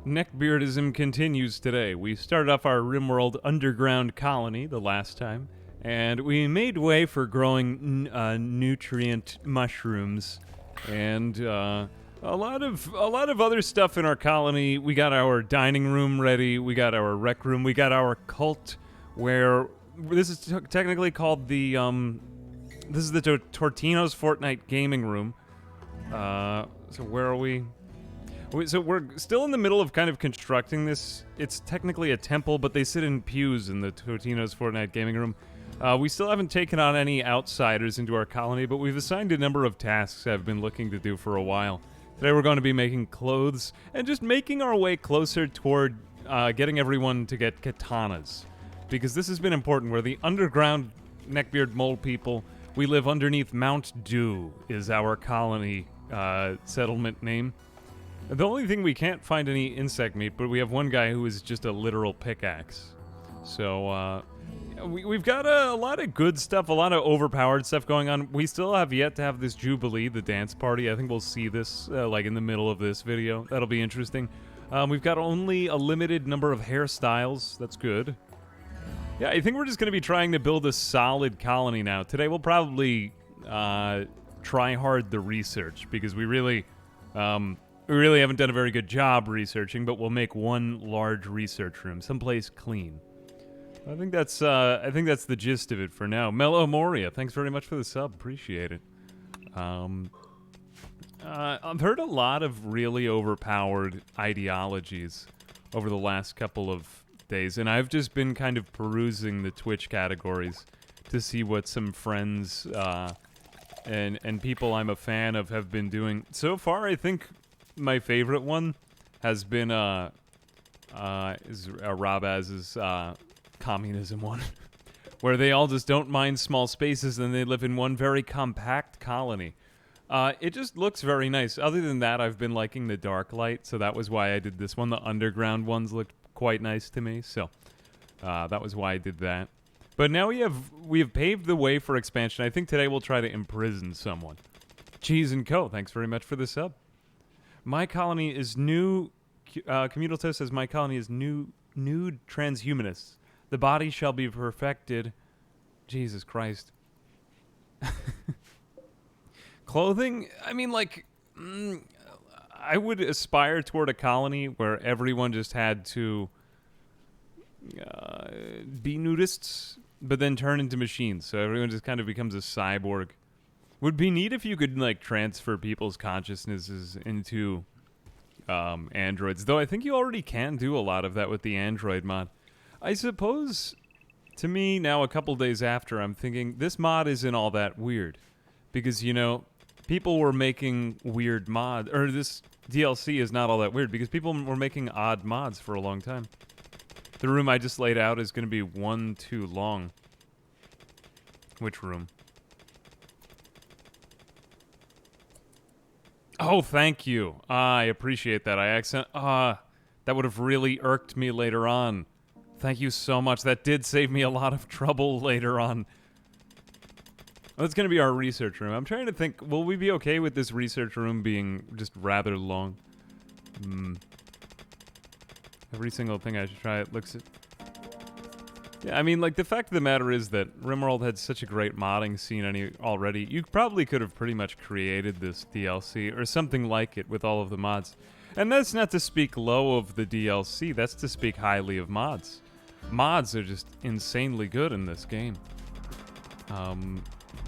Neckbeardism continues today. We started off our Rimworld underground colony the last time, and we made way for growing nutrient mushrooms and a lot of other stuff in our colony. We got our dining room ready. We got our rec room. We got our cult, where this is technically called the this is the Tortino's Fortnite gaming room. So where are we? So we're still in the middle of kind of constructing this. It's technically a temple, but they sit in pews in the Tortino's Fortnite gaming room. We still haven't taken on any outsiders into our colony, but we've assigned a number of tasks I've been looking to do for a while. Today we're going to be making clothes and just making our way closer toward getting everyone to get katanas. Because this has been important. We're the underground neckbeard mole people. We live underneath Mount Dew is our colony settlement name. The only thing we can't find any insect meat, but we have one guy who is just a literal pickaxe. So, we've got a lot of good stuff, a lot of overpowered stuff going on. We still have yet to have this Jubilee, the dance party. I think we'll see this, like, in the middle of this video. That'll be interesting. We've got only a limited number of hairstyles. That's good. Yeah, I think we're just going to be trying to build a solid colony now. Today we'll probably try hard the research, because we really haven't done a very good job researching, but we'll make one large research room, someplace clean. I think that's the gist of it for now. Mello Moria, thanks very much for the sub, appreciate it. I've heard a lot of really overpowered ideologies over the last couple of days, and I've just been kind of perusing the Twitch categories to see what some friends and people I'm a fan of have been doing. So far, I think my favorite one has been Robaz's communism one, where they all just don't mind small spaces and they live in one very compact colony. It just looks very nice. Other than that, I've been liking the dark light, so that was why I did this one. The underground ones looked quite nice to me, so that was why I did that. But now we have paved the way for expansion. I think today we'll try to imprison someone. Cheese and Co, thanks very much for the sub. My colony is new. Communal Toast says my colony is nude transhumanists. The body shall be perfected. Jesus Christ. Clothing? I mean, like, I would aspire toward a colony where everyone just had to be nudists, but then turn into machines. So everyone just kind of becomes a cyborg. Would be neat if you could, like, transfer people's consciousnesses into androids. Though I think you already can do a lot of that with the android mod. I suppose, to me, now a couple days after, I'm thinking, this mod isn't all that weird. Because, you know, people were making weird mods, or this DLC is not all that weird, because people were making odd mods for a long time. The room I just laid out is going to be one too long. Which room? Oh, thank you. I appreciate that. That would have really irked me later on. Thank you so much. That did save me a lot of trouble later on. That's going to be our research room. I'm trying to think, will we be okay with this research room being just rather long? Every single thing I should try, it looks at... Yeah, I mean, like, the fact of the matter is that Rimworld had such a great modding scene already. You probably could have pretty much created this DLC, or something like it, with all of the mods. And that's not to speak low of the DLC, that's to speak highly of mods. Mods are just insanely good in this game.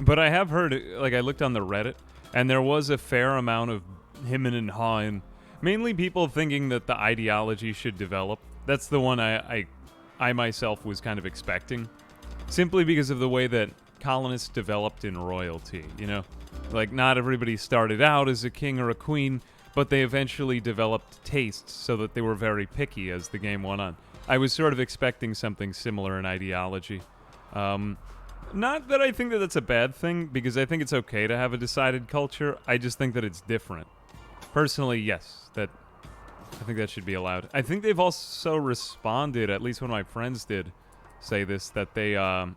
But I have heard, like, I looked on the Reddit, and there was a fair amount of hemming and hawing. Mainly people thinking that the ideology should develop. That's the one I myself was kind of expecting. Simply because of the way that colonists developed in royalty, you know? Like, not everybody started out as a king or a queen, but they eventually developed tastes so that they were very picky as the game went on. I was sort of expecting something similar in ideology. Not that I think that that's a bad thing, because I think it's okay to have a decided culture. I just think that it's different. Personally, yes, I think that should be allowed. I think they've also responded, at least one of my friends did say this, that they, I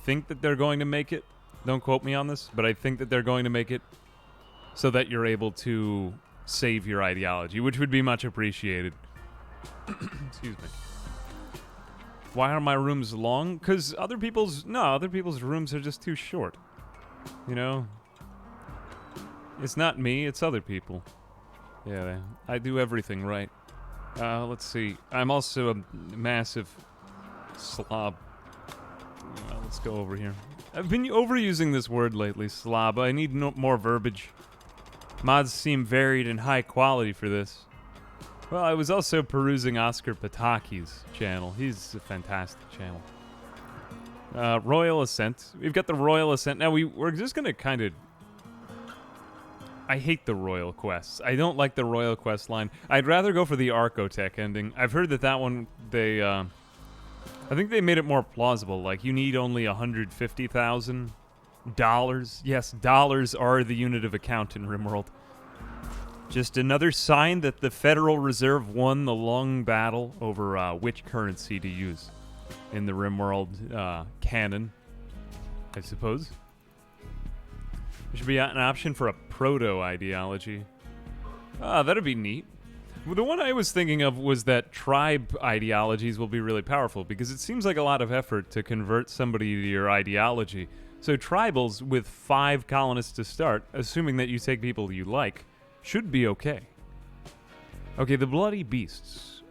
think that they're going to make it, don't quote me on this, but I think that they're going to make it so that you're able to savior ideology, which would be much appreciated. Excuse me. Why are my rooms long? Because other people's rooms are just too short. You know? It's not me, it's other people. Yeah, I do everything right. Let's see. I'm also a massive slob. Let's go over here. I've been overusing this word lately, slob. I need more verbiage. Mods seem varied and high quality for this. Well, I was also perusing Oscar Pataki's channel. He's a fantastic channel. Royal Ascent. We've got the Royal Ascent. Now, we're just going to kind of... I hate the Royal Quests. I don't like the Royal Quest line. I'd rather go for the Archotech ending. I've heard that one, they... I think they made it more plausible. Like, you need only $150,000. Yes, dollars are the unit of account in Rimworld. Just another sign that the Federal Reserve won the long battle over which currency to use in the Rimworld canon, I suppose. There should be an option for a proto-ideology. That'd be neat. Well, the one I was thinking of was that tribe ideologies will be really powerful, because it seems like a lot of effort to convert somebody to your ideology. So tribals with 5 colonists to start, assuming that you take people you like, should be okay. Okay, the Bloody Beasts.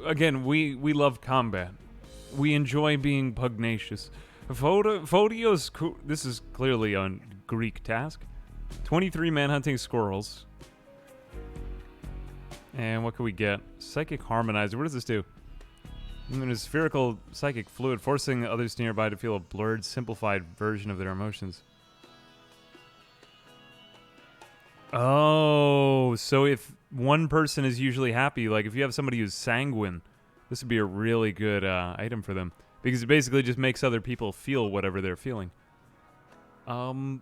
Again, we love combat. We enjoy being pugnacious. Photios, this is clearly a Greek task. 23 manhunting squirrels. And what can we get? Psychic Harmonizer. What does this do? A spherical psychic fluid, forcing others nearby to feel a blurred, simplified version of their emotions. Oh, so if one person is usually happy, like if you have somebody who's sanguine, this would be a really good item for them. Because it basically just makes other people feel whatever they're feeling. Do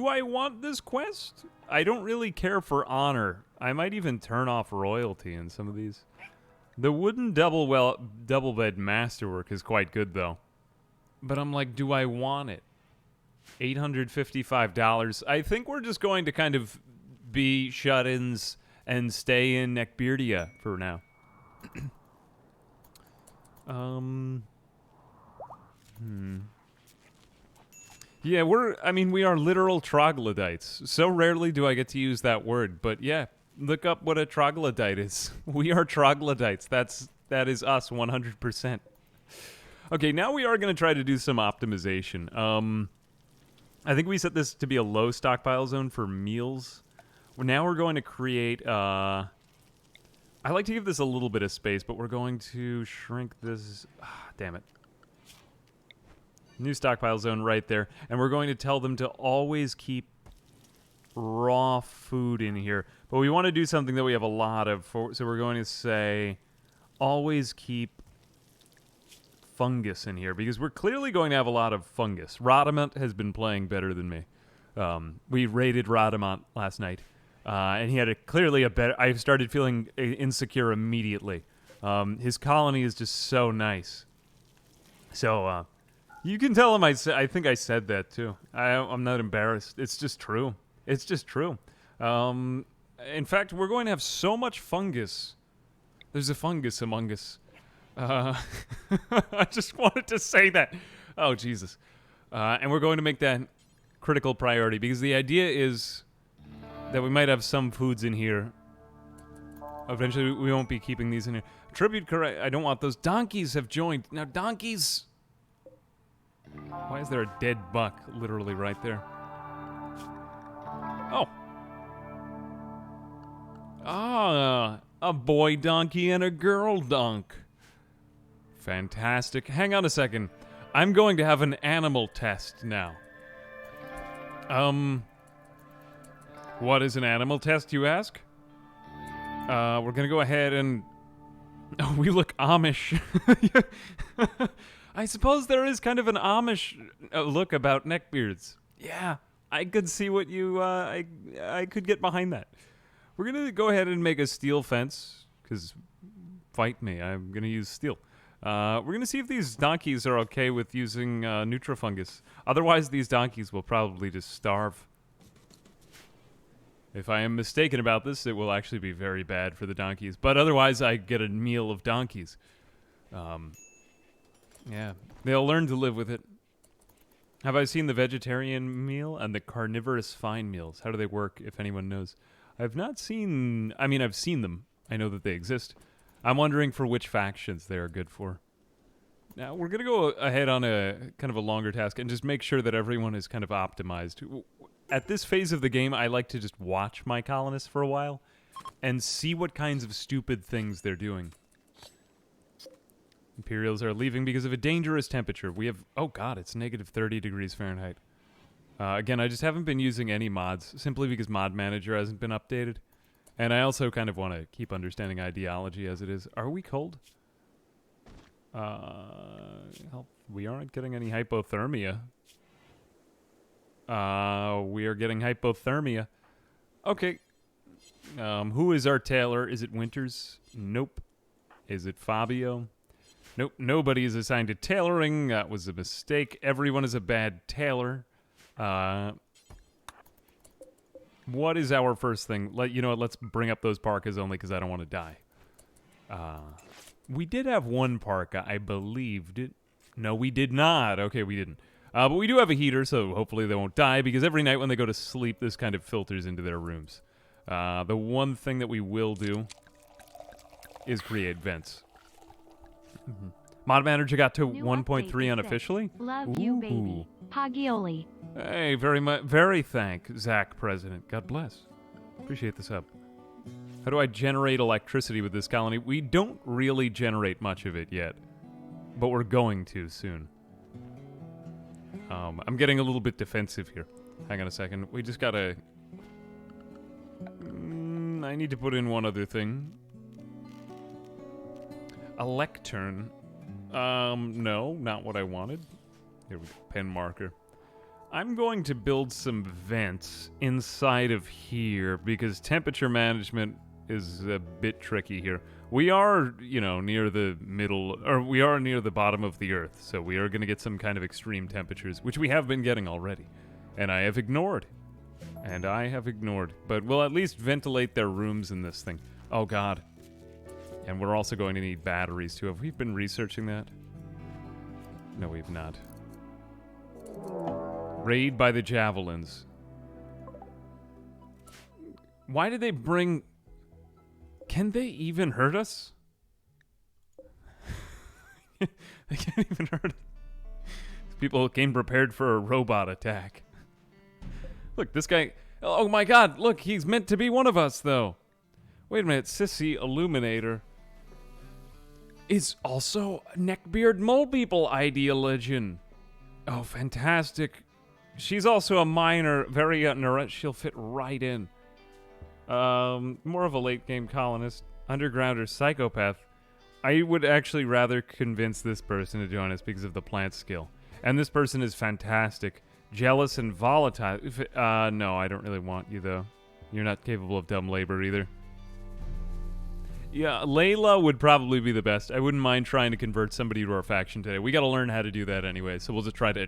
I want this quest? I don't really care for honor. I might even turn off royalty in some of these. The wooden double bed masterwork is quite good, though. But I'm like, do I want it? $855. I think we're just going to kind of be shut-ins and stay in Neckbeardia for now. Yeah, we are literal troglodytes. So rarely do I get to use that word, but yeah, look up what a troglodyte is. We are troglodytes. That is us 100%. Okay, now we are going to try to do some optimization. I think we set this to be a low stockpile zone for meals. Now we're going to create... I like to give this a little bit of space, but we're going to shrink this... damn it. New stockpile zone right there. And we're going to tell them to always keep raw food in here. But we want to do something that we have a lot of. So we're going to say always keep fungus in here, because we're clearly going to have a lot of fungus. Rodamant has been playing better than me. We raided Rodamant last night. And he had clearly a better... I started feeling insecure immediately. His colony is just so nice. So, you can tell him I think I said that, too. I'm not embarrassed. It's just true. It's just true. In fact, we're going to have so much fungus. There's a fungus among us. I just wanted to say that. Oh, Jesus. And we're going to make that critical priority, because the idea is that we might have some foods in here. Eventually, we won't be keeping these in here. Tribute correct. I don't want those. Donkeys have joined. Now, donkeys... Why is there a dead buck literally right there? Oh. A boy donkey and a girl donk. Fantastic. Hang on a second. I'm going to have an animal test now. What is an animal test, you ask? We're going to go ahead and... Oh, we look Amish. I suppose there is kind of an Amish look about neckbeards. Yeah, I could see what you... I could get behind that. We're going to go ahead and make a steel fence, because fight me, I'm going to use steel. We're going to see if these donkeys are okay with using Nutrafungus. Otherwise, these donkeys will probably just starve. If I am mistaken about this, it will actually be very bad for the donkeys. But otherwise, I get a meal of donkeys. Yeah, they'll learn to live with it. Have I seen the vegetarian meal and the carnivorous fine meals? How do they work, if anyone knows? I've not seen... I mean, I've seen them. I know that they exist. I'm wondering for which factions they are good for. Now, we're going to go ahead on a kind of a longer task and just make sure that everyone is kind of optimized. At this phase of the game, I like to just watch my colonists for a while and see what kinds of stupid things they're doing. Imperials are leaving because of a dangerous temperature. We have... Oh, God, it's negative 30 degrees Fahrenheit. Again, I just haven't been using any mods, simply because Mod Manager hasn't been updated. And I also kind of want to keep understanding ideology as it is. Are we cold? We aren't getting any hypothermia. We are getting hypothermia. Okay. Who is our tailor? Is it Winters? Nope. Is it Fabio? Nope. Nobody is assigned to tailoring. That was a mistake. Everyone is a bad tailor. What is our first thing? You know what? Let's bring up those parkas only because I don't want to die. We did have one parka, I believe. No, we did not. Okay, we didn't. But we do have a heater, so hopefully they won't die, because every night when they go to sleep, this kind of filters into their rooms. The one thing that we will do is create vents. Mm-hmm. Mod Manager got to 1.3 unofficially. Love you, baby. Pagioli. Hey, very thank Zach, President. God bless. Appreciate the sub. How do I generate electricity with this colony? We don't really generate much of it yet, but we're going to soon. I'm getting a little bit defensive here. Hang on a second. We just gotta... I need to put in one other thing. A lectern. No, not what I wanted. Here we go. Pen marker. I'm going to build some vents inside of here because temperature management is a bit tricky here. We are, you know, near the middle, or we are near the bottom of the Earth, so we are going to get some kind of extreme temperatures, which we have been getting already. And I have ignored. But we'll at least ventilate their rooms in this thing. Oh, God. And we're also going to need batteries, too. Have we been researching that? No, we've not. Raid by the Javelins. Why did they bring... Can they even hurt us? They can't even hurt us. People came prepared for a robot attack. Look, this guy... Oh my God, look, he's meant to be one of us, though. Wait a minute, Sissy Illuminator is also Neckbeard Mole People ideologian. Oh, fantastic. She's also a minor, very she'll fit right in. More of a late-game colonist, underground or psychopath. I would actually rather convince this person to join us because of the plant skill. And this person is fantastic. Jealous and volatile. No, I don't really want you, though. You're not capable of dumb labor, either. Yeah, Layla would probably be the best. I wouldn't mind trying to convert somebody to our faction today. We gotta learn how to do that anyway, so we'll just try to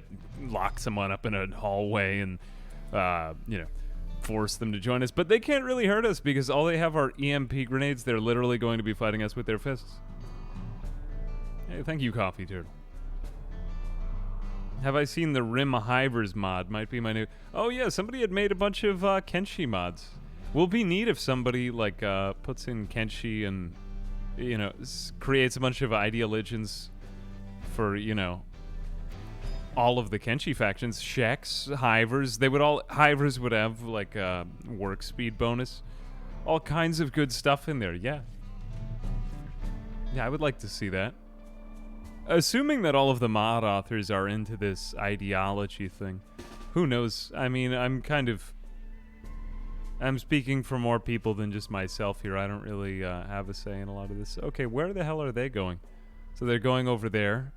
lock someone up in a hallway and, you know, force them to join us. But they can't really hurt us because all they have are EMP grenades. They're literally going to be fighting us with their fists. Hey, thank you, Coffee Turtle. Have I seen the Rim Hivers mod? Might be my new... Oh, yeah, somebody had made a bunch of Kenshi mods. Will be neat if somebody, like, puts in Kenshi and, you know, creates a bunch of ideologians for, you know, all of the Kenshi factions. Sheks, Hivers, Hivers would have, like, work speed bonus. All kinds of good stuff in there, yeah. Yeah, I would like to see that. Assuming that all of the mod authors are into this ideology thing. Who knows? I mean, I'm speaking for more people than just myself here. I don't really have a say in a lot of this. Okay, where the hell are they going? So they're going over there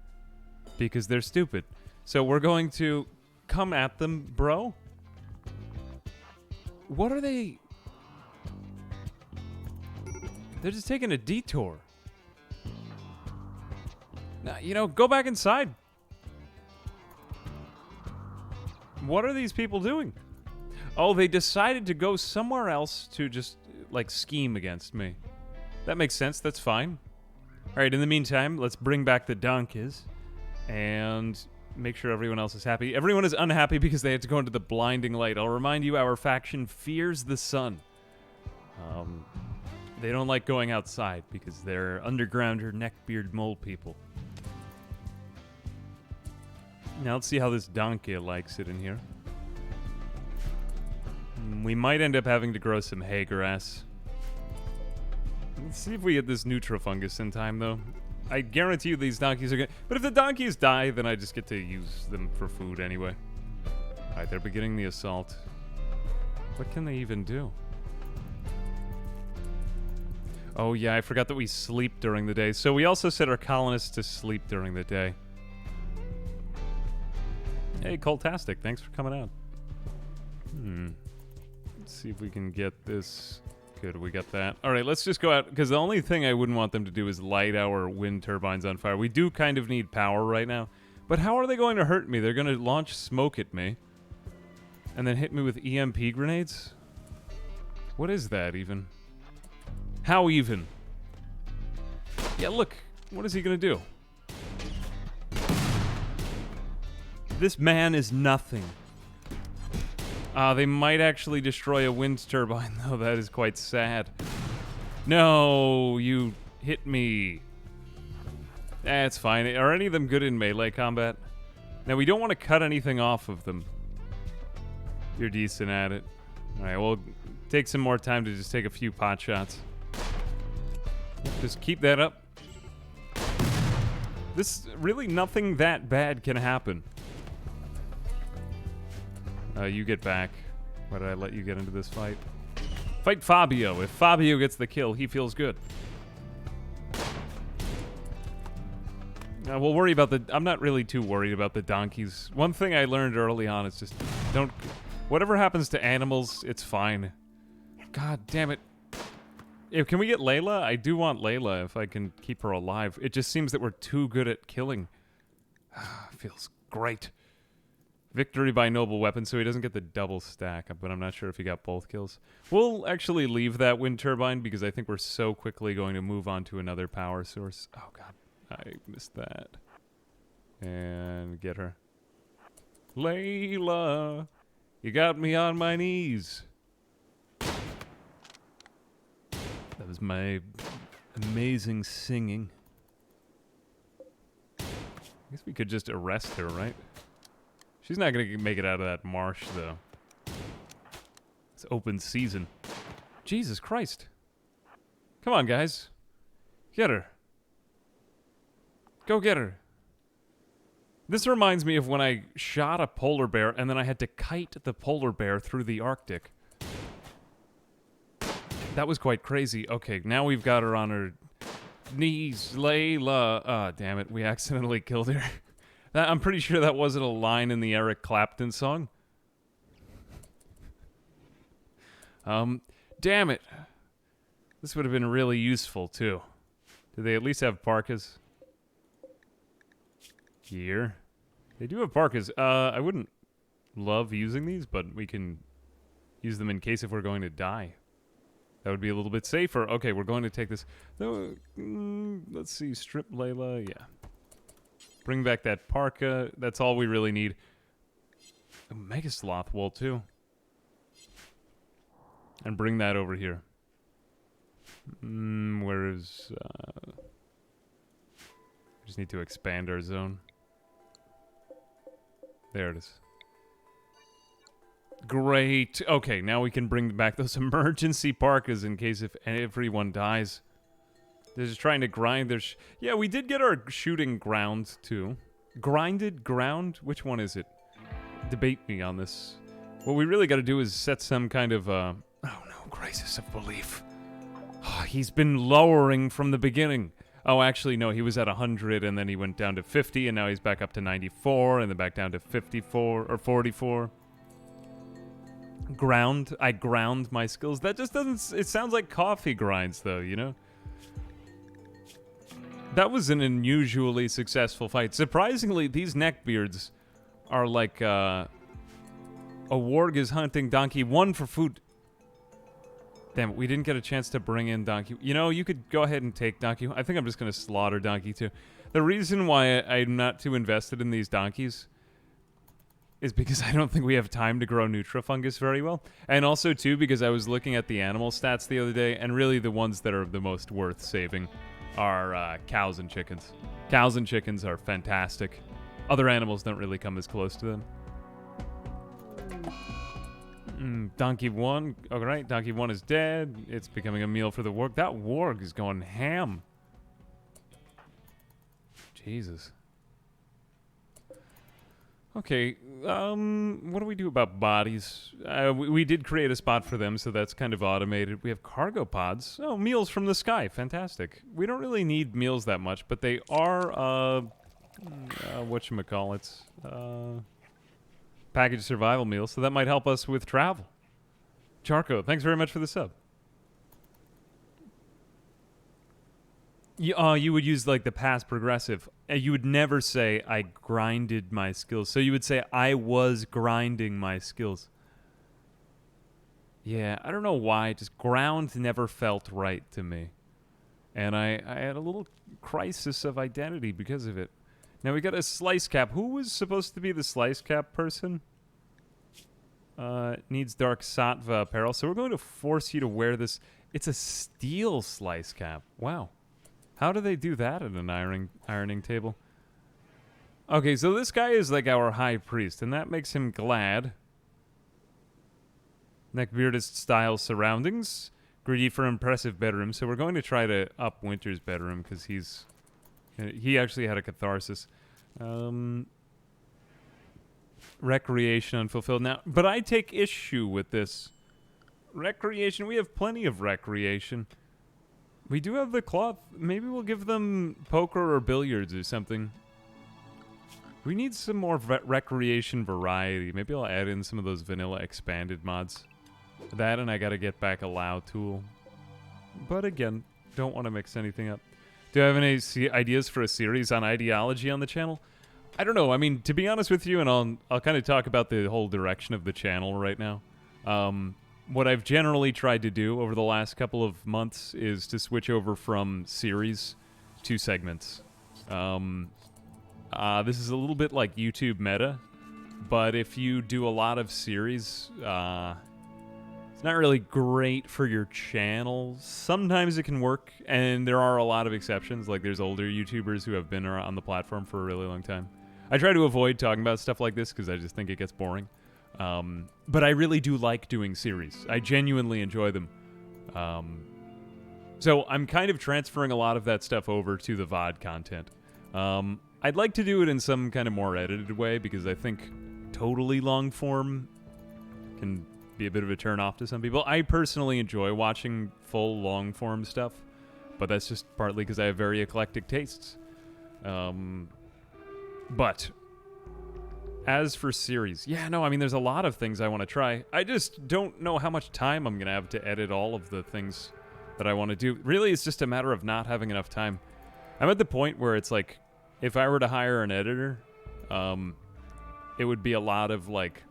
because they're stupid. So we're going to come at them, bro. What are they? They're just taking a detour. Now, you know, go back inside. What are these people doing? Oh, they decided to go somewhere else to just, like, scheme against me. That makes sense. That's fine. All right, in the meantime, let's bring back the donkeys and make sure everyone else is happy. Everyone is unhappy because they had to go into the blinding light. I'll remind you, our faction fears the sun. They don't like going outside because they're underground or neckbeard mole people. Now let's see how this donkey likes it in here. We might end up having to grow some hay grass. Let's see if we get this Nutrifungus in time, though. I guarantee you these donkeys are good. But if the donkeys die, then I just get to use them for food anyway. Alright, they're beginning the assault. What can they even do? Oh yeah, I forgot that we sleep during the day. So we also set our colonists to sleep during the day. Hey, Cultastic, thanks for coming out. Let's see if we can get this. Good, we got that. All right, let's just go out, because the only thing I wouldn't want them to do is light our wind turbines on fire. We do kind of need power right now. But how are they going to hurt me? They're going to launch smoke at me. And then hit me with EMP grenades? What is that, even? How even? Yeah, look. What is he going to do? This man is nothing. They might actually destroy a wind turbine, though. That is quite sad. No, you hit me. That's fine. Are any of them good in melee combat? Now, we don't want to cut anything off of them. You're decent at it. All right, we'll take some more time to just take a few pot shots. Just keep that up. This, really, nothing that bad can happen. You get back. Why did I let you get into this fight? Fight Fabio. If Fabio gets the kill, he feels good. We'll worry about the... I'm not really too worried about the donkeys. One thing I learned early on is just don't... Whatever happens to animals, it's fine. God damn it. Can we get Layla? I do want Layla if I can keep her alive. It just seems that we're too good at killing. Feels great. Victory by noble weapon, so he doesn't get the double stack, but I'm not sure if he got both kills. We'll actually leave that wind turbine because I think we're so quickly going to move on to another power source. Oh god, I missed that. And get her. Layla, you got me on my knees. That was my amazing singing. I guess we could just arrest her, right? She's not going to make it out of that marsh, though. It's open season. Jesus Christ. Come on, guys. Get her. Go get her. This reminds me of when I shot a polar bear and then I had to kite the polar bear through the Arctic. That was quite crazy. Okay, now we've got her on her knees. Layla. Ah, damn it. We accidentally killed her. I'm pretty sure that wasn't a line in the Eric Clapton song. Damn it. This would have been really useful, too. Do they at least have parkas? Here. They do have parkas. I wouldn't love using these, but we can use them in case if we're going to die. That would be a little bit safer. Okay, we're going to take this. Let's see. Strip Layla. Yeah. Bring back that parka. That's all we really need. A Mega Sloth wool, too. And bring that over here. Where is... we just need to expand our zone. There it is. Great. Okay, now we can bring back those emergency parkas in case if everyone dies. They're just trying to grind their... yeah, we did get our shooting ground, too. Grinded ground? Which one is it? Debate me on this. What we really got to do is set some kind of... oh, no. Crisis of belief. Oh, he's been lowering from the beginning. Oh, actually, no. He was at 100, and then he went down to 50, and now he's back up to 94, and then back down to 54, or 44. Ground. I ground my skills. That just doesn't... it sounds like coffee grinds, though, you know? That was an unusually successful fight. Surprisingly, these neckbeards are like, A warg is hunting Donkey 1 for food. Damn it, we didn't get a chance to bring in Donkey. You know, you could go ahead and take Donkey. I think I'm just going to slaughter Donkey 2. The reason why I'm not too invested in these donkeys is because I don't think we have time to grow Nutrafungus very well. And also, too, because I was looking at the animal stats the other day, and really the ones that are the most worth saving are cows and chickens. Cows and chickens are fantastic. Other animals don't really come as close to them. Donkey 1. All right, Donkey 1 is dead. It's becoming a meal for the warg. That warg is going ham. Jesus. Okay, what do we do about bodies? We did create a spot for them, so that's kind of automated. We have cargo pods. Oh, meals from the sky. Fantastic. We don't really need meals that much, but they are, whatchamacallits, package survival meals, so that might help us with travel. Charco, thanks very much for the sub. You would use, like, the past progressive. You would never say, I grinded my skills. So you would say, I was grinding my skills. Yeah, I don't know why. Just ground never felt right to me. And I had a little crisis of identity because of it. Now we got a slice cap. Who was supposed to be the slice cap person? Needs dark sattva apparel. So we're going to force you to wear this. It's a steel slice cap. Wow. How do they do that at an ironing table? Okay, so this guy is like our high priest, and that makes him glad. Neckbeardist style surroundings. Greedy for impressive bedroom. So we're going to try to up Winter's bedroom because he actually had a catharsis. Recreation unfulfilled. Now, but I take issue with this. Recreation, we have plenty of recreation. We do have the cloth. Maybe we'll give them poker or billiards or something. We need some more recreation variety. Maybe I'll add in some of those vanilla expanded mods. That, and I gotta get back a Lao tool. But again, don't want to mix anything up. Do I have any ideas for a series on ideology on the channel? I don't know. I mean, to be honest with you, and I'll kind of talk about the whole direction of the channel right now. What I've generally tried to do over the last couple of months is to switch over from series to segments. This is a little bit like YouTube meta, but if you do a lot of series, it's not really great for your channel. Sometimes it can work, and there are a lot of exceptions. Like there's older YouTubers who have been on the platform for a really long time. I try to avoid talking about stuff like this because I just think it gets boring. But I really do like doing series. I genuinely enjoy them. So I'm kind of transferring a lot of that stuff over to the VOD content. I'd like to do it in some kind of more edited way because I think totally long form can be a bit of a turn off to some people. I personally enjoy watching full long form stuff, but that's just partly because I have very eclectic tastes. But as for series, yeah, no, I mean, there's a lot of things I want to try. I just don't know how much time I'm going to have to edit all of the things that I want to do. Really, it's just a matter of not having enough time. I'm at the point where it's like, if I were to hire an editor, it would be a lot of, like,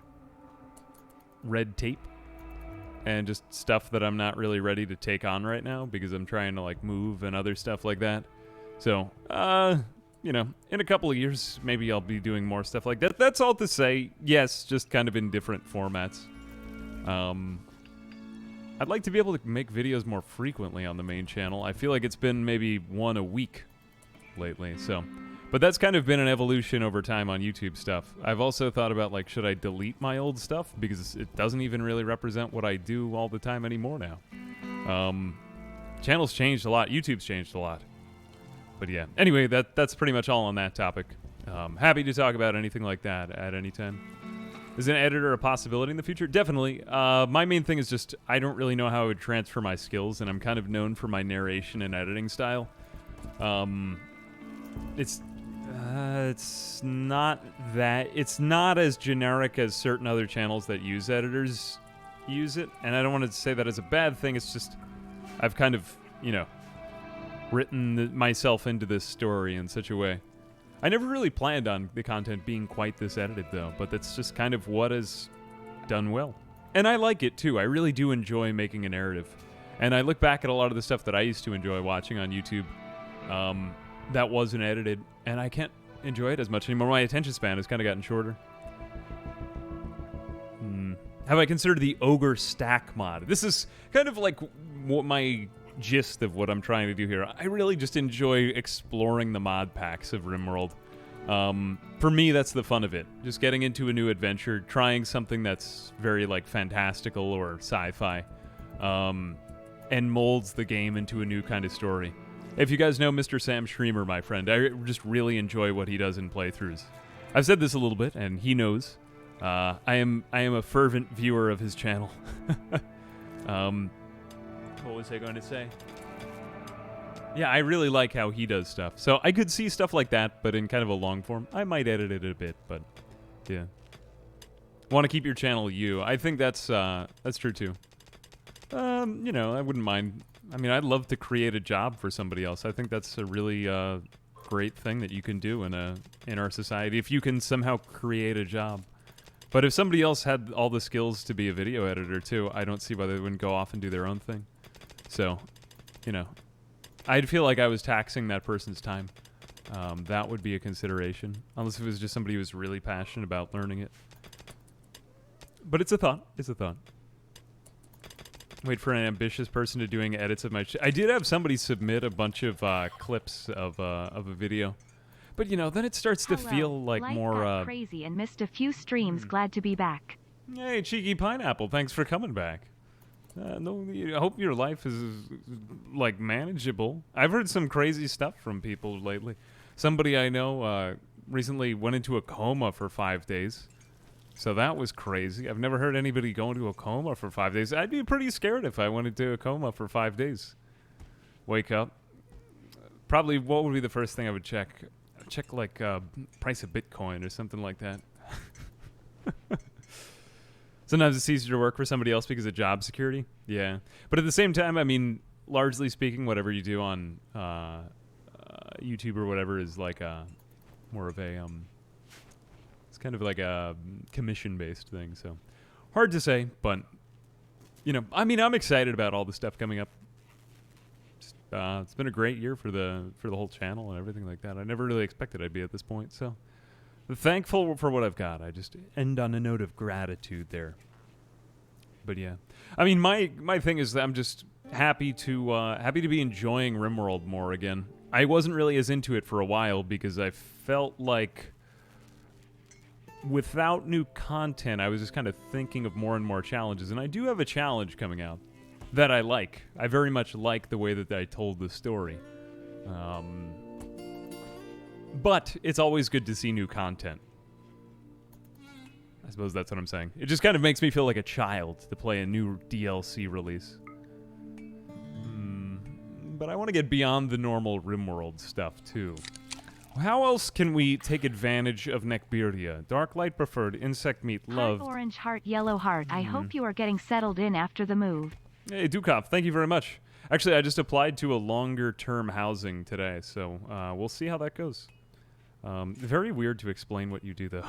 red tape and just stuff that I'm not really ready to take on right now because I'm trying to, like, move and other stuff like that. So, you know, in a couple of years, maybe I'll be doing more stuff like that. That's all to say, yes, just kind of in different formats. I'd like to be able to make videos more frequently on the main channel. I feel like it's been maybe one a week lately, so. But that's kind of been an evolution over time on YouTube stuff. I've also thought about, like, should I delete my old stuff? Because it doesn't even really represent what I do all the time anymore now. Channel's changed a lot. YouTube's changed a lot. But yeah, anyway, that's pretty much all on that topic. Happy to talk about anything like that at any time. Is an editor a possibility in the future? Definitely. My main thing is just I don't really know how I would transfer my skills, and I'm kind of known for my narration and editing style. It's not as generic as certain other channels that use editors use it, and I don't want to say that as a bad thing. It's just I've kind of, you know, written myself into this story in such a way. I never really planned on the content being quite this edited, though, but that's just kind of what has done well. And I like it, too. I really do enjoy making a narrative. And I look back at a lot of the stuff that I used to enjoy watching on YouTube that wasn't edited, and I can't enjoy it as much anymore. My attention span has kind of gotten shorter. Have I considered the Ogre Stack mod? This is kind of like what my gist of what I'm trying to do here. I really just enjoy exploring the mod packs of Rimworld. For me, that's the fun of it. Just getting into a new adventure, trying something that's very like fantastical or sci-fi, and molds the game into a new kind of story. If you guys know Mr. Sam Schremer, my friend, I just really enjoy what he does in playthroughs. I've said this a little bit, and he knows. I am a fervent viewer of his channel. What was I going to say? Yeah, I really like how he does stuff. So I could see stuff like that, but in kind of a long form. I might edit it a bit, but yeah. Want to keep your channel you. I think that's true too. You know, I wouldn't mind. I mean, I'd love to create a job for somebody else. I think that's a really great thing that you can do in our society if you can somehow create a job. But if somebody else had all the skills to be a video editor too, I don't see why they wouldn't go off and do their own thing. So, you know, I'd feel like I was taxing that person's time. That would be a consideration, unless it was just somebody who was really passionate about learning it. But it's a thought. It's a thought. Wait for an ambitious person to doing edits of my... I did have somebody submit a bunch of clips of a video. But, you know, then it starts to feel like Life more... got crazy and missed a few streams. Glad to be back. Hey, Cheeky Pineapple, thanks for coming back. No, I hope your life is, like, manageable. I've heard some crazy stuff from people lately. Somebody I know recently went into a coma for 5 days. So that was crazy. I've never heard anybody go into a coma for 5 days. I'd be pretty scared if I went into a coma for 5 days. Wake up. Probably what would be the first thing I would check? I'd check, like, price of Bitcoin or something like that. Sometimes it's easier to work for somebody else because of job security. Yeah. But at the same time, I mean, largely speaking, whatever you do on YouTube or whatever is like more of a... it's kind of like a commission-based thing, so... Hard to say, but... You know, I mean, I'm excited about all the stuff coming up. It's been a great year for the whole channel and everything like that. I never really expected I'd be at this point, so... Thankful for what I've got. I just end on a note of gratitude there. But yeah, I mean, my thing is that I'm just happy to be enjoying Rimworld more again. I wasn't really as into it for a while because I felt like without new content, I was just kind of thinking of more and more challenges. And I do have a challenge coming out that I like. I very much like the way that I told the story. But it's always good to see new content. I suppose that's what I'm saying. It just kind of makes me feel like a child to play a new DLC release. But I want to get beyond the normal Rimworld stuff, too. How else can we take advantage of Neckbeardia? Dark light preferred, insect meat loved. Heart orange, heart yellow, heart. I hope you are getting settled in after the move. Hey, Dukov, thank you very much. Actually, I just applied to a longer-term housing today, so we'll see how that goes. Very weird to explain what you do, though.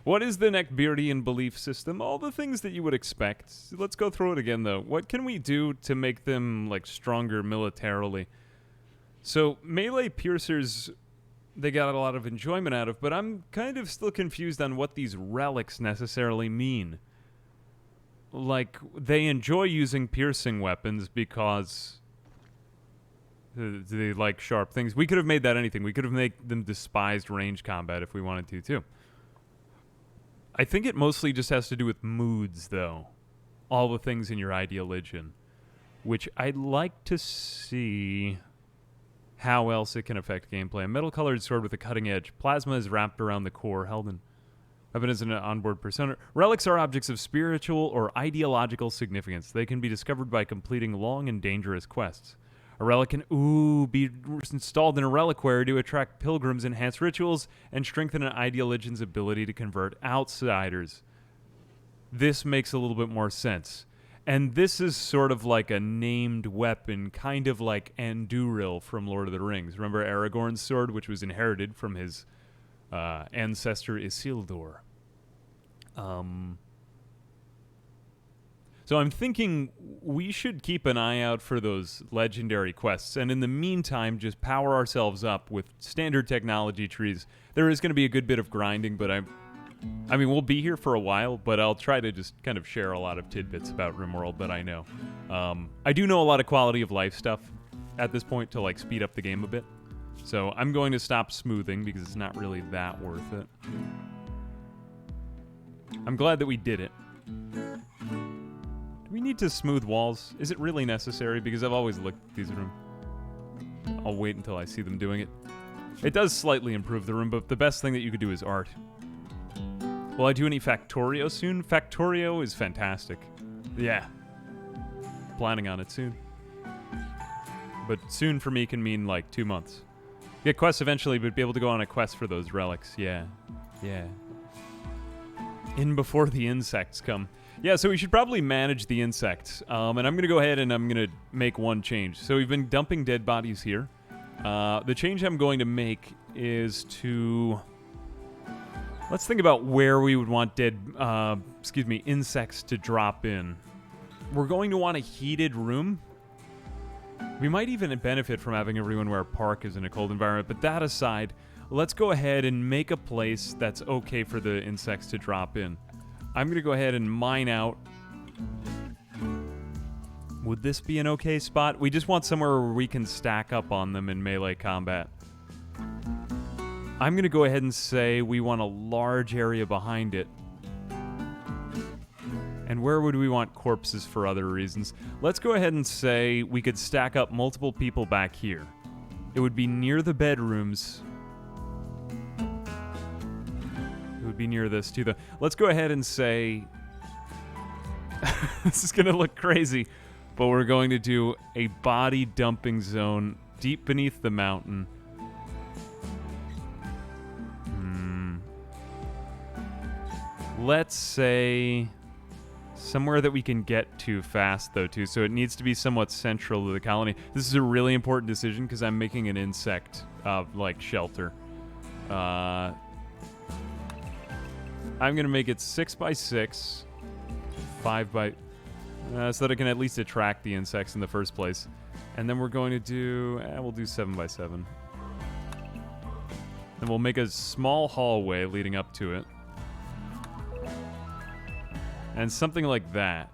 What is the Neckbeardian belief system? All the things that you would expect. Let's go through it again, though. What can we do to make them, like, stronger militarily? So, melee piercers, they got a lot of enjoyment out of, but I'm kind of still confused on what these relics necessarily mean. Like, they enjoy using piercing weapons because... they like sharp things. We could have made that anything. We could have made them despised range combat if we wanted to, too. I think it mostly just has to do with moods, though. All the things in your ideologian. Which I'd like to see how else it can affect gameplay. A metal-colored sword with a cutting edge. Plasma is wrapped around the core, held in... Weapon is an onboard persona. Relics are objects of spiritual or ideological significance. They can be discovered by completing long and dangerous quests. A relic can, be installed in a reliquary to attract pilgrims, enhance rituals, and strengthen an ideologian's ability to convert outsiders. This makes a little bit more sense. And this is sort of like a named weapon, kind of like Andúril from Lord of the Rings. Remember Aragorn's sword, which was inherited from his ancestor Isildur? So I'm thinking we should keep an eye out for those legendary quests, and in the meantime, just power ourselves up with standard technology trees. There is going to be a good bit of grinding, but I mean, we'll be here for a while, but I'll try to just kind of share a lot of tidbits about Rimworld that I know. I do know a lot of quality of life stuff at this point to, like, speed up the game a bit. So I'm going to stop smoothing because it's not really that worth it. I'm glad that we did it. Do we need to smooth walls? Is it really necessary? Because I've always looked at these rooms. I'll wait until I see them doing it. It does slightly improve the room, but the best thing that you could do is art. Will I do any Factorio soon? Factorio is fantastic. Yeah. Planning on it soon. But soon for me can mean like 2 months. Get quests eventually, but be able to go on a quest for those relics. Yeah. Yeah. In before the insects come. Yeah, so we should probably manage the insects. And I'm going to go ahead and I'm going to make one change. So we've been dumping dead bodies here. The change I'm going to make is to... Let's think about where we would want insects to drop in. We're going to want a heated room. We might even benefit from having everyone wear a park is in a cold environment, but that aside, let's go ahead and make a place that's okay for the insects to drop in. I'm going to go ahead and mine out. Would this be an okay spot? We just want somewhere where we can stack up on them in melee combat. I'm going to go ahead and say we want a large area behind it. And where would we want corpses for other reasons? Let's go ahead and say we could stack up multiple people back here. It would be near the bedrooms. It would be near this too, though. Let's go ahead and say... This is going to look crazy, but we're going to do a body dumping zone deep beneath the mountain. Let's say somewhere that we can get to fast, though, too. So it needs to be somewhat central to the colony. This is a really important decision because I'm making an insect, shelter. I'm going to make it 6 by 6, 5 by... so that it can at least attract the insects in the first place. And then we're going to do... we'll do 7 by 7. And we'll make a small hallway leading up to it. And something like that.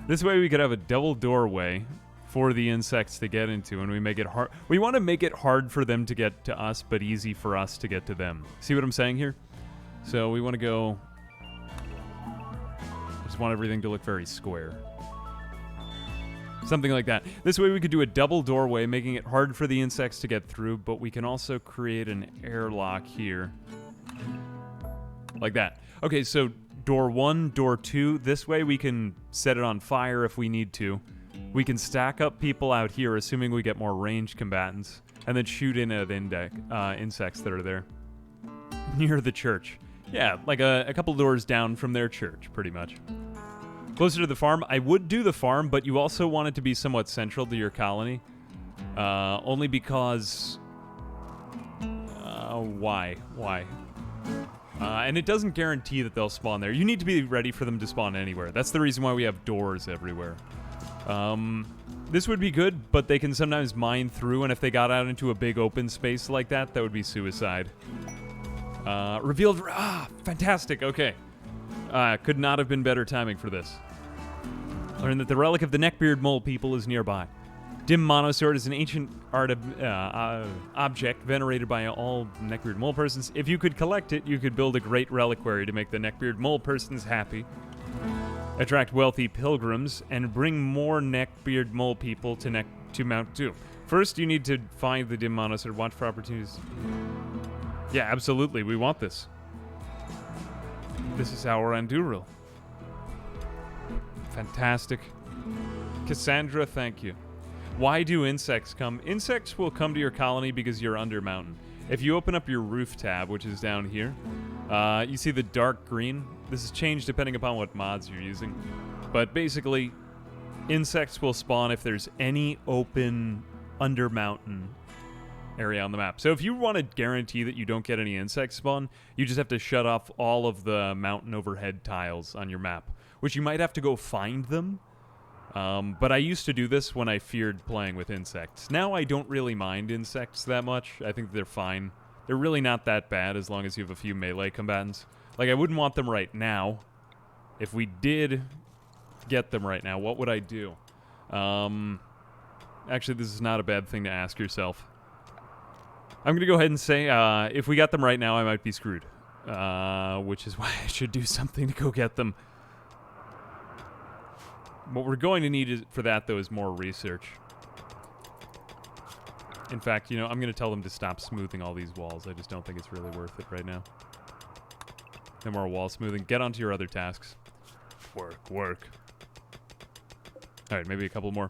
This way we could have a double doorway for the insects to get into, and we make it hard. We want to make it hard for them to get to us, but easy for us to get to them. See what I'm saying here? So we want to go... I just want everything to look very square. Something like that. This way we could do a double doorway, making it hard for the insects to get through, but we can also create an airlock here. Like that. Okay, so door 1, door 2. This way we can set it on fire if we need to. We can stack up people out here, assuming we get more ranged combatants, and then shoot in at insects that are there. Near the church. Yeah, like a couple doors down from their church, pretty much. Closer to the farm. I would do the farm, but you also want it to be somewhat central to your colony. Only because... why? Why? And it doesn't guarantee that they'll spawn there. You need to be ready for them to spawn anywhere. That's the reason why we have doors everywhere. This would be good, but they can sometimes mine through, and if they got out into a big open space like that, that would be suicide. Revealed... fantastic, okay. Could not have been better timing for this. Learn that the relic of the Neckbeard mole people is nearby. Dim Monosword is an ancient object venerated by all Neckbeard mole persons. If you could collect it, you could build a great reliquary to make the Neckbeard mole persons happy, attract wealthy pilgrims, and bring more Neckbeard mole people to Mount Doom. First, you need to find the Dim Monosword. Watch for opportunities. Yeah, absolutely. We want this. This is our Anduril. Fantastic. Cassandra, thank you. Why do insects come? Insects will come to your colony because you're under mountain. If you open up your roof tab, which is down here, you see the dark green. This is changed depending upon what mods you're using. But basically, insects will spawn if there's any open under mountain area on the map. So if you want to guarantee that you don't get any insect spawn, you just have to shut off all of the mountain overhead tiles on your map, which you might have to go find them. But I used to do this when I feared playing with insects. Now I don't really mind insects that much. I think they're fine. They're really not that bad as long as you have a few melee combatants. Like, I wouldn't want them right now. If we did get them right now, what would I do? Actually, this is not a bad thing to ask yourself. I'm going to go ahead and say, if we got them right now, I might be screwed. Which is why I should do something to go get them. What we're going to need for that, though, is more research. In fact, you know, I'm going to tell them to stop smoothing all these walls. I just don't think it's really worth it right now. No more wall smoothing. Get onto your other tasks. Work. All right, maybe a couple more.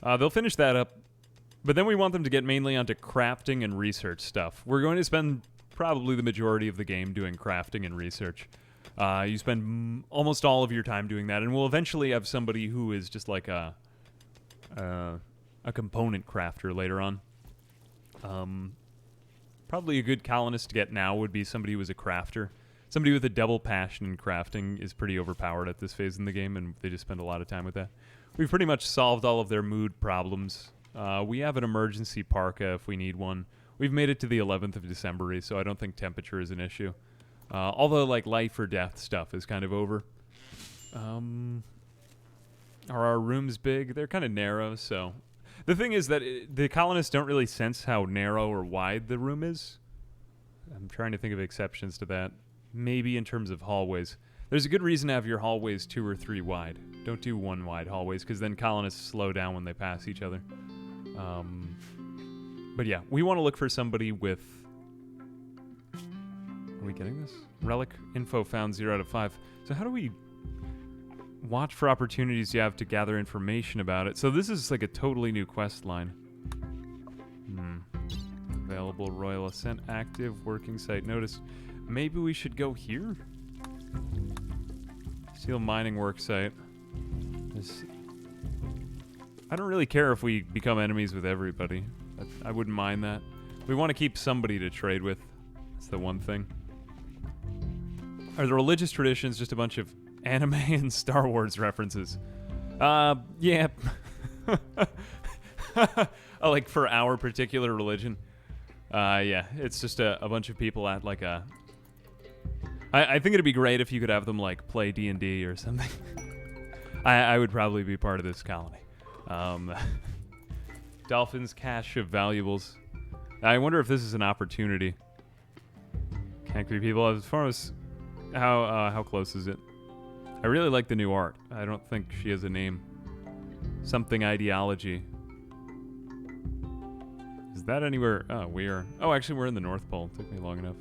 They'll finish that up. But then we want them to get mainly onto crafting and research stuff. We're going to spend probably the majority of the game doing crafting and research. You spend almost all of your time doing that, and we'll eventually have somebody who is just like a component crafter later on. Probably a good colonist to get now would be somebody who is a crafter. Somebody with a double passion in crafting is pretty overpowered at this phase in the game, and they just spend a lot of time with that. We've pretty much solved all of their mood problems. We have an emergency parka if we need one. We've made it to the 11th of December, so I don't think temperature is an issue. Although, like, life or death stuff is kind of over. Are our rooms big? They're kind of narrow, so... The thing is that the colonists don't really sense how narrow or wide the room is. I'm trying to think of exceptions to that. Maybe in terms of hallways. There's a good reason to have your hallways 2 or 3 wide. Don't do 1 wide hallways, because then colonists slow down when they pass each other. But yeah, we want to look for somebody with... Are we getting this? Relic info found 0 out of 5. So how do we watch for opportunities you have to gather information about it? So this is like a totally new quest line. Available Royal Ascent active, working site notice. Maybe we should go here? Steel mining work site. I don't really care if we become enemies with everybody. I wouldn't mind that. We want to keep somebody to trade with. That's the one thing. Are the religious traditions just a bunch of anime and Star Wars references? Yeah. Oh, like for our particular religion? Yeah, it's just a bunch of people at like a... I think it'd be great if you could have them like play D&D or something. I would probably be part of this colony. Dolphins cache of valuables. I wonder if this is an opportunity. Can't creep people. As far as how close is it? I really like the new art. I don't think she has a name. Something ideology. Is that anywhere? Oh, we are. Oh, actually, we're in the North Pole. Took me long enough.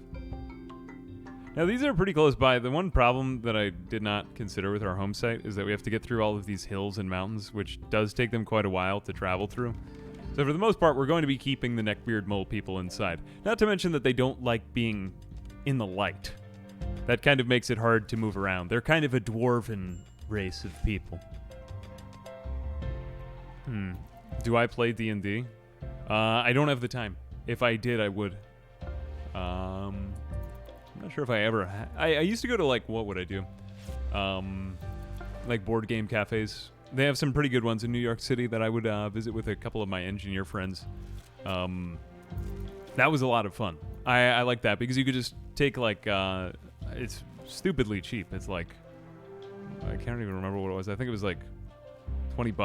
Now, these are pretty close by. The one problem that I did not consider with our home site is that we have to get through all of these hills and mountains, which does take them quite a while to travel through. So for the most part, we're going to be keeping the neckbeard mole people inside. Not to mention that they don't like being in the light. That kind of makes it hard to move around. They're kind of a dwarven race of people. Do I play D&D? I don't have the time. If I did, I would. I'm not sure if I ever... I used to go to, like, what would I do? Like, board game cafes. They have some pretty good ones in New York City that I would visit with a couple of my engineer friends. That was a lot of fun. I like that because you could just take, like... it's stupidly cheap. It's like... I can't even remember what it was. I think it was, like, $20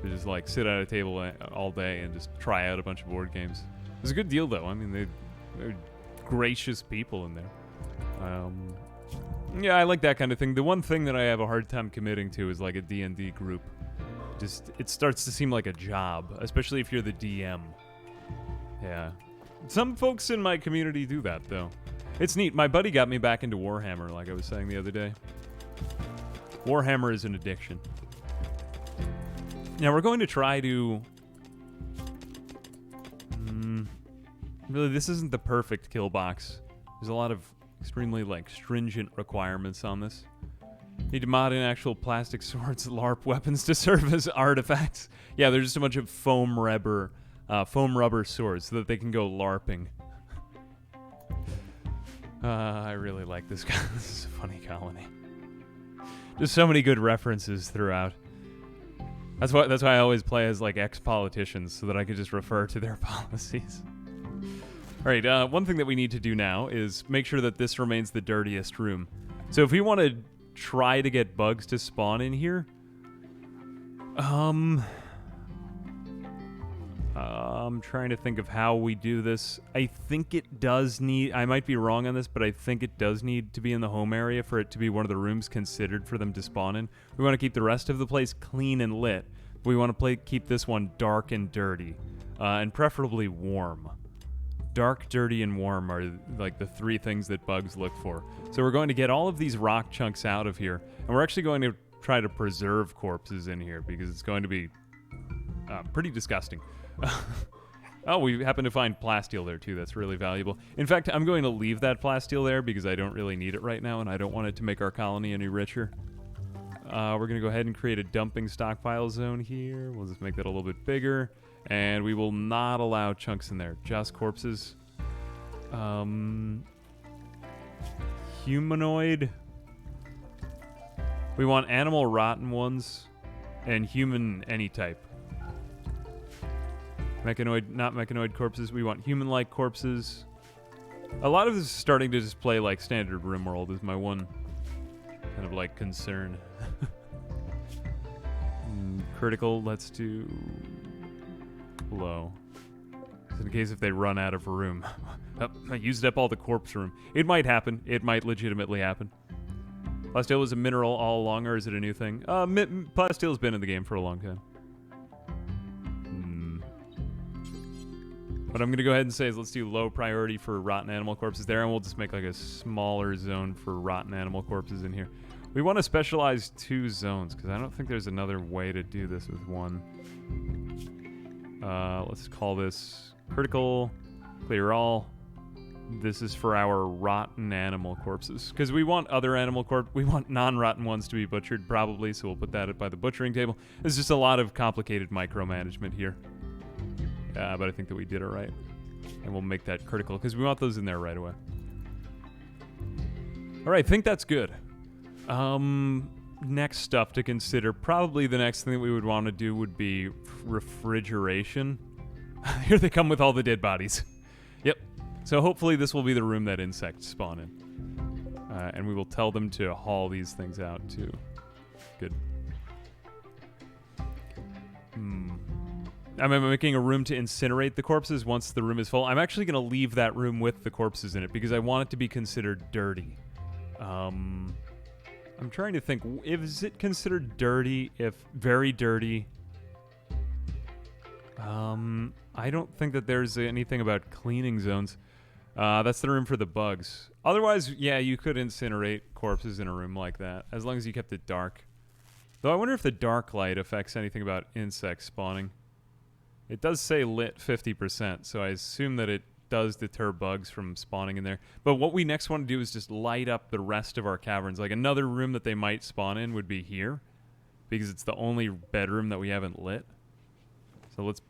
to just, like, sit at a table all day and just try out a bunch of board games. It was a good deal, though. I mean, they're gracious people in there. Yeah, I like that kind of thing. The one thing that I have a hard time committing to is like a D&D group. Just, it starts to seem like a job, especially if you're the DM. Yeah. Some folks in my community do that, though. It's neat. My buddy got me back into Warhammer, like I was saying the other day. Warhammer is an addiction. Now, we're going to try to... Really, this isn't the perfect kill box. There's a lot of extremely, like, stringent requirements on this. Need to mod in actual plastic swords, LARP weapons to serve as artifacts. Yeah, there's just a bunch of foam rubber foam rubber swords so that they can go LARPing. I really like this. This is a funny colony. Just so many good references throughout. That's why I always play as like ex-politicians so that I could just refer to their policies. All right, one thing that we need to do now is make sure that this remains the dirtiest room. So if we want to try to get bugs to spawn in here, I'm trying to think of how we do this. I think it does need, I might be wrong on this, but I think it does need to be in the home area for it to be one of the rooms considered for them to spawn in. We want to keep the rest of the place clean and lit, but we want to keep this one dark and dirty, and preferably warm. Dark, dirty, and warm are like the three things that bugs look for. So we're going to get all of these rock chunks out of here, and we're actually going to try to preserve corpses in here because it's going to be pretty disgusting. Oh, we happen to find plasteel there too. That's really valuable. In fact, I'm going to leave that plasteel there because I don't really need it right now, and I don't want it to make our colony any richer. We're going to go ahead and create a dumping stockpile zone here. We'll just make that a little bit bigger. And we will not allow chunks in there, just corpses. Humanoid. We want animal rotten ones and human any type. Mechanoid, not mechanoid corpses. We want human-like corpses. A lot of this is starting to just play like standard Rimworld is my one kind of like concern. Critical, let's do low. Just in case if they run out of room. I used up all the corpse room. It might happen. It might legitimately happen. Plasteel was a mineral all along, or is it a new thing? Plasteel's been in the game for a long time. What I'm going to go ahead and say is let's do low priority for rotten animal corpses there, and we'll just make like a smaller zone for rotten animal corpses in here. We want to specialize 2 zones, because I don't think there's another way to do this with one. Let's call this critical, clear all. This is for our rotten animal corpses, because we want other animal we want non-rotten ones to be butchered, probably, so we'll put that by the butchering table. There's just a lot of complicated micromanagement here. But I think that we did it right. And we'll make that critical, because we want those in there right away. Alright, I think that's good. Next stuff to consider. Probably the next thing that we would want to do would be refrigeration. Here they come with all the dead bodies. Yep. So hopefully this will be the room that insects spawn in. And we will tell them to haul these things out, too. Good. I'm making a room to incinerate the corpses once the room is full. I'm actually going to leave that room with the corpses in it because I want it to be considered dirty. I'm trying to think, is it considered dirty if very dirty? I don't think that there's anything about cleaning zones. That's the room for the bugs. Otherwise, yeah, you could incinerate corpses in a room like that, as long as you kept it dark. Though I wonder if the dark light affects anything about insects spawning. It does say lit 50%, so I assume that it does deter bugs from spawning in there. But what we next want to do is just light up the rest of our caverns. Like another room that they might spawn in would be here, because it's the only bedroom that we haven't lit. So let's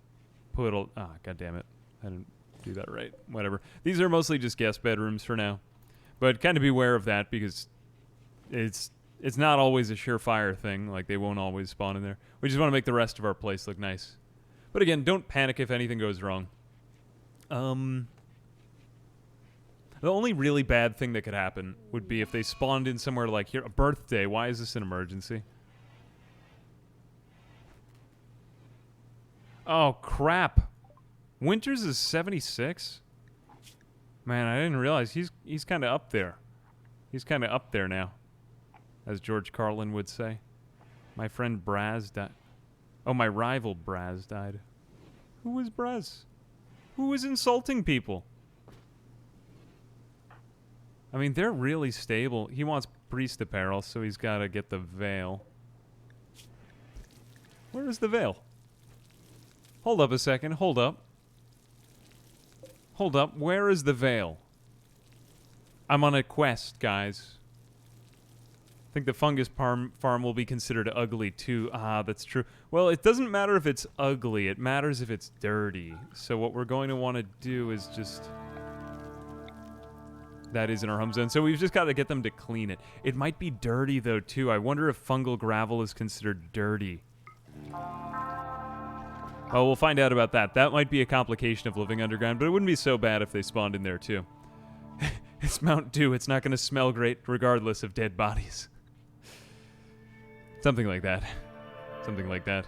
put a... Ah, god damn it. I didn't do that right. Whatever. These are mostly just guest bedrooms for now. But kind of beware of that, because it's not always a surefire thing. Like, they won't always spawn in there. We just want to make the rest of our place look nice. But again, don't panic if anything goes wrong. The only really bad thing that could happen would be if they spawned in somewhere like here. A birthday. Why is this an emergency? Oh, crap. Winters is 76? Man, I didn't realize he's kind of up there. He's kind of up there now, as George Carlin would say. My friend Braz died. Oh, my rival Braz died. Who was Braz? Who was insulting people? I mean, they're really stable. He wants priest apparel, so he's got to get the veil. Where is the veil? Hold up a second. Hold up. Hold up. Where is the veil? I'm on a quest, guys. I think the fungus farm will be considered ugly too. Ah, that's true. Well, it doesn't matter if it's ugly. It matters if it's dirty. So what we're going to want to do is just... That is in our home zone. So we've just got to get them to clean it. It might be dirty, though, too. I wonder if fungal gravel is considered dirty. Oh, we'll find out about that. That might be a complication of living underground, but it wouldn't be so bad if they spawned in there, too. It's Mount Dew. It's not going to smell great regardless of dead bodies. Something like that. Something like that.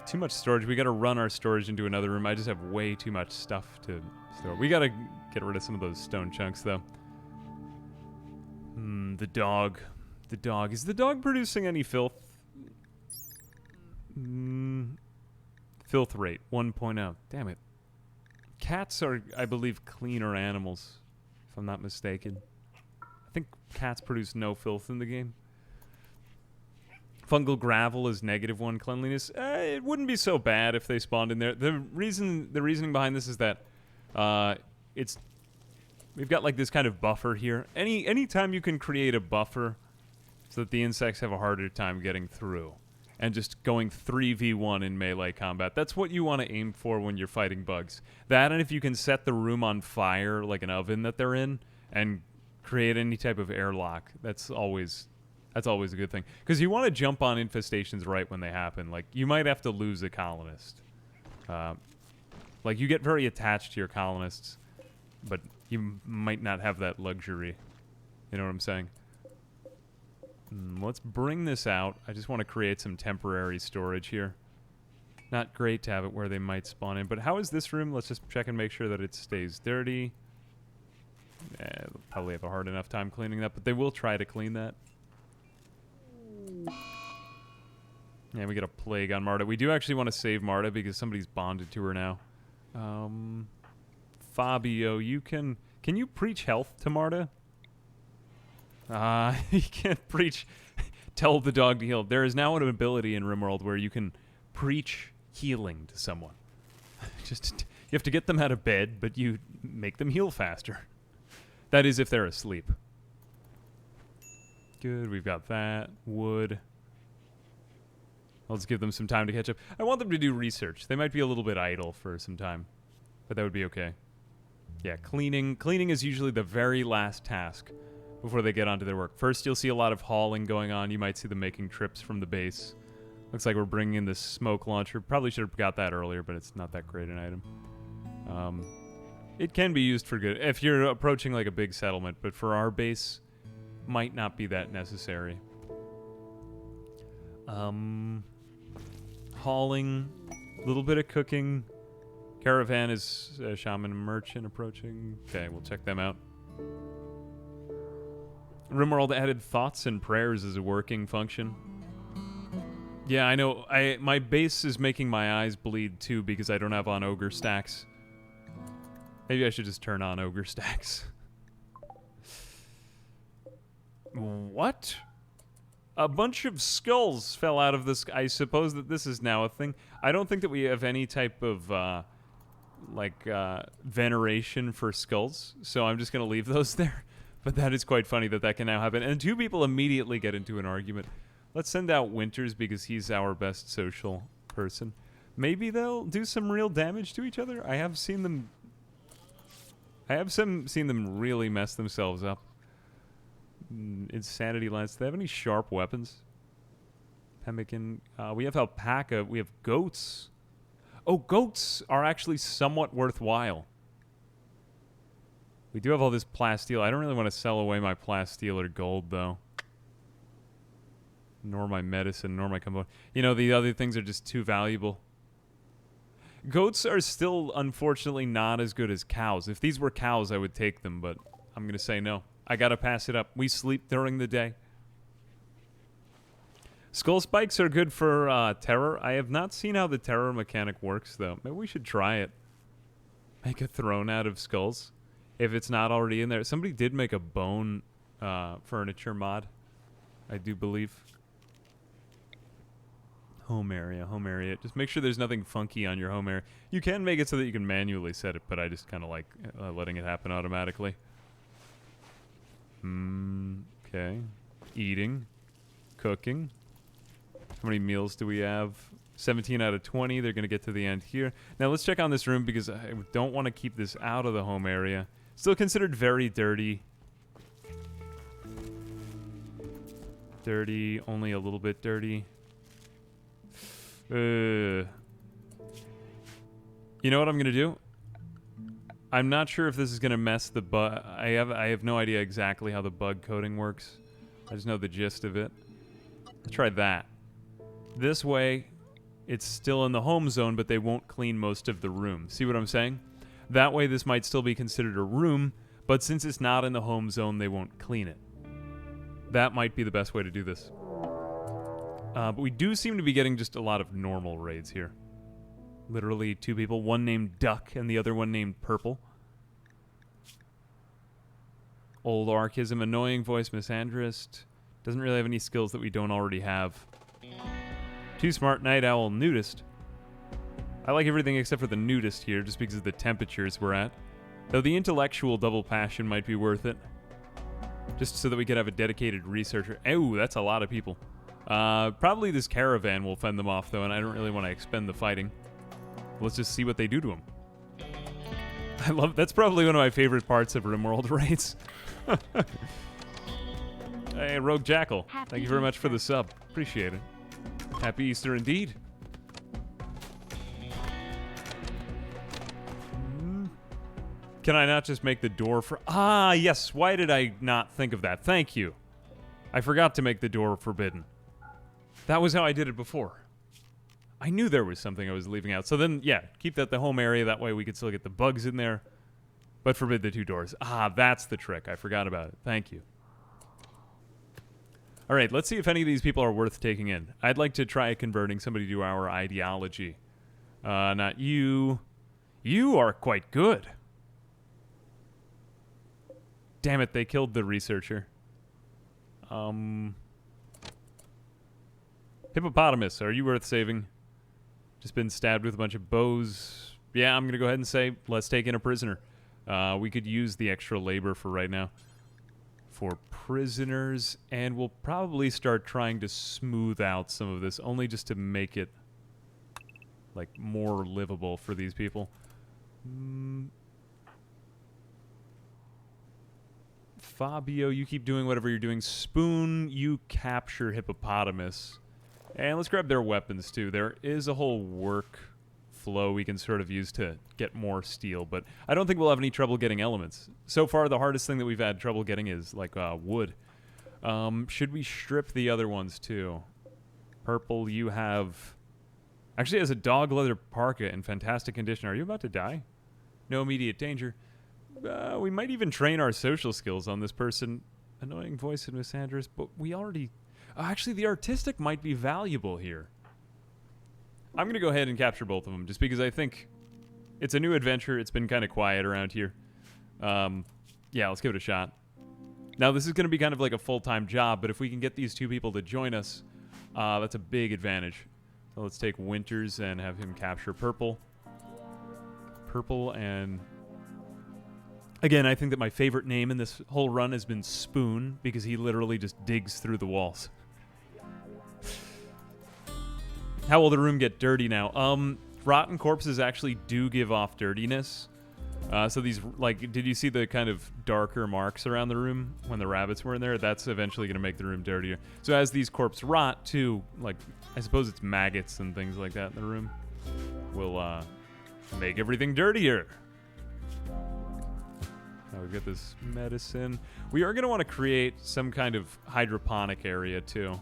Too much storage. We got to run our storage into another room. I just have way too much stuff to store. We got to get rid of some of those stone chunks, though. The dog. The dog. Is the dog producing any filth? Filth rate, 1.0. Damn it. Cats are, I believe, cleaner animals, if I'm not mistaken. I think cats produce no filth in the game. Fungal gravel is -1 cleanliness. It wouldn't be so bad if they spawned in there. The reasoning behind this is that we've got like this kind of buffer here. Any time you can create a buffer so that the insects have a harder time getting through and just going 3v1 in melee combat. That's what you want to aim for when you're fighting bugs. That, and if you can set the room on fire like an oven that they're in and create any type of airlock, that's always a good thing. Because you want to jump on infestations right when they happen. Like, you might have to lose a colonist. Like, you get very attached to your colonists, but you might not have that luxury. You know what I'm saying? Let's bring this out. I just want to create some temporary storage here. Not great to have it where they might spawn in, but how is this room? Let's just check and make sure that it stays dirty. They'll probably have a hard enough time cleaning that, but they will try to clean that. Yeah, we get a plague on Marta. We do actually want to save Marta because somebody's bonded to her now. Fabio, can you preach health to Marta? You can't preach. Tell the dog to heal. There is now an ability in Rimworld where you can preach healing to someone. Just you have to get them out of bed, but you make them heal faster. That is if they're asleep. Good, we've got that. Wood. Let's give them some time to catch up. I want them to do research. They might be a little bit idle for some time, but that would be okay. Yeah, cleaning. Cleaning is usually the very last task before they get onto their work. First, you'll see a lot of hauling going on. You might see them making trips from the base. Looks like we're bringing in this smoke launcher. Probably should have got that earlier, but it's not that great an item. It can be used for good if you're approaching like a big settlement, but for our base, might not be that necessary. Hauling, a little bit of cooking. Caravan is shaman merchant approaching. Okay, we'll check them out. Rimworld added thoughts and prayers as a working function. Yeah, I know. My base is making my eyes bleed too because I don't have on ogre stacks. Maybe I should just turn on ogre stacks. What? A bunch of skulls fell out of this. I suppose that this is now a thing. I don't think that we have any type of veneration for skulls, so I'm just going to leave those there. But that is quite funny that can now happen. And two people immediately get into an argument. Let's send out Winters because he's our best social person. Maybe they'll do some real damage to each other. I have seen them really mess themselves up. Insanity lance. Do they have any sharp weapons? Pemmican. We have alpaca. We have goats. Oh, goats are actually somewhat worthwhile. We do have all this plasteel. I don't really want to sell away my plasteel or gold, though. Nor my medicine, nor my combo. You know, the other things are just too valuable. Goats are still, unfortunately, not as good as cows. If these were cows, I would take them, but I'm going to say no. I got to pass it up. We sleep during the day. Skull spikes are good for terror. I have not seen how the terror mechanic works, though. Maybe we should try it. Make a throne out of skulls. If it's not already in there. Somebody did make a bone furniture mod, I do believe. Home area. Just make sure there's nothing funky on your home area. You can make it so that you can manually set it, but I just kind of like letting it happen automatically. Okay. Eating. Cooking. How many meals do we have? 17 out of 20. They're going to get to the end here. Now let's check on this room because I don't want to keep this out of the home area. Still considered very dirty. Dirty. Only a little bit dirty. You know what I'm going to do? I'm not sure if this is going to mess the bug. I have no idea exactly how the bug coding works. I just know the gist of it. Let's try that. This way, it's still in the home zone, but they won't clean most of the room. See what I'm saying? That way, this might still be considered a room, but since it's not in the home zone, they won't clean it. That might be the best way to do this. But we do seem to be getting just a lot of normal raids here. Literally 2 people, one named Duck and the other one named Purple. Old Archism, Annoying Voice, Misandrist. Doesn't really have any skills that we don't already have. Too Smart, Night Owl, Nudist. I like everything except for the Nudist here, just because of the temperatures we're at. Though the Intellectual Double Passion might be worth it. Just so that we could have a dedicated researcher. Oh, that's a lot of people. Probably this caravan will fend them off, though, and I don't really want to expend the fighting. Let's just see what they do to them. That's probably one of my favorite parts of Rimworld raids. Hey, Rogue Jackal. Thank you very much for the sub. Appreciate it. Happy Easter indeed. Can I not just make the door for... Ah, yes. Why did I not think of that? Thank you. I forgot to make the door forbidden. That was how I did it before. I knew there was something I was leaving out. So then, yeah, keep that the home area. That way we could still get the bugs in there. But forbid the 2 doors. Ah, that's the trick. I forgot about it. Thank you. All right, let's see if any of these people are worth taking in. I'd like to try converting somebody to our ideology. Not you. You are quite good. Damn it, they killed the researcher. Hippopotamus, are you worth saving? Just been stabbed with a bunch of bows. Yeah, I'm going to go ahead and say, let's take in a prisoner. We could use the extra labor for right now. For prisoners, and we'll probably start trying to smooth out some of this, only just to make it, like, more livable for these people. Fabio, you keep doing whatever you're doing. Spoon, you capture Hippopotamus. And let's grab their weapons, too. There is a whole workflow we can sort of use to get more steel, but I don't think we'll have any trouble getting elements. So far, the hardest thing that we've had trouble getting is, like, wood. Should we strip the other ones, too? Purple, you have... Actually, has a dog leather parka in fantastic condition. Are you about to die? No immediate danger. We might even train our social skills on this person. Annoying Voice and Misandrist, but we already... actually, the artistic might be valuable here. I'm going to go ahead and capture both of them, just because I think it's a new adventure. It's been kind of quiet around here. Yeah, let's give it a shot. Now, this is going to be kind of like a full-time job, but if we can get these 2 people to join us, that's a big advantage. So let's take Winters and have him capture Purple. Purple and... Again, I think that my favorite name in this whole run has been Spoon, because he literally just digs through the walls. How will the room get dirty now? Rotten corpses actually do give off dirtiness. So these, like, did you see the kind of darker marks around the room when the rabbits were in there? That's eventually going to make the room dirtier. So as these corpses rot, too, like, I suppose it's maggots and things like that in the room, will make everything dirtier. Now we've got this medicine. We are going to want to create some kind of hydroponic area, too.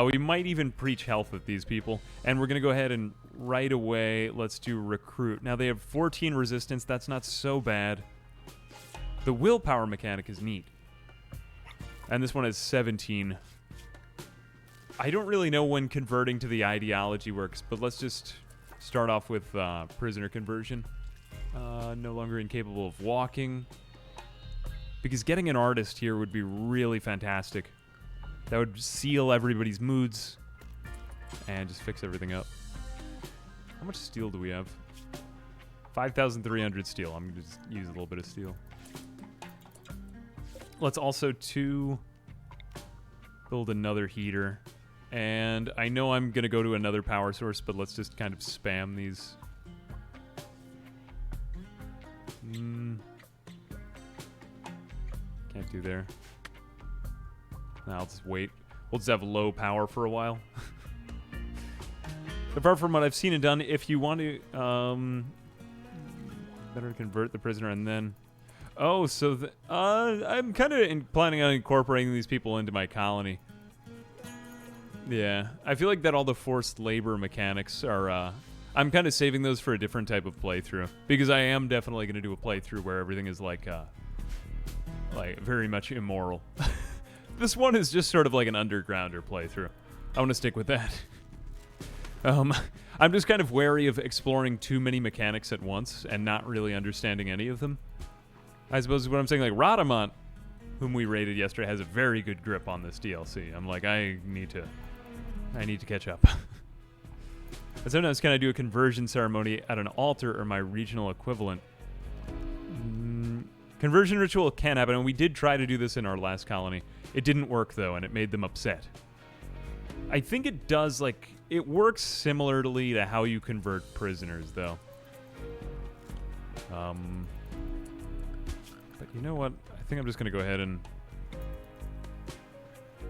We might even preach health with these people. And we're going to go ahead and right away, let's do recruit. Now, they have 14 resistance. That's not so bad. The willpower mechanic is neat. And this one has 17. I don't really know when converting to the ideology works, but let's just start off with prisoner conversion. No longer incapable of walking. Because getting an artist here would be really fantastic. That would seal everybody's moods and just fix everything up. How much steel do we have? 5,300 steel. I'm going to just use a little bit of steel. let's also build another heater. And I know I'm going to go to another power source, but let's just kind of spam these. Can't do there. No, I'll just wait. We'll just have low power for a while. Apart from what I've seen and done, if you want to, better convert the prisoner and then... Oh, so I'm kind of planning on incorporating these people into my colony. Yeah, I feel like that all the forced labor mechanics are, I'm kind of saving those for a different type of playthrough. Because I am definitely going to do a playthrough where everything is like very much immoral. This one is just sort of like an undergrounder playthrough. I want to stick with that. I'm just kind of wary of exploring too many mechanics at once and not really understanding any of them. I suppose is what I'm saying. Like Radamant, whom we raided yesterday, has a very good grip on this DLC. I'm like, I need to catch up. And sometimes can I do a conversion ceremony at an altar or my regional equivalent? Conversion ritual can happen, and we did try to do this in our last colony. It didn't work, though, and it made them upset. I think it does, like, it works similarly to how you convert prisoners, though. But you know what? I think I'm just going to go ahead and...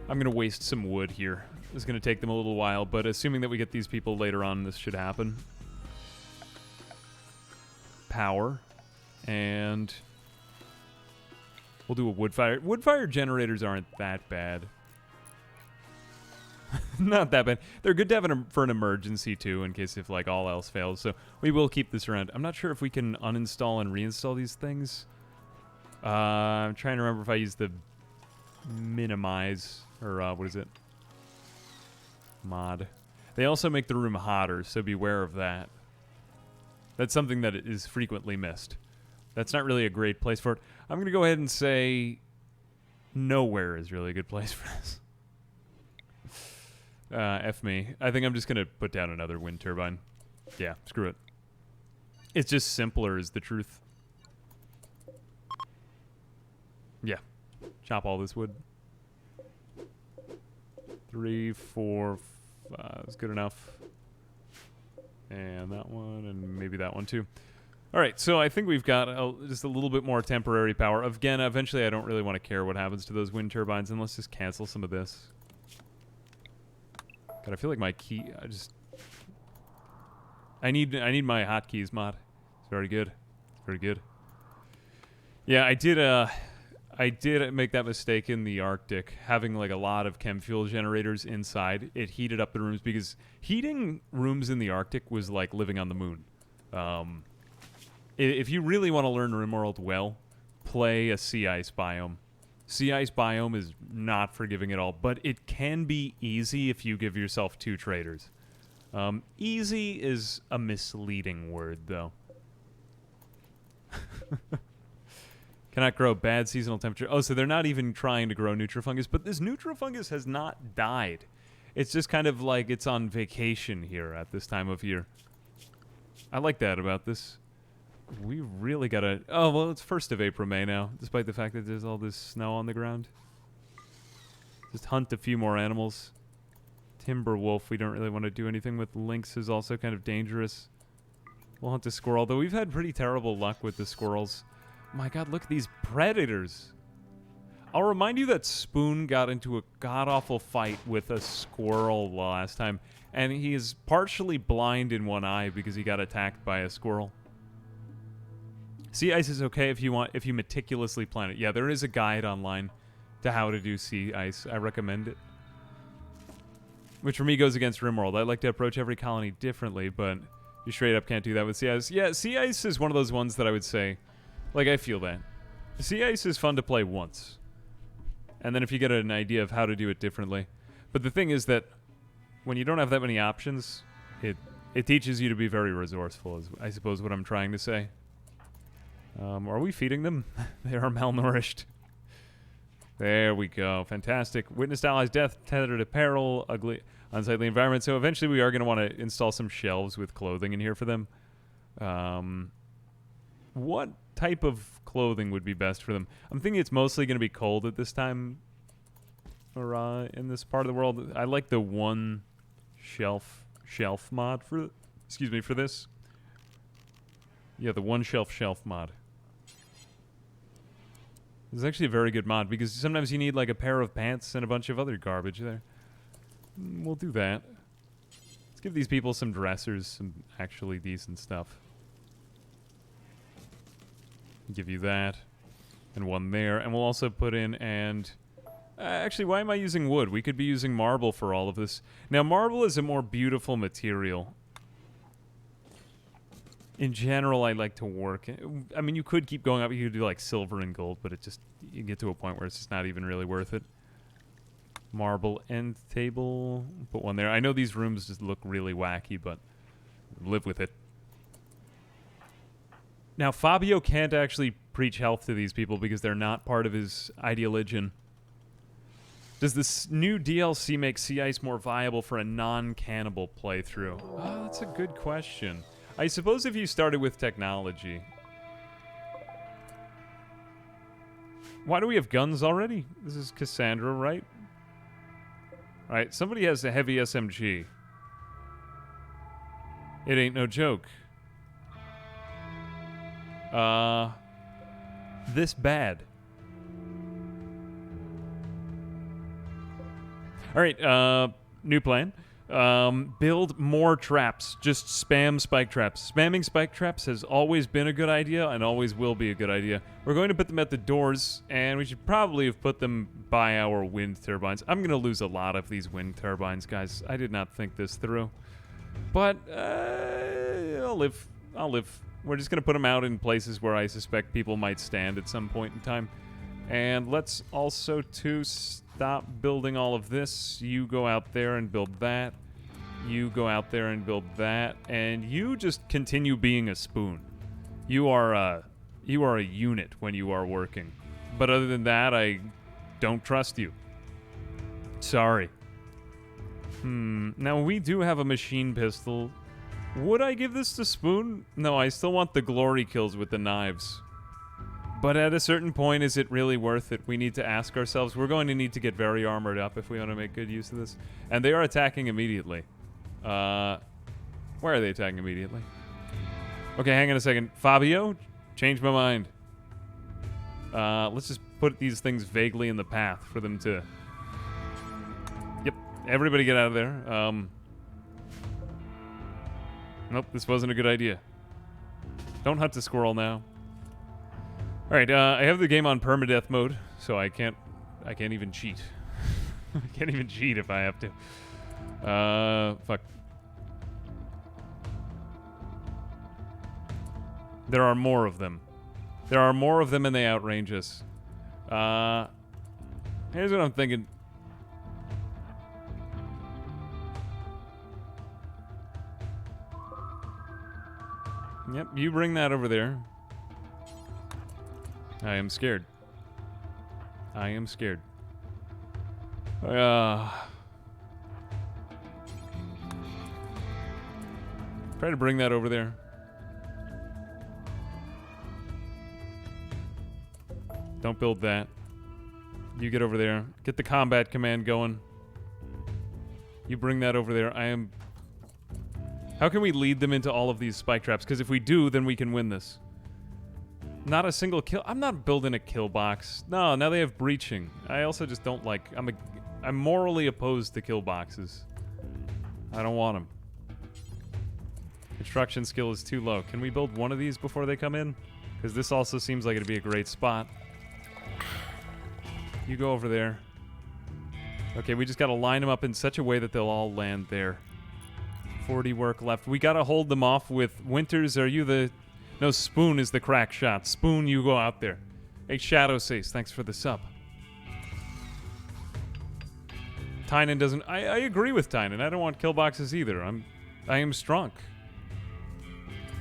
I'm going to waste some wood here. It's going to take them a little while, but assuming that we get these people later on, this should happen. Power. And... we'll do a wood fire. Wood fire generators aren't that bad. Not that bad. They're good to have for an emergency, too, in case if, like, all else fails. So we will keep this around. I'm not sure if we can uninstall and reinstall these things. I'm trying to remember if I use the minimize, or what is it? Mod. They also make the room hotter, so beware of that. That's something that is frequently missed. That's not really a great place for it. I'm going to go ahead and say nowhere is really a good place for this. F me. I think I'm just going to put down another wind turbine. Yeah, screw it. It's just simpler is the truth. Yeah. Chop all this wood. 3, 4, 5 is good enough. And that one, and maybe that one too. All right, so I think we've got just a little bit more temporary power. Again, eventually I don't really want to care what happens to those wind turbines, and let's just cancel some of this. God, I feel like my key... I need my hotkeys mod. It's very good. It's very good. Yeah, I did make that mistake in the Arctic, having like a lot of chem fuel generators inside. It heated up the rooms because heating rooms in the Arctic was like living on the moon. If you really want to learn Rimworld well, play a sea ice biome. Sea ice biome is not forgiving at all, but it can be easy if you give yourself 2 traders. Easy is a misleading word, though. Cannot grow bad seasonal temperature. Oh, so they're not even trying to grow Nutrifungus, but this Nutrifungus has not died. It's just kind of like it's on vacation here at this time of year. I like that about this. We really gotta... Oh, well, it's 1st of April, May now, despite the fact that there's all this snow on the ground. Just hunt a few more animals. Timber wolf, we don't really want to do anything with. Lynx is also kind of dangerous. We'll hunt a squirrel, though we've had pretty terrible luck with the squirrels. My god, look at these predators. I'll remind you that Spoon got into a god-awful fight with a squirrel last time, and he is partially blind in one eye because he got attacked by a squirrel. Sea ice is okay if you meticulously plan it. Yeah, there is a guide online to how to do sea ice. I recommend it. Which for me goes against Rimworld. I like to approach every colony differently, but you straight up can't do that with sea ice. Yeah, sea ice is one of those ones that I would say, like, I feel that. Sea ice is fun to play once. And then if you get an idea of how to do it differently. But the thing is that when you don't have that many options, it teaches you to be very resourceful, is I suppose what I'm trying to say. Are we feeding them? They are malnourished. There we go. Fantastic. Witnessed allies' death, tethered to peril, ugly, unsightly environment. So eventually we are going to want to install some shelves with clothing in here for them. What type of clothing would be best for them? I'm thinking it's mostly going to be cold at this time, or in this part of the world. I like the one shelf mod for, excuse me, for this. Yeah, the one shelf mod. It's actually a very good mod because sometimes you need like a pair of pants and a bunch of other garbage there. We'll do that. Let's give these people some dressers, some actually decent stuff. Give you that. And one there. And we'll also put in and... actually, why am I using wood? We could be using marble for all of this. Now, marble is a more beautiful material. In general, I like to work. I mean, you could keep going up. You could do like silver and gold, but it just, you get to a point where it's just not even really worth it. Marble end table. Put one there. I know these rooms just look really wacky, but live with it. Now, Fabio can't actually preach health to these people because they're not part of his ideologian. Does this new DLC make Sea Ice more viable for a non-cannibal playthrough? Oh, that's a good question. I suppose if you started with technology. Why do we have guns already? This is Cassandra, right? Alright, somebody has a heavy SMG. It ain't no joke. This bad. Alright, new plan. Build more traps. Just spam spike traps. Spamming spike traps has always been a good idea and always will be a good idea. We're going to put them at the doors, and we should probably have put them by our wind turbines. I'm going to lose a lot of these wind turbines, guys. I did not think this through. But, I'll live. I'll live. We're just going to put them out in places where I suspect people might stand at some point in time. And let's also, to stop building all of this, you go out there and build that. You go out there and build that. And you just continue being a spoon. You are a unit when you are working. But other than that, I don't trust you. Sorry. Now, we do have a machine pistol. Would I give this to Spoon? No, I still want the glory kills with the knives. But at a certain point, is it really worth it? We need to ask ourselves. We're going to need to get very armored up if we want to make good use of this. And they are attacking immediately. Where are they attacking immediately? Okay, hang on a second. Fabio, change my mind. Let's just put these things vaguely in the path for them to... Yep, everybody get out of there. Nope, this wasn't a good idea. Don't hunt the squirrel now. Alright, I have the game on permadeath mode, so I can't even cheat. I can't even cheat if I have to. Fuck. There are more of them. There are more of them and they outrange us. Here's what I'm thinking. Yep, you bring that over there. I am scared. I am scared. Try to bring that over there. Don't build that. You get over there. Get the combat command going. You bring that over there. I am... How can we lead them into all of these spike traps? Because if we do, then we can win this. Not a single kill. I'm not building a kill box. No, now they have breaching. I also just don't like... I'm morally opposed to kill boxes. I don't want them. Construction skill is too low. Can we build one of these before they come in? Because this also seems like it'd be a great spot. You go over there. Okay, we just gotta line them up in such a way that they'll all land there. 40 work left. We gotta hold them off with... Winters, are you the... No, Spoon is the crack shot. Spoon, you go out there. Hey, Shadow says, thanks for the sub. Tynan doesn't... I agree with Tynan. I don't want kill boxes either. I am strong.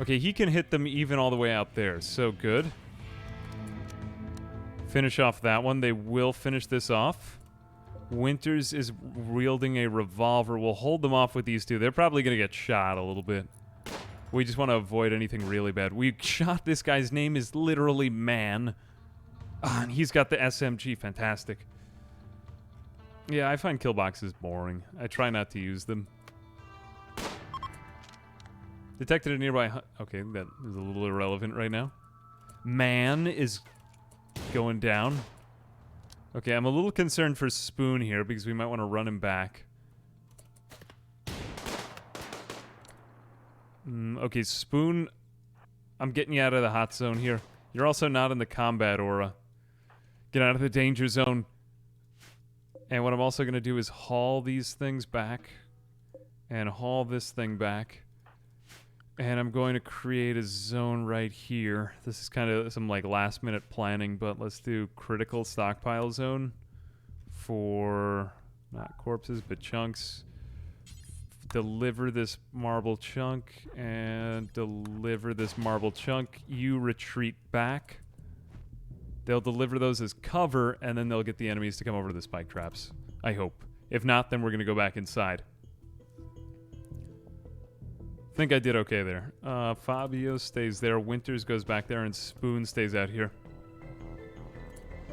Okay, he can hit them even all the way out there. So good. Finish off that one. They will finish this off. Winters is wielding a revolver. We'll hold them off with these two. They're probably going to get shot a little bit. We just want to avoid anything really bad. We shot this guy's name is literally Man. Ah, and he's got the SMG. Fantastic. Yeah, I find kill boxes boring. I try not to use them. Detected a nearby... Okay, that is a little irrelevant right now. Man is going down. Okay, I'm a little concerned for Spoon here because we might want to run him back. Okay, Spoon, I'm getting you out of the hot zone here. You're also not in the combat aura. Get out of the danger zone. And what I'm also going to do is haul these things back. And haul this thing back. And I'm going to create a zone right here. This is kind of some like last minute planning, but let's do critical stockpile zone for not corpses, but chunks. Deliver this marble chunk and deliver this marble chunk. You retreat back. They'll deliver those as cover, and then they'll get the enemies to come over to the spike traps. I hope. If not, then we're going to go back inside. I think I did okay there. Fabio stays there. Winters goes back there, and Spoon stays out here.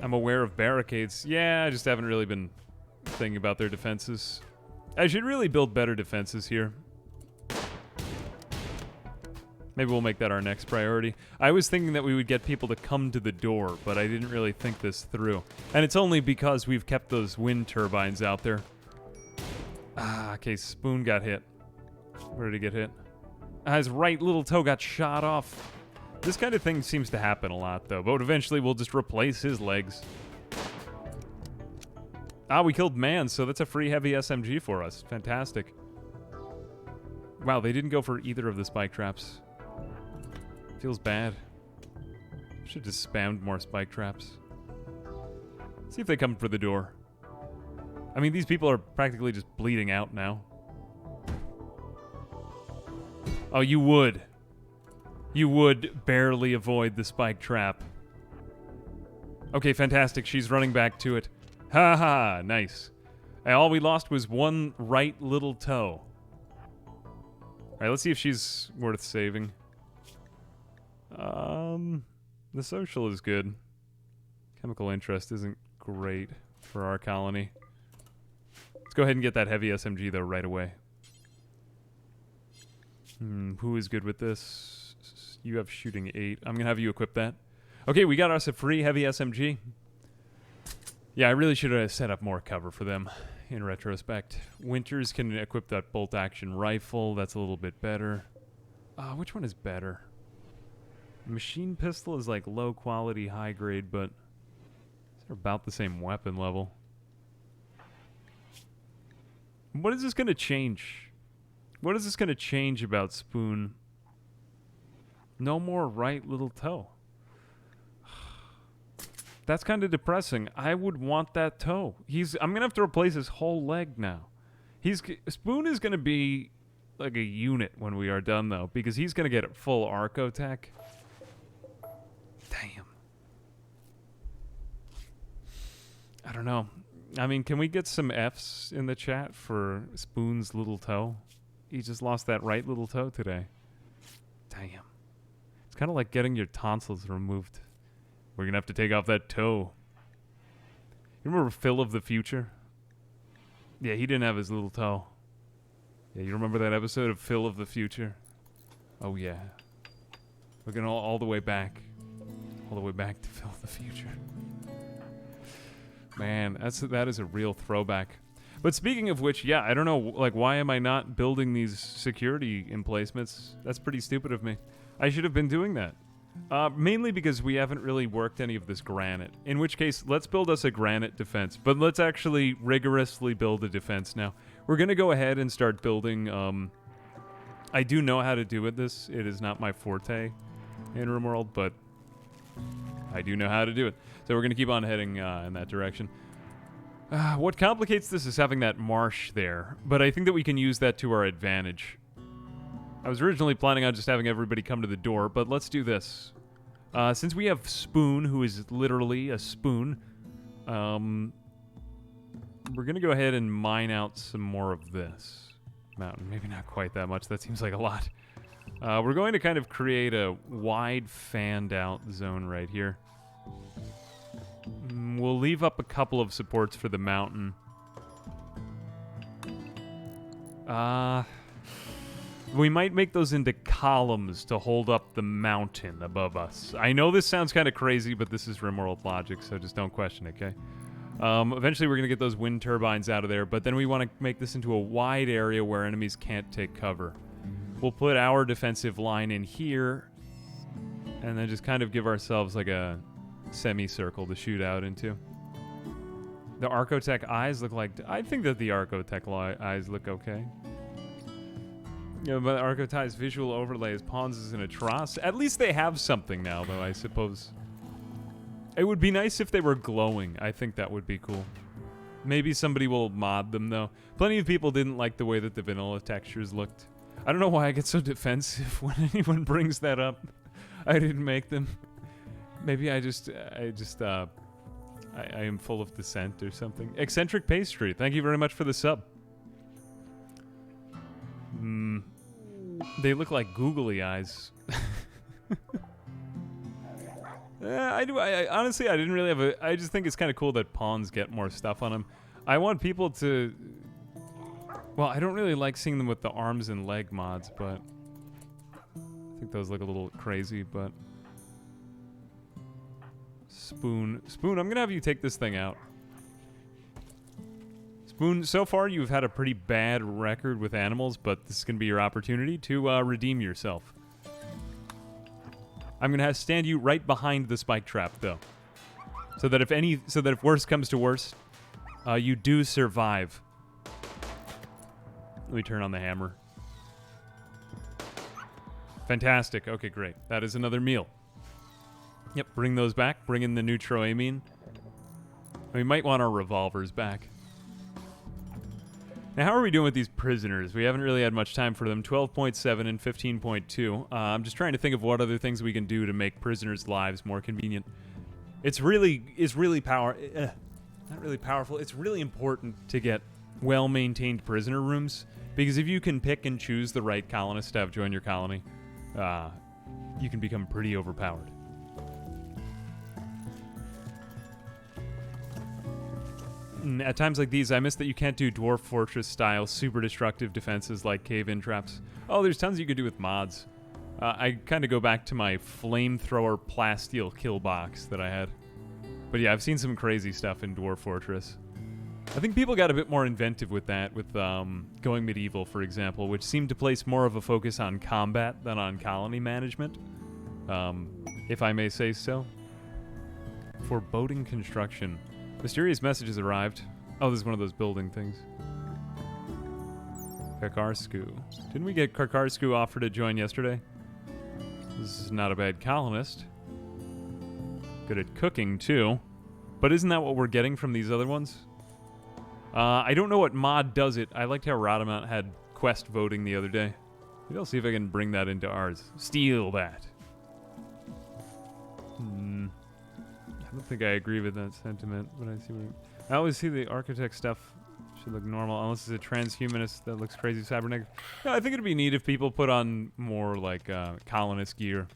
I'm aware of barricades. Yeah, I just haven't really been thinking about their defenses. I should really build better defenses here. Maybe we'll make that our next priority. I was thinking that we would get people to come to the door, but I didn't really think this through. And it's only because we've kept those wind turbines out there. Ah, okay, Spoon got hit. Where did he get hit? His right little toe got shot off. This kind of thing seems to happen a lot, though. But eventually we'll just replace his legs. Ah, we killed Man, so that's a free heavy SMG for us. Fantastic. Wow, they didn't go for either of the spike traps. Feels bad. Should just spammed more spike traps. See if they come for the door. I mean, these people are practically just bleeding out now. Oh, you would. You would barely avoid the spike trap. Okay, fantastic. She's running back to it. Ha ha, nice. And all we lost was one right little toe. Alright, let's see if she's worth saving. The social is good. Chemical interest isn't great for our colony. Let's go ahead and get that heavy SMG, though, right away. Who is good with this? You have shooting 8. I'm going to have you equip that. Okay, we got us a free heavy SMG. Yeah, I really should have set up more cover for them in retrospect. Winters can equip that bolt-action rifle. That's a little bit better. Which one is better? Machine pistol is like low quality, high grade, but they're about the same weapon level. What is this going to change? What is this going to change about Spoon? No more right little toe. That's kind of depressing. I would want that toe. I'm going to have to replace his whole leg now. Spoon is going to be like a unit when we are done, though, because he's going to get full Arco tech. Damn. I don't know. I mean, can we get some Fs in the chat for Spoon's little toe? He just lost that right little toe today. Damn. It's kind of like getting your tonsils removed. We're going to have to take off that toe. You remember Phil of the Future? Yeah, he didn't have his little toe. Yeah, you remember that episode of Phil of the Future? Oh, yeah. We're going all the way back. All the way back to Phil of the Future. Man, that is a real throwback. But speaking of which, yeah, I don't know, like, why am I not building these security emplacements? That's pretty stupid of me. I should have been doing that. Mainly because we haven't really worked any of this granite. In which case, let's build us a granite defense. But let's actually rigorously build a defense now. We're going to go ahead and start building... I do know how to do it. It is not my forte in Rimworld, but I do know how to do it. So we're going to keep on heading in that direction. What complicates this is having that marsh there. But I think that we can use that to our advantage. I was originally planning on just having everybody come to the door, but let's do this. Since we have Spoon, who is literally a spoon, we're going to go ahead and mine out some more of this mountain. Maybe not quite that much. That seems like a lot. We're going to kind of create a wide fanned out zone right here. We'll leave up a couple of supports for the mountain. We might make those into columns to hold up the mountain above us. I know this sounds kind of crazy, but this is Rimworld logic, so just don't question it, okay? Eventually we're going to get those wind turbines out of there, but then we want to make this into a wide area where enemies can't take cover. We'll put our defensive line in here, and then just kind of give ourselves like a semicircle to shoot out into. The Archotech eyes look like... I think that the Archotech eyes look okay. Yeah, but Archotech's visual overlay as pawns is an atrocity. At least they have something now, though, I suppose. It would be nice if they were glowing. I think that would be cool. Maybe somebody will mod them, though. Plenty of people didn't like the way that the vanilla textures looked. I don't know why I get so defensive when anyone brings that up. I didn't make them. Maybe I am full of dissent or something. Eccentric Pastry, thank you very much for the sub. They look like googly eyes. I honestly, I didn't really have I just think it's kind of cool that pawns get more stuff on them. I want people to... Well, I don't really like seeing them with the arms and leg mods, but... I think those look a little crazy, but... Spoon, I'm gonna have you take this thing out. Spoon, so far you've had a pretty bad record with animals, but this is gonna be your opportunity to redeem yourself. I'm gonna stand you right behind the spike trap, though, so that if worse comes to worse, you do survive. Let me turn on the hammer. Fantastic. Okay, great. That is another meal. Yep, bring those back. Bring in the neutroamine. We might want our revolvers back. Now, how are we doing with these prisoners? We haven't really had much time for them. 12.7 and 15.2. I'm just trying to think of what other things we can do to make prisoners' lives more convenient. It's really not really powerful. It's really important to get well-maintained prisoner rooms, because if you can pick and choose the right colonist to have join your colony, you can become pretty overpowered. At times like these, I miss that you can't do Dwarf Fortress-style super destructive defenses like cave-in traps. Oh, there's tons you could do with mods. I kind of go back to my flamethrower plasteel kill box that I had. But yeah, I've seen some crazy stuff in Dwarf Fortress. I think people got a bit more inventive with that, with going medieval, for example, which seemed to place more of a focus on combat than on colony management, if I may say so. Foreboding construction. Mysterious message has arrived. Oh, this is one of those building things. Karkarsku. Didn't we get Karkarsku offered to join yesterday? This is not a bad colonist. Good at cooking, too. But isn't that what we're getting from these other ones? I don't know what mod does it. I liked how Radamant had quest voting the other day. Maybe I'll see if I can bring that into ours. Steal that. I don't think I agree with that sentiment, but I always see the architect stuff should look normal, unless it's a transhumanist that looks crazy cybernetic. No, I think it'd be neat if people put on more like colonist gear.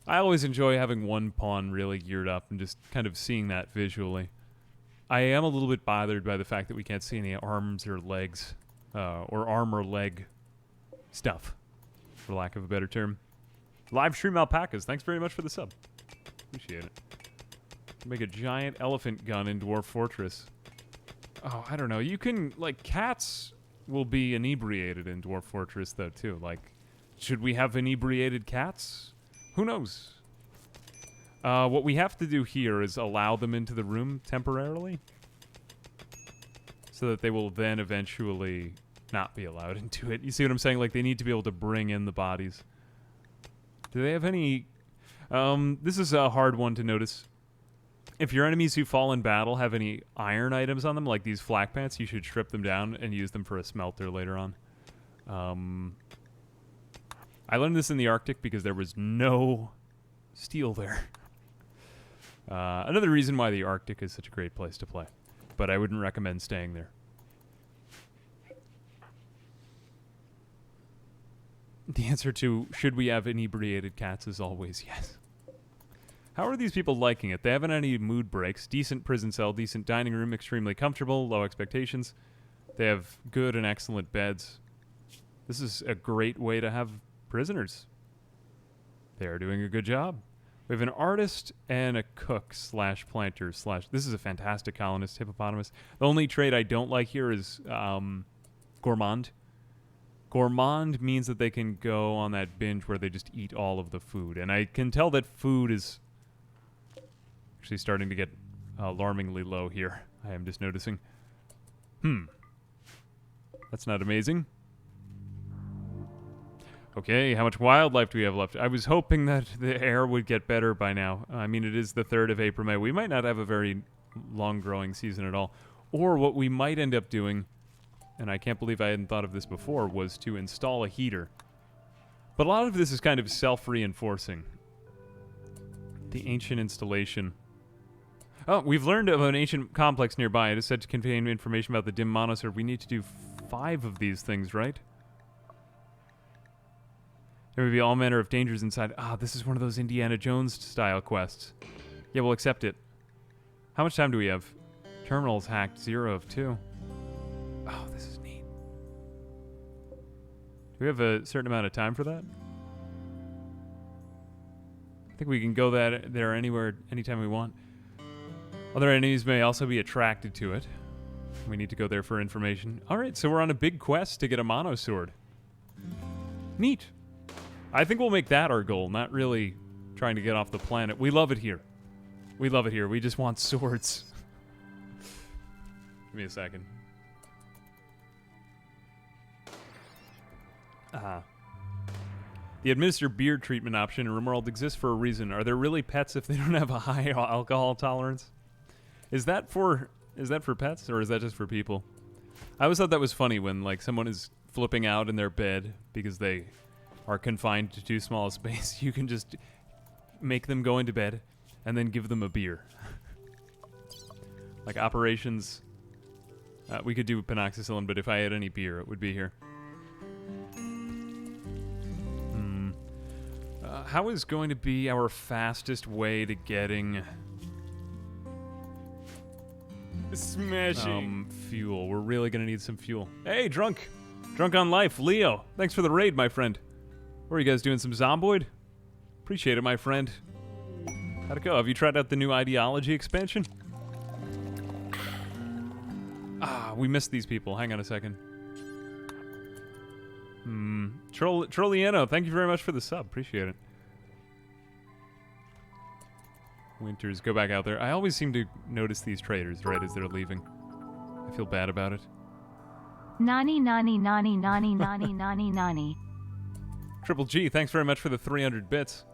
I always enjoy having one pawn really geared up and just kind of seeing that visually. I am a little bit bothered by the fact that we can't see any arms or legs, or arm or leg stuff, for lack of a better term. Live stream alpacas, thanks very much for the sub. Appreciate it. Make a giant elephant gun in Dwarf Fortress. Oh, I don't know. You can, like, cats will be inebriated in Dwarf Fortress, though, too. Like, should we have inebriated cats? Who knows? What we have to do here is allow them into the room temporarily, so that they will then eventually not be allowed into it. You see what I'm saying? Like, they need to be able to bring in the bodies. Do they have any... this is a hard one to notice. If your enemies who fall in battle have any iron items on them, like these flak pants, you should strip them down and use them for a smelter later on. I learned this in the Arctic because there was no steel there. Another reason why the Arctic is such a great place to play. But I wouldn't recommend staying there. The answer to should we have inebriated cats is always yes. How are these people liking it? They haven't had any mood breaks. Decent prison cell, decent dining room, extremely comfortable, low expectations. They have good and excellent beds. This is a great way to have prisoners. They are doing a good job. We have an artist and a cook slash planter slash... This is a fantastic colonist, hippopotamus. The only trait I don't like here is gourmand. Gourmand means that they can go on that binge where they just eat all of the food. And I can tell that food is actually starting to get alarmingly low here. I am just noticing. That's not amazing. Okay, how much wildlife do we have left? I was hoping that the air would get better by now. I mean, it is the 3rd of April, May. We might not have a very long growing season at all. Or what we might end up doing, and I can't believe I hadn't thought of this before, was to install a heater. But a lot of this is kind of self-reinforcing. The ancient installation. Oh, we've learned of an ancient complex nearby. It is said to contain information about the dim monosword. We need to do 5 of these things, right? There may be all manner of dangers inside. Ah, this is one of those Indiana Jones-style quests. Yeah, we'll accept it. How much time do we have? Terminal's hacked. 0 of 2. Oh, this is neat. Do we have a certain amount of time for that? I think we can go there anywhere, anytime we want. Other enemies may also be attracted to it. We need to go there for information. Alright, so we're on a big quest to get a monosword. Neat. I think we'll make that our goal, not really trying to get off the planet. We love it here. We love it here. We just want swords. Give me a second. The administer beer treatment option in Rimworld exists for a reason. Are there really pets if they don't have a high alcohol tolerance? Is that for pets, or is that just for people? I always thought that was funny when like someone is flipping out in their bed because they are confined to too small a space. You can just make them go into bed and then give them a beer. Like operations, we could do penoxycyllin, but if I had any beer, it would be here. How is going to be our fastest way to getting smashing fuel? We're really gonna need some fuel. Hey, drunk on life, Leo. Thanks for the raid, my friend. What are you guys doing? Some zomboid? Appreciate it, my friend. How'd it go? Have you tried out the new ideology expansion? We missed these people. Hang on a second. Trolliano, thank you very much for the sub. Appreciate it. Winters, go back out there. I always seem to notice these traders right as they're leaving. I feel bad about it. Nani, nani, nani, nani, nani, nani, nani. Triple G, thanks very much for the 300 bits.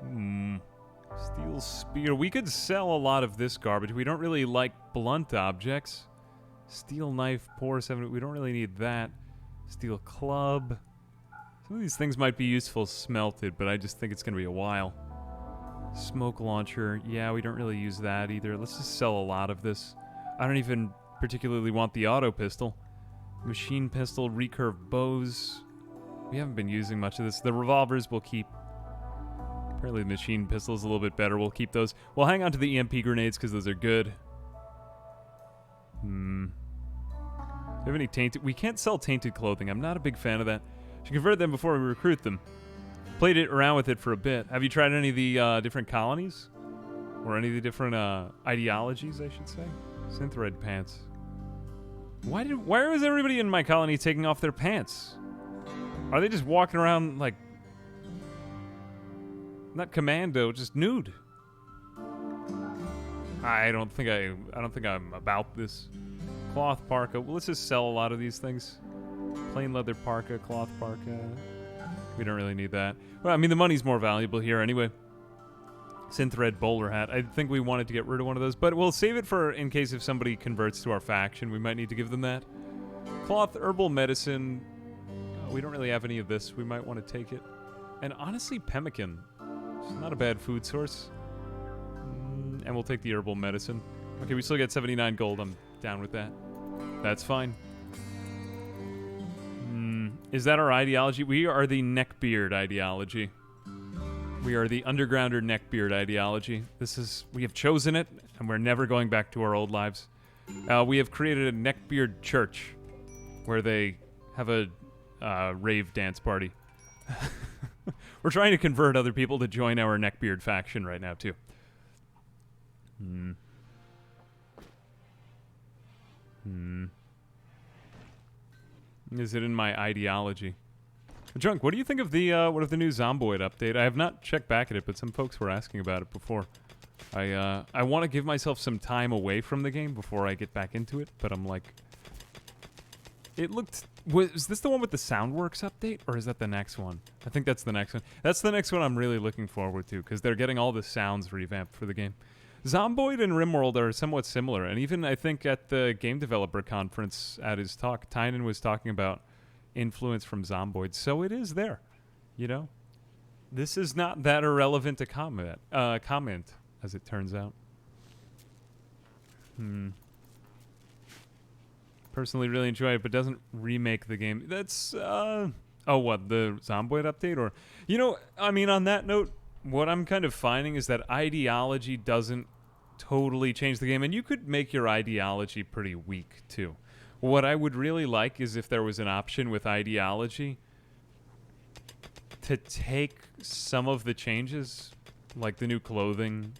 Steel spear. We could sell a lot of this garbage. We don't really like blunt objects. Steel knife, pour 7. We don't really need that. Steel club. Some of these things might be useful smelted, but I just think it's going to be a while. Smoke launcher. Yeah, we don't really use that either. Let's just sell a lot of this. I don't even particularly want the auto pistol. Machine pistol, recurve bows. We haven't been using much of this. The revolvers we'll keep. Apparently the machine pistol is a little bit better. We'll keep those. We'll hang on to the EMP grenades because those are good. Do you have any tainted? We can't sell tainted clothing. I'm not a big fan of that. Should convert them before we recruit them. Played it around with it for a bit. Have you tried any of the different colonies? Or any of the different ideologies, I should say? Synthroid pants. Why is everybody in my colony taking off their pants? Are they just walking around like not commando, just nude? I don't think I'm about this. Cloth parka. Well, let's just sell a lot of these things. Plain leather parka, cloth parka. We don't really need that. Well, I mean, the money's more valuable here anyway. Synthread bowler hat. I think we wanted to get rid of one of those, but we'll save it for in case if somebody converts to our faction. We might need to give them that. Cloth, herbal medicine. We don't really have any of this. We might want to take it. And honestly, pemmican. It's not a bad food source. And we'll take the herbal medicine. Okay, we still get 79 gold. I'm down with that. That's fine. Is that our ideology? We are the Neckbeard ideology. We are the undergrounder Neckbeard ideology. We have chosen it, and we're never going back to our old lives. We have created a Neckbeard church where they have a rave dance party. We're trying to convert other people to join our Neckbeard faction right now, too. Is it in my ideology? Junk, what do you think of the new Zomboid update? I have not checked back at it, but some folks were asking about it before. I want to give myself some time away from the game before I get back into it, but I'm like... Was this the one with the Soundworks update, or is that the next one? I think that's the next one. That's the next one I'm really looking forward to, because they're getting all the sounds revamped for the game. Zomboid and Rimworld are somewhat similar, and even I think at the Game Developer Conference at his talk, Tynan was talking about influence from Zomboid, so it is there, you know? This is not that irrelevant a comment, as it turns out. Personally really enjoy it, but doesn't remake the game. That's, oh, what, the Zomboid update? Or, you know, I mean, on that note, what I'm kind of finding is that ideology doesn't totally change the game, and you could make your ideology pretty weak, too. What I would really like is if there was an option with ideology to take some of the changes, like the new clothing,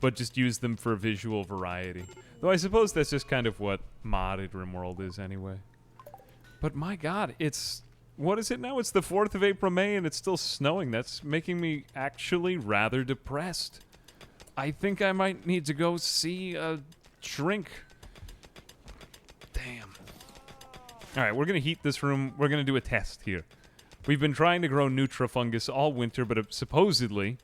but just use them for visual variety. Though I suppose that's just kind of what modded Rimworld is anyway. But my god, it's... What is it now? It's the 4th of April, May, and it's still snowing. That's making me actually rather depressed. I think I might need to go see a shrink. Damn. Alright, we're going to heat this room. We're going to do a test here. We've been trying to grow Nutrafungus all winter, but supposedly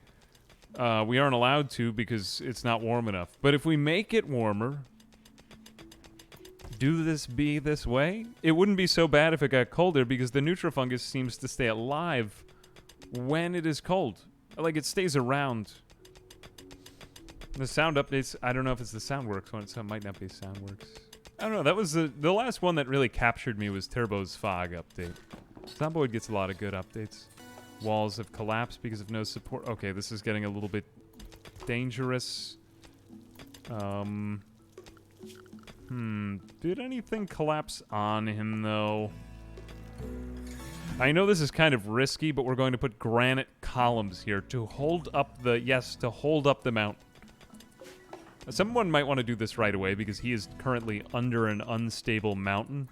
we aren't allowed to because it's not warm enough. But if we make it warmer... Do this be this way? It wouldn't be so bad if it got colder because the Nutrafungus seems to stay alive when it is cold. Like, it stays around. The sound updates, I don't know if it's the Soundworks one, so it might not be Soundworks. I don't know, that was the last one that really captured me was Turbo's Fog update. Zomboid gets a lot of good updates. Walls have collapsed because of no support. Okay, this is getting a little bit dangerous. Did anything collapse on him, though? I know this is kind of risky, but we're going to put granite columns here to hold up the... Yes, to hold up the mount. Someone might want to do this right away, because he is currently under an unstable mountain.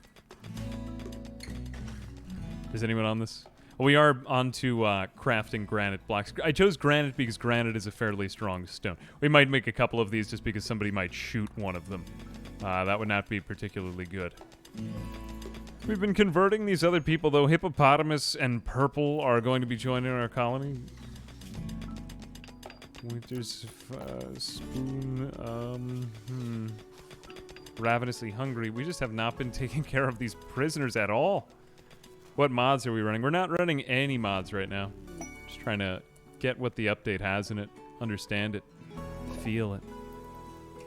Is anyone on this? Well, we are on to crafting granite blocks. I chose granite because granite is a fairly strong stone. We might make a couple of these just because somebody might shoot one of them. That would not be particularly good. We've been converting these other people, though. Hippopotamus and Purple are going to be joining our colony. Winter's Spoon, Ravenously Hungry. We just have not been taking care of these prisoners at all. What mods are we running? We're not running any mods right now. Just trying to get what the update has in it, understand it, feel it,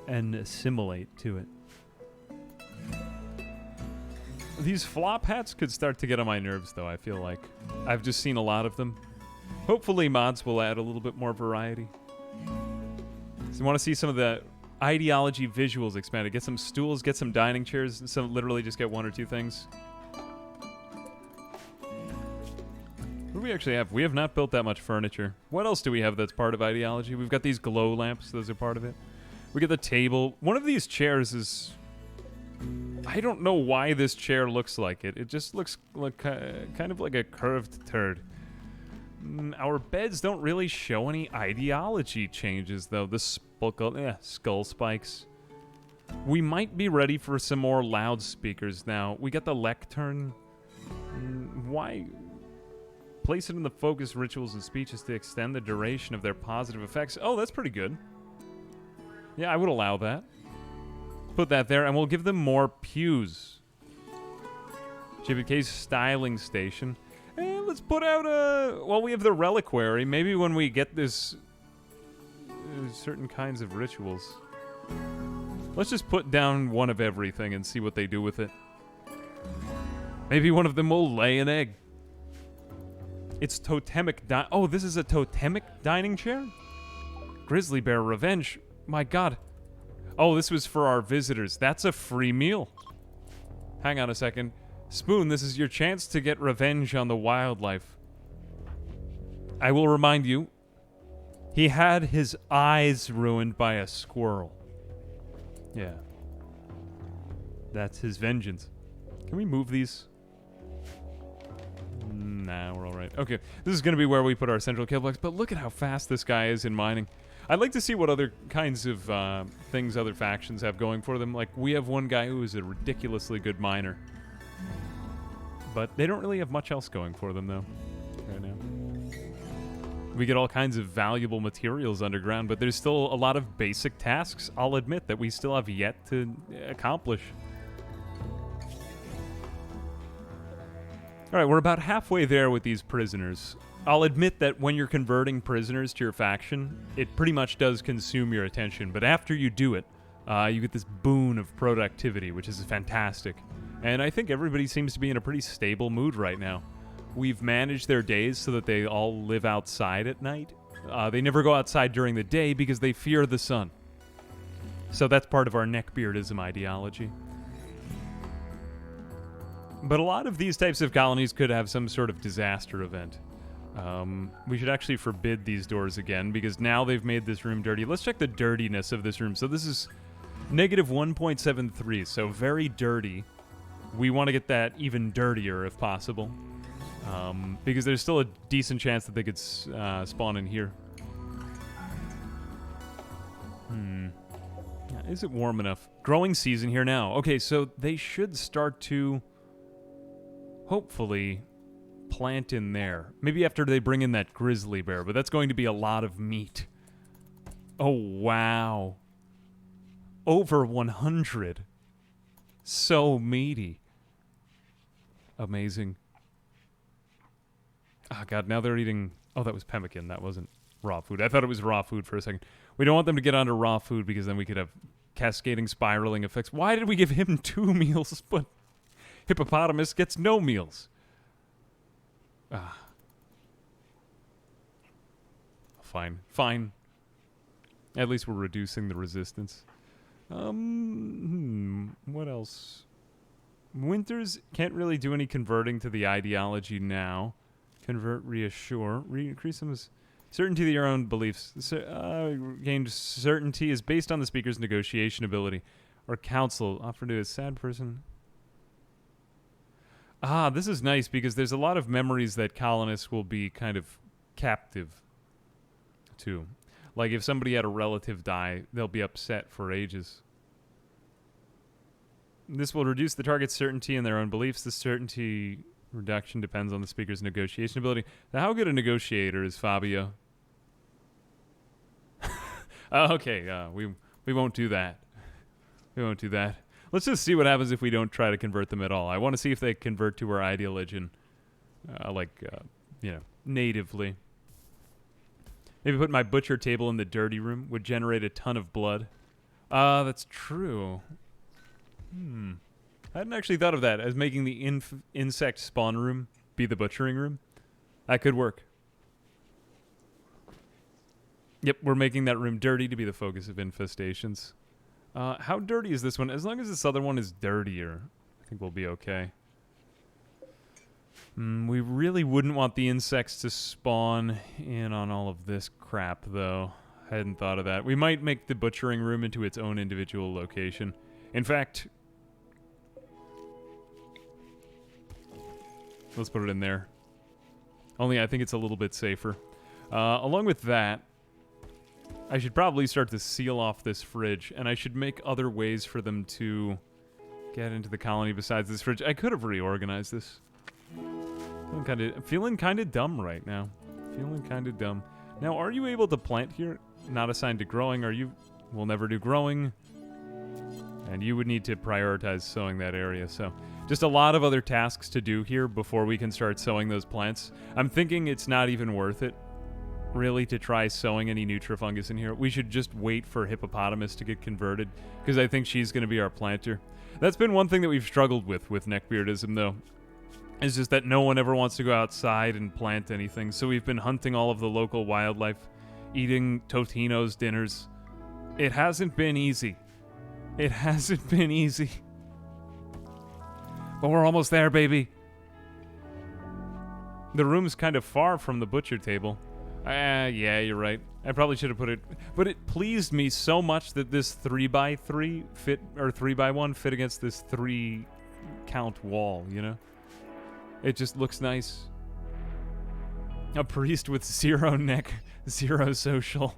and assimilate to it. These flop hats could start to get on my nerves, though, I feel like. I've just seen a lot of them. Hopefully mods will add a little bit more variety. So you want to see some of the ideology visuals expanded. Get some stools, get some dining chairs, some literally just get one or two things. What do we actually have? We have not built that much furniture. What else do we have that's part of ideology? We've got these glow lamps. Those are part of it. We get the table. One of these chairs is... I don't know why this chair looks like it. It just looks like kind of like a curved turd. Our beds don't really show any ideology changes, though. The skull spikes. We might be ready for some more loudspeakers now. We got the lectern. Why? Place it in the focus rituals and speeches to extend the duration of their positive effects. Oh, that's pretty good. Yeah, I would allow that. Put that there, and we'll give them more pews. JBK's styling station. And let's put out a... Well, we have the reliquary. Maybe when we get this... certain kinds of rituals. Let's just put down one of everything and see what they do with it. Maybe one of them will lay an egg. It's totemic oh, this is a totemic dining chair? Grizzly Bear Revenge. My god. Oh, this was for our visitors. That's a free meal. Hang on a second. Spoon, this is your chance to get revenge on the wildlife. I will remind you, he had his eyes ruined by a squirrel. Yeah. That's his vengeance. Can we move these? Nah, we're all right. Okay, this is going to be where we put our central kill box, but look at how fast this guy is in mining. I'd like to see what other kinds of things other factions have going for them. Like, we have one guy who is a ridiculously good miner. But they don't really have much else going for them, though, right now. We get all kinds of valuable materials underground, but there's still a lot of basic tasks, I'll admit, that we still have yet to accomplish. All right, we're about halfway there with these prisoners. I'll admit that when you're converting prisoners to your faction, it pretty much does consume your attention, but after you do it, you get this boon of productivity, which is fantastic. And I think everybody seems to be in a pretty stable mood right now. We've managed their days so that they all live outside at night. They never go outside during the day because they fear the sun. So that's part of our Neckbeardism ideology. But a lot of these types of colonies could have some sort of disaster event. We should actually forbid these doors again because now they've made this room dirty. Let's check the dirtiness of this room. So this is negative 1.73, so very dirty. We want to get that even dirtier if possible. Because there's still a decent chance that they could spawn in here. Is it warm enough? Growing season here now. Okay, so they should start to hopefully plant in there. Maybe after they bring in that grizzly bear, but that's going to be a lot of meat. Oh, wow. Over 100. So meaty. Amazing. Oh, God, now they're eating... Oh, that was pemmican. That wasn't raw food. I thought it was raw food for a second. We don't want them to get onto raw food because then we could have cascading, spiraling effects. Why did we give him 2 meals, but Hippopotamus gets no meals? Fine. Fine. At least we're reducing the resistance. What else? Winters can't really do any converting to the ideology now. Convert, reassure. Increase some certainty to your own beliefs. Gained certainty is based on the speaker's negotiation ability. Or counsel. Offer to a sad person. This is nice because there's a lot of memories that colonists will be kind of captive to. Like if somebody had a relative die, they'll be upset for ages. This will reduce the target's certainty in their own beliefs. The certainty reduction depends on the speaker's negotiation ability. Now, how good a negotiator is Fabio? Okay, we won't do that. We won't do that. Let's just see what happens if we don't try to convert them at all. I want to see if they convert to our ideology, natively. Maybe put my butcher table in the dirty room would generate a ton of blood. That's true. I hadn't actually thought of that as making the insect spawn room be the butchering room. That could work. Yep, we're making that room dirty to be the focus of infestations. How dirty is this one? As long as this other one is dirtier, I think we'll be okay. We really wouldn't want the insects to spawn in on all of this crap, though. I hadn't thought of that. We might make the butchering room into its own individual location. In fact, let's put it in there. Only I think it's a little bit safer. Along with that, I should probably start to seal off this fridge, and I should make other ways for them to get into the colony besides this fridge. I could have reorganized this. Feeling kind of dumb right now. Feeling kind of dumb. Now, are you able to plant here? Not assigned to growing. Are you? We'll never do growing. And you would need to prioritize sowing that area. So, just a lot of other tasks to do here before we can start sowing those plants. I'm thinking it's not even worth it, really, to try sowing any Nutrifungus in here. We should just wait for Hippopotamus to get converted, because I think she's going to be our planter. That's been one thing that we've struggled with Neckbeardism, though. It's just that no one ever wants to go outside and plant anything, so we've been hunting all of the local wildlife, eating Totino's dinners. It hasn't been easy. It hasn't been easy. But we're almost there, baby. The room's kind of far from the butcher table. Yeah, you're right. I probably should have put it... But it pleased me so much that this 3x3 fit, or 3x1 fit against this 3-count wall, you know? It just looks nice. A priest with 0 neck, 0 social.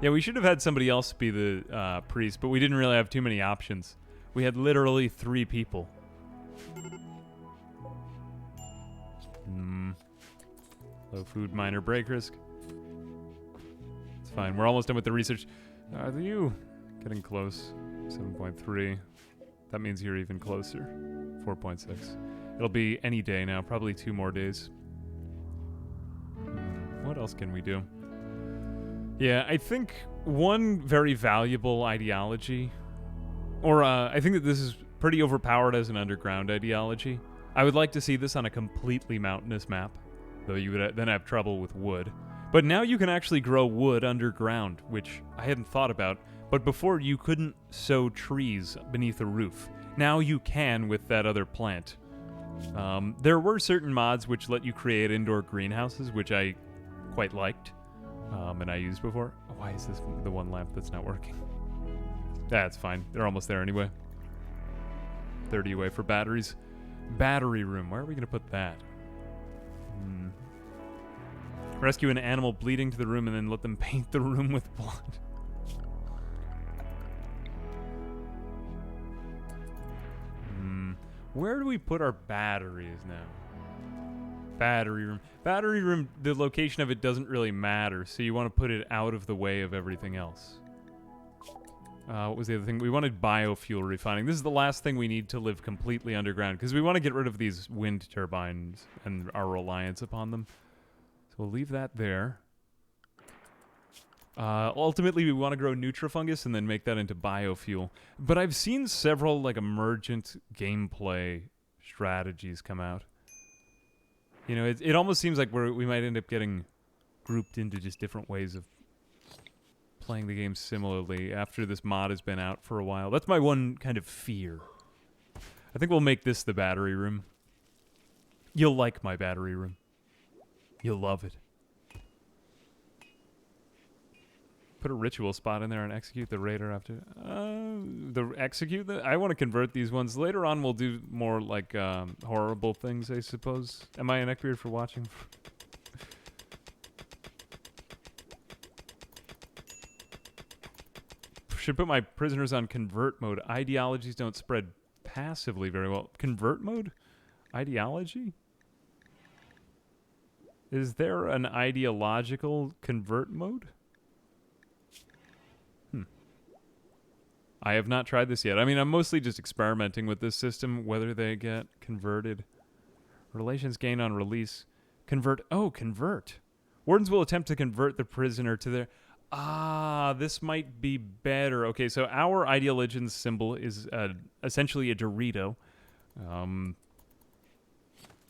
Yeah, we should have had somebody else be the priest, but we didn't really have too many options. We had literally 3 people. Low food, minor break risk. It's fine. We're almost done with the research. Are you getting close? 7.3. That means you're even closer. 4.6. It'll be any day now. Probably 2 more days. What else can we do? Yeah, I think one very valuable ideology, or I think that this is pretty overpowered as an underground ideology. I would like to see this on a completely mountainous map, though you would then have trouble with wood. But now you can actually grow wood underground, which I hadn't thought about. But before you couldn't sow trees beneath a roof. Now you can with that other plant. There were certain mods which let you create indoor greenhouses, which I quite liked, and I used before. Oh, why is this the one lamp that's not working? That's fine. They're almost there anyway. 30 away for batteries. Battery room. Where are we going to put that? Rescue an animal bleeding to the room and then let them paint the room with blood. Where do we put our batteries now? Battery room. Battery room, the location of it doesn't really matter, so you want to put it out of the way of everything else. What was the other thing? We wanted biofuel refining. This is the last thing we need to live completely underground, because we want to get rid of these wind turbines and our reliance upon them. So we'll leave that there. Ultimately, we want to grow Nutrifungus and then make that into biofuel. But I've seen several like emergent gameplay strategies come out. You know, it almost seems like we might end up getting grouped into just different ways of playing the game similarly after this mod has been out for a while. That's my one kind of fear. I think we'll make this the battery room. You'll like my battery room. You'll love it. Put a ritual spot in there and execute the raider after. I want to convert these ones. Later on, we'll do more like horrible things, I suppose. Am I a neckbeard for watching? Should put my prisoners on convert mode. Ideologies don't spread passively very well. Convert mode? Ideology? Is there an ideological convert mode? I have not tried this yet. I mean, I'm mostly just experimenting with this system, whether they get converted. Relations gain on release. Convert. Oh, convert. Wardens will attempt to convert the prisoner to their... Ah, this might be better. Okay, so our ideologian's symbol is essentially a Dorito.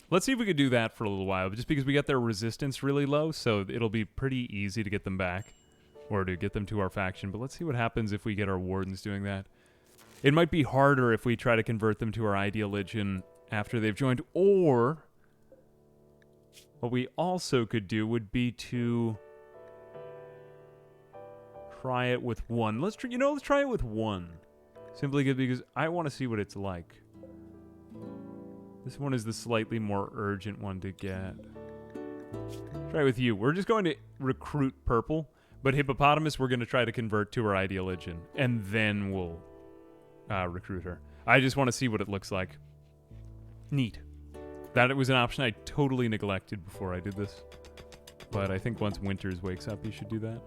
Let's see if we could do that for a little while, just because we got their resistance really low, so it'll be pretty easy to get them back. Or to get them to our faction, but let's see what happens if we get our wardens doing that. It might be harder if we try to convert them to our ideologian after they've joined, or what we also could do would be to try it with one. Let's try it with one. Simply because I want to see what it's like. This one is the slightly more urgent one to get. Try it with you. We're just going to recruit purple. But Hippopotamus, we're going to try to convert to her ideologian, and then we'll recruit her. I just want to see what it looks like. Neat. That was an option I totally neglected before I did this. But I think once Winters wakes up, he should do that.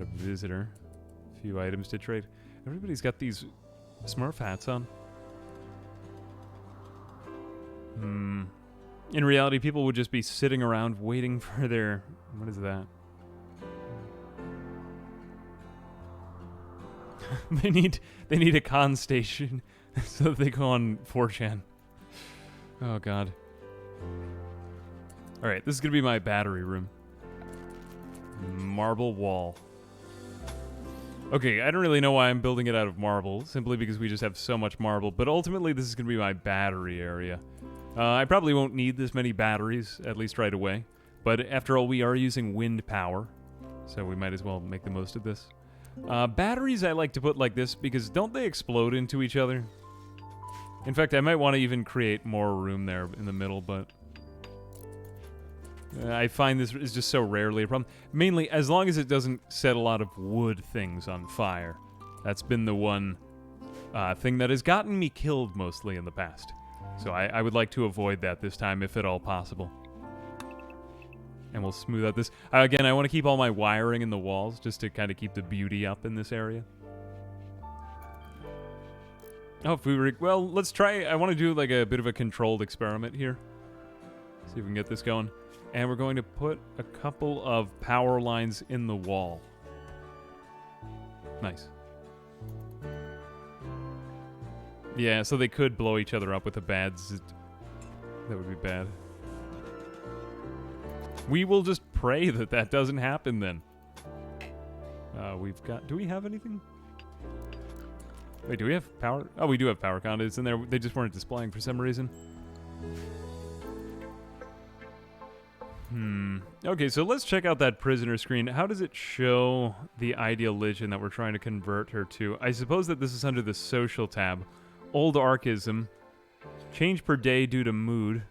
Got a visitor. A few items to trade. Everybody's got these Smurf hats on. In reality, people would just be sitting around waiting for their... What is that? They need a con station so that they go on 4chan. Oh, God. Alright, this is going to be my battery room. Marble wall. Okay, I don't really know why I'm building it out of marble, simply because we just have so much marble, but ultimately this is going to be my battery area. I probably won't need this many batteries, at least right away, but after all, we are using wind power, so we might as well make the most of this. Batteries I like to put like this, because don't they explode into each other? In fact, I might want to even create more room there in the middle, but I find this is just so rarely a problem. Mainly, as long as it doesn't set a lot of wood things on fire. That's been the one thing that has gotten me killed mostly in the past. So I would like to avoid that this time, if at all possible. And we'll smooth out this. Again, I want to keep all my wiring in the walls, just to kind of keep the beauty up in this area. Oh, if we were... Well, let's try... I want to do like a bit of a controlled experiment here. See if we can get this going. And we're going to put a couple of power lines in the wall. Nice. Yeah, so they could blow each other up with a bad zzz. That would be bad. We will just pray that that doesn't happen then. We've got... Do we have anything? Wait, do we have power? Oh, we do have power conduits in there. They just weren't displaying for some reason. Okay, so let's check out that prisoner screen. How does it show the ideal religion that we're trying to convert her to? I suppose that this is under the social tab. Old archism. Change per day due to mood.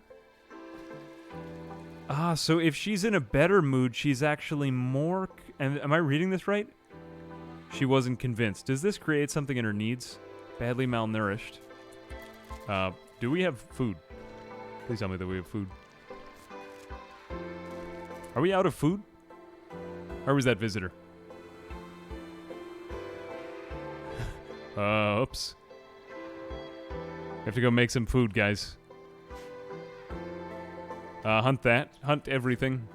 Ah, so if she's in a better mood, she's actually more... And am I reading this right? She wasn't convinced. Does this create something in her needs? Badly malnourished. Do we have food? Please tell me that we have food. Are we out of food? Or was that visitor? Oops. We have to go make some food, guys. Hunt that. Hunt everything.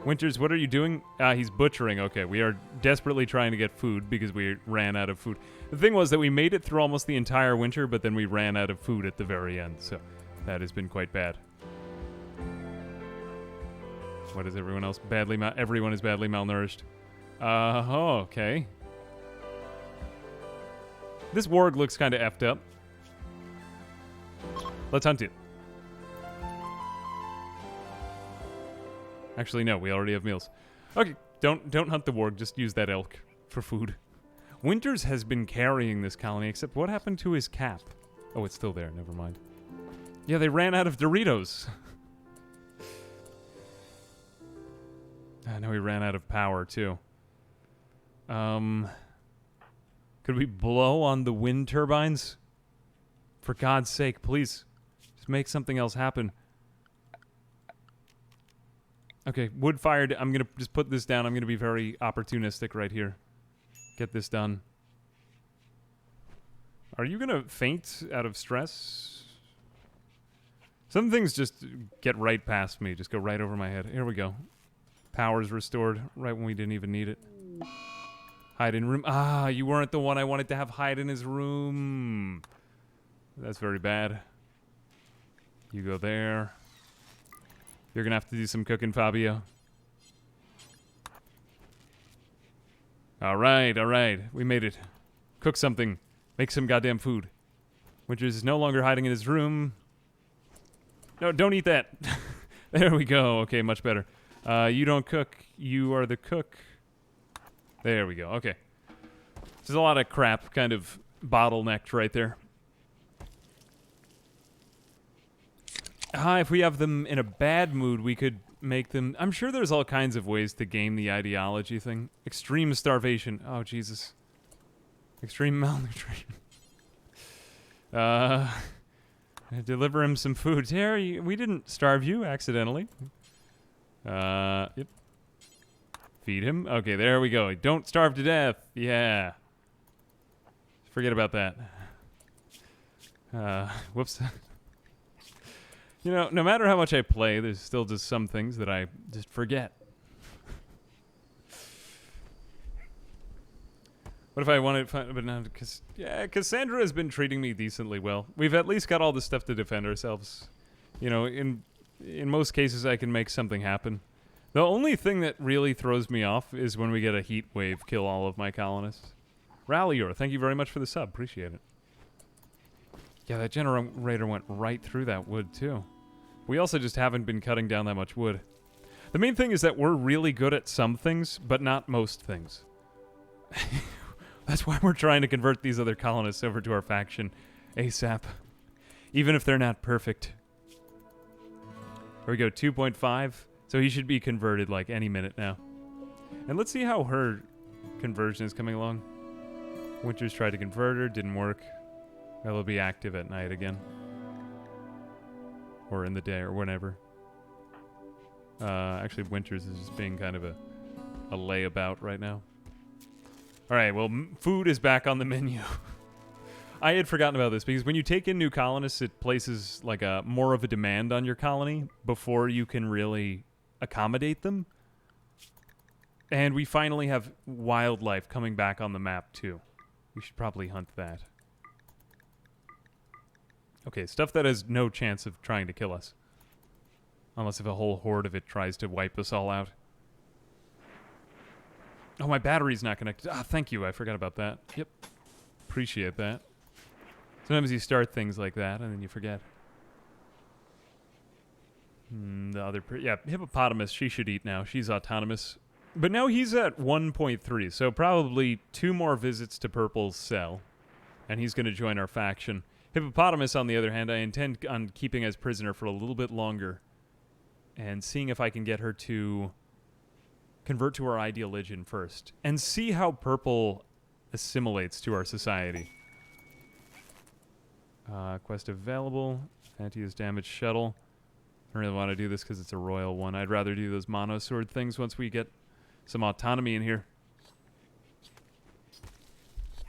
Winters, what are you doing? He's butchering. Okay, we are desperately trying to get food because we ran out of food. The thing was that we made it through almost the entire winter, but then we ran out of food at the very end, so that has been quite bad. What is everyone else? Everyone is badly malnourished. Oh, okay. This warg looks kind of effed up. Let's hunt it. Actually, no, we already have meals. Okay, don't hunt the warg, just use that elk for food. Winters has been carrying this colony, except what happened to his cap? Oh, it's still there, never mind. Yeah, they ran out of Doritos. I know we ran out of power, too. Could we blow on the wind turbines? For God's sake, please. Just make something else happen. Okay, wood-fired. I'm going to just put this down. I'm going to be very opportunistic right here. Get this done. Are you going to faint out of stress? Some things just get right past me. Just go right over my head. Here we go. Power's restored right when we didn't even need it. Hide in room. Ah, you weren't the one I wanted to have hide in his room. That's very bad. You go there. You're going to have to do some cooking, Fabio. All right. We made it. Cook something. Make some goddamn food. Winters is no longer hiding in his room. No, don't eat that. There we go. Okay, much better. You don't cook. You are the cook. There we go. Okay. There's a lot of crap kind of bottlenecked right there. If we have them in a bad mood, we could make them... I'm sure there's all kinds of ways to game the ideology thing. Extreme starvation. Oh, Jesus. Extreme malnutrition. Deliver him some food. Here, we didn't starve you accidentally. Yep. Feed him. Okay, there we go. Don't starve to death. Yeah. Forget about that. Whoops. You know, no matter how much I play, there's still just some things that I just forget. What if I wanted to find... But no, because... Yeah, Cassandra has been treating me decently well. We've at least got all the stuff to defend ourselves. You know, in most cases, I can make something happen. The only thing that really throws me off is when we get a heat wave kill all of my colonists. Rallior, thank you very much for the sub. Appreciate it. Yeah, that generator went right through that wood, too. We also just haven't been cutting down that much wood. The main thing is that we're really good at some things, but not most things. That's why we're trying to convert these other colonists over to our faction ASAP. Even if they're not perfect. There we go, 2.5. So he should be converted like any minute now. And let's see how her conversion is coming along. Winters tried to convert her, didn't work. It'll be active at night again. Or in the day or whenever. Actually, Winters is just being kind of a layabout right now. Alright, well, food is back on the menu. I had forgotten about this because when you take in new colonists, it places like a more of a demand on your colony before you can really accommodate them. And we finally have wildlife coming back on the map too. We should probably hunt that. Okay, stuff that has no chance of trying to kill us. Unless if a whole horde of it tries to wipe us all out. Oh, my battery's not connected. Ah, thank you. I forgot about that. Yep. Appreciate that. Sometimes you start things like that, and then you forget. The other... yeah, Hippopotamus, she should eat now. She's autonomous. But now he's at 1.3, so probably 2 more visits to Purple's cell. And he's going to join our faction. Hippopotamus, on the other hand, I intend on keeping as prisoner for a little bit longer. And seeing if I can get her to convert to our ideal religion first. And see how Purple assimilates to our society. Quest available. Anti-use damage shuttle. I don't really want to do this because it's a royal one. I'd rather do those mono sword things once we get some autonomy in here.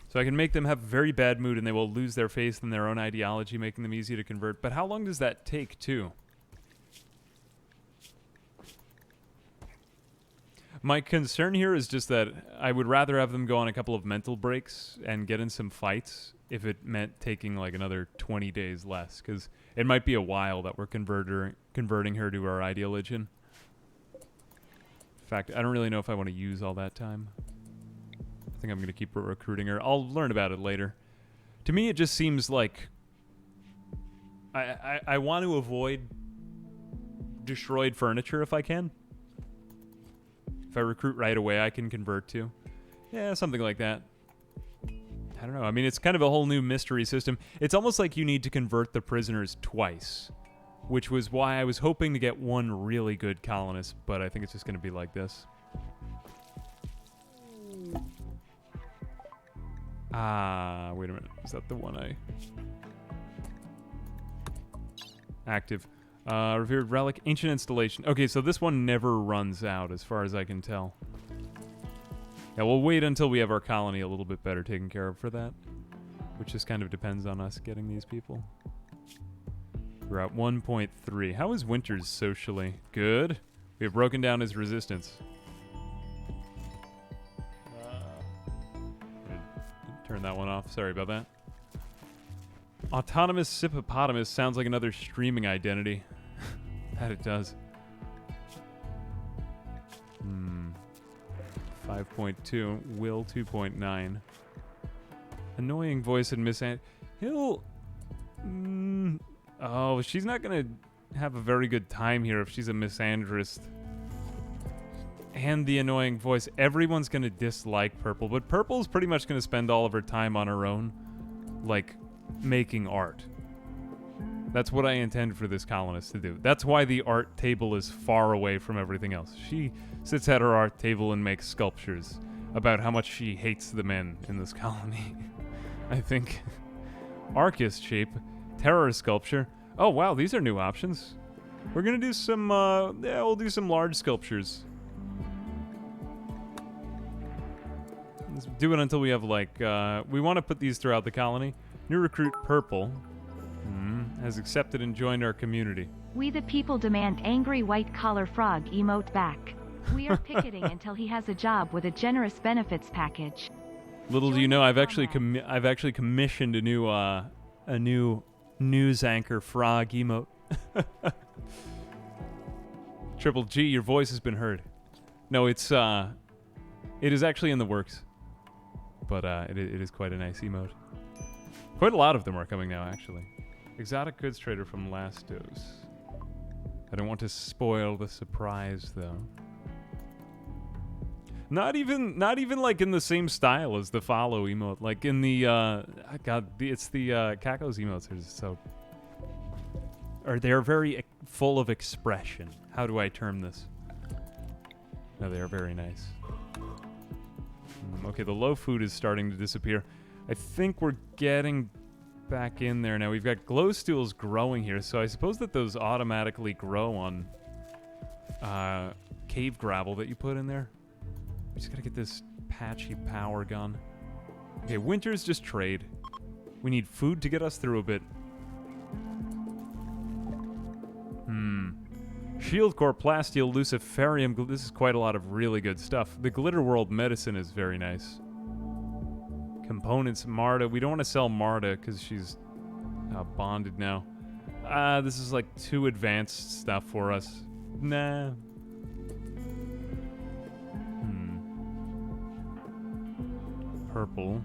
So I can make them have a very bad mood and they will lose their faith in their own ideology, making them easy to convert. But how long does that take, too? My concern here is just that I would rather have them go on a couple of mental breaks and get in some fights if it meant taking like another 20 days less, because it might be a while that we're converting her to our ideal religion. In fact, I don't really know if I want to use all that time. I think I'm going to keep recruiting her. I'll learn about it later. To me, it just seems like I want to avoid destroyed furniture if I can. If I recruit right away, I can convert to. Yeah, something like that. I don't know. I mean, it's kind of a whole new mystery system. It's almost like you need to convert the prisoners twice, which was why I was hoping to get one really good colonist, but I think it's just going to be like this. Ah, wait a minute. Is that the one I... Active. Revered Relic, Ancient Installation. Okay, so this one never runs out, as far as I can tell. Yeah, we'll wait until we have our colony a little bit better taken care of for that. Which just kind of depends on us getting these people. We're at 1.3. How is Winters socially? Good. We have broken down his resistance. Turn that one off. Sorry about that. Autonomous Hippopotamus sounds like another streaming identity. That it does. 5.2. Will 2.9. Annoying voice and he'll... oh, she's not going to have a very good time here if she's a misandrist. And the annoying voice. Everyone's going to dislike Purple, but Purple's pretty much going to spend all of her time on her own. Like... making art. That's what I intend for this colonist to do. That's why the art table is far away from everything else. She sits at her art table and makes sculptures about how much she hates the men in this colony. I think. Arcist shape. Terror sculpture. Oh wow, these are new options. We're gonna do some, yeah, we'll do some large sculptures. Let's do it until we have like, we want to put these throughout the colony. New recruit Purple has accepted and joined our community. We the people demand angry white collar frog emote back. We are picketing until he has a job with a generous benefits package. Little do you know, I've actually commissioned a new news anchor frog emote. Triple G, your voice has been heard. No, it is actually in the works. But it is quite a nice emote. Quite a lot of them are coming now, actually. Exotic goods trader from last dose. I don't want to spoil the surprise, though. Not even like in the same style as the follow emote. Like in the it's the Kakos emotes are just so. Or they're very full of expression. How do I term this? No, they are very nice. Okay, the low food is starting to disappear. I think we're getting back in there now. We've got glow stools growing here, so I suppose that those automatically grow on cave gravel that you put in there. We just gotta get this patchy power gun. Okay, winters just trade. We need food to get us through a bit. Shield Core, Plasteel, Luciferium. This is quite a lot of really good stuff. The Glitter World medicine is very nice. Components, Marta. We don't want to sell Marta because she's bonded now. This is like too advanced stuff for us. Nah. Purple.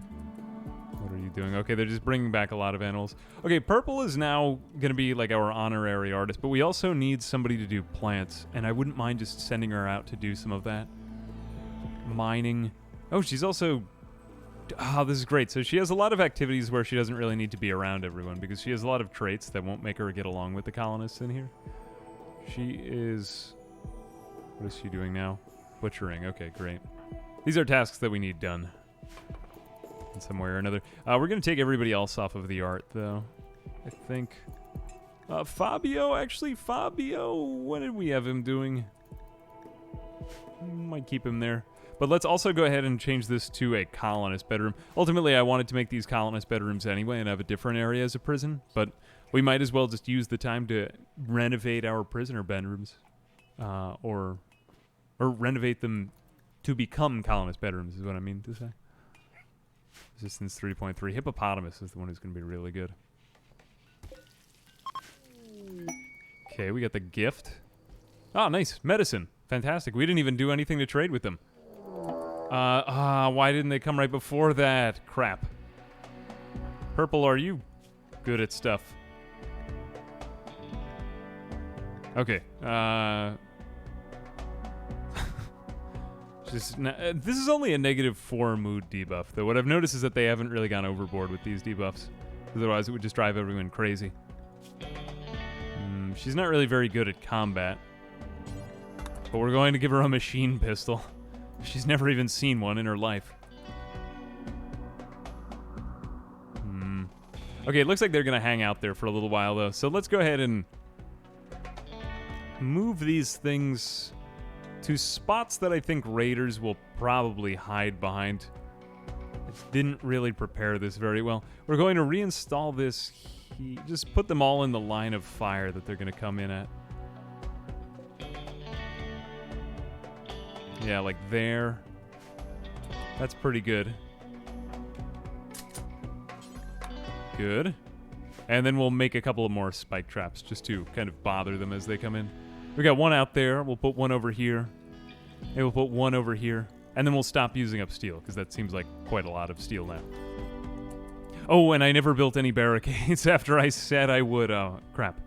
What are you doing? Okay, they're just bringing back a lot of animals. Okay, Purple is now going to be like our honorary artist, but we also need somebody to do plants, and I wouldn't mind just sending her out to do some of that. Mining. Oh, she's also... Oh, this is great. So she has a lot of activities where she doesn't really need to be around everyone, because she has a lot of traits that won't make her get along with the colonists in here. She is... What is she doing now? Butchering. Okay, great. These are tasks that we need done. In some way or another. We're going to take everybody else off of the art, though. I think. Fabio, actually, Fabio, what did we have him doing? Might keep him there. But let's also go ahead and change this to a colonist bedroom. Ultimately, I wanted to make these colonist bedrooms anyway and have a different area as a prison, but we might as well just use the time to renovate our prisoner bedrooms. Or renovate them to become colonist bedrooms, is what I mean to say. Resistance 3.3. Hippopotamus is the one who's going to be really good. Okay, we got the gift. Oh, nice. Medicine. Fantastic. We didn't even do anything to trade with them. Why didn't they come right before that? Crap. Purple, are you good at stuff? Okay. This is only a -4 mood debuff, though. What I've noticed is that they haven't really gone overboard with these debuffs. Otherwise, it would just drive everyone crazy. She's not really very good at combat. But we're going to give her a machine pistol. She's never even seen one in her life. Okay, it looks like they're going to hang out there for a little while, though. So let's go ahead and move these things to spots that I think raiders will probably hide behind. I didn't really prepare this very well. We're going to reinstall this. Just put them all in the line of fire that they're going to come in at. Yeah, like there. That's pretty good. Good. And then we'll make a couple of more spike traps just to kind of bother them as they come in. We got one out there. We'll put one over here. And we'll put one over here. And then we'll stop using up steel, because that seems like quite a lot of steel now. Oh, and I never built any barricades after I said I would. Oh, crap.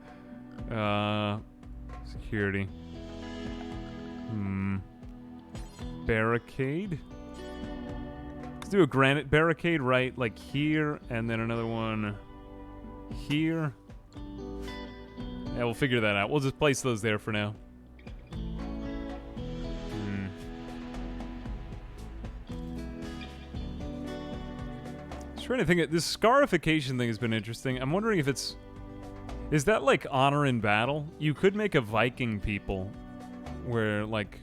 Security. Barricade? Let's do a granite barricade right like here, and then another one here. Yeah, we'll figure that out. We'll just place those there for now. Just trying to think. This scarification thing has been interesting. I'm wondering if it's... Is that like honor in battle? You could make a Viking people where, like...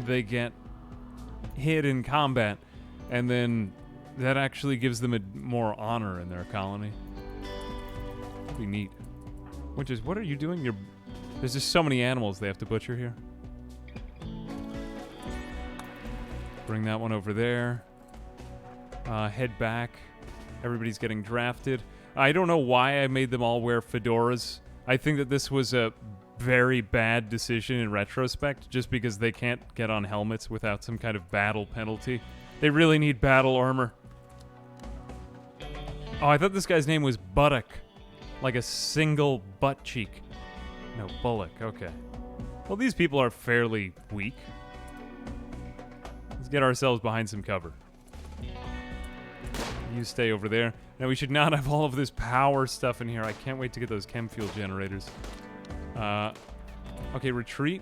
they get hit in combat, and then that actually gives them more honor in their colony. That'd be neat. Which is, what are you doing? There's just so many animals they have to butcher here. Bring that one over there. Head back. Everybody's getting drafted. I don't know why I made them all wear fedoras. I think that this was a very bad decision in retrospect, just because they can't get on helmets without some kind of battle penalty. They really need battle armor. Oh, I thought this guy's name was Buttock. Like a single butt cheek. No, Bullock, okay. Well, these people are fairly weak. Let's get ourselves behind some cover. You stay over there. Now, we should not have all of this power stuff in here. I can't wait to get those chem fuel generators. Okay, retreat.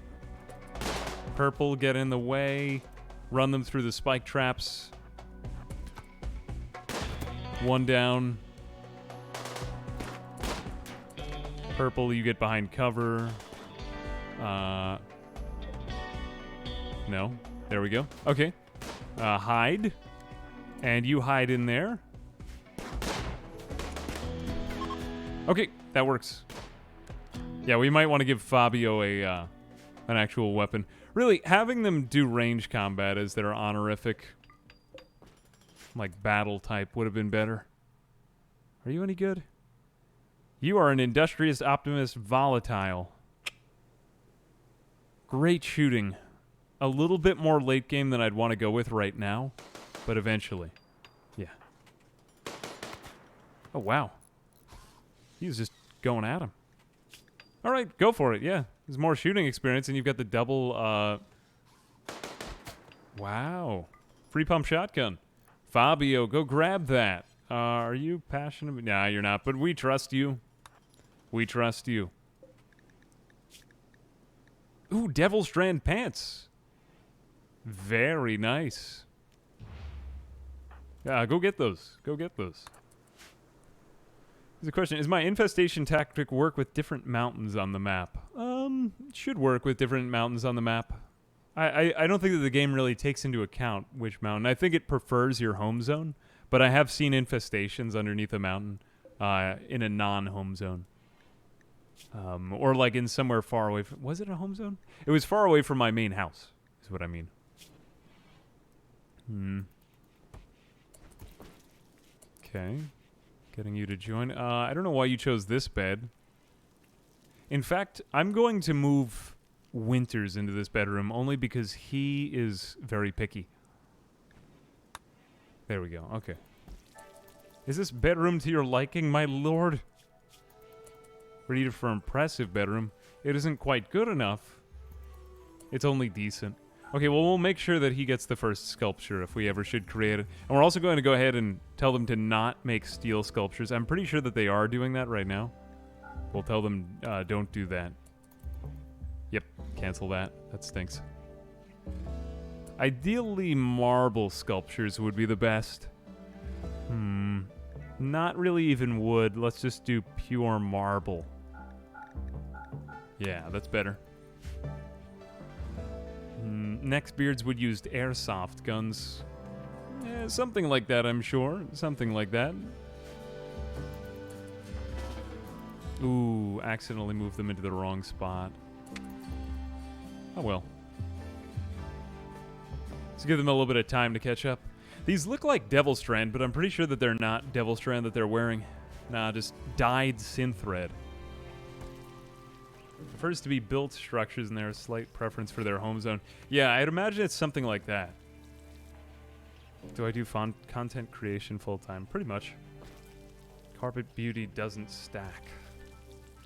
Purple, get in the way. Run them through the spike traps. One down. Purple, you get behind cover. No. There we go. Okay. Hide. And you hide in there. Okay, that works. Yeah, we might want to give Fabio an actual weapon. Really, having them do range combat as their honorific, like, battle type would have been better. Are you any good? You are an industrious optimist volatile. Great shooting. A little bit more late game than I'd want to go with right now, but eventually. Yeah. Oh, wow. He was just going at him. All right, go for it, yeah. There's more shooting experience, and you've got the double, Wow. Free pump shotgun. Fabio, go grab that. Are you passionate? Nah, you're not, but we trust you. We trust you. Ooh, Devil Strand pants. Very nice. Go get those. Go get those. There's a question. Is my infestation tactic work with different mountains on the map? It should work with different mountains on the map. I don't think that the game really takes into account which mountain. I think it prefers your home zone, but I have seen infestations underneath a mountain in a non-home zone. Or like in somewhere far away from... Was it a home zone? It was far away from my main house, is what I mean. Okay. Getting you to join. I don't know why you chose this bed. In fact, I'm going to move Winters into this bedroom only because he is very picky. There we go. Okay. Is this bedroom to your liking, my lord? Ready for impressive bedroom. It isn't quite good enough. It's only decent. Okay, well, we'll make sure that he gets the first sculpture if we ever should create it. And we're also going to go ahead and tell them to not make steel sculptures. I'm pretty sure that they are doing that right now. We'll tell them don't do that. Yep, cancel that. That stinks. Ideally, marble sculptures would be the best. Not really even wood. Let's just do pure marble. Yeah, that's better. Neckbeards would use airsoft guns. Yeah, something like that, I'm sure. Something like that. Ooh, accidentally moved them into the wrong spot. Oh well. Let's give them a little bit of time to catch up. These look like Devil Strand, but I'm pretty sure that they're not Devil Strand that they're wearing. Nah, just dyed synthred. Prefers to be built structures and they have a slight preference for their home zone. Yeah, I'd imagine it's something like that. Do I do content creation full-time? Pretty much. Carpet Beauty doesn't stack.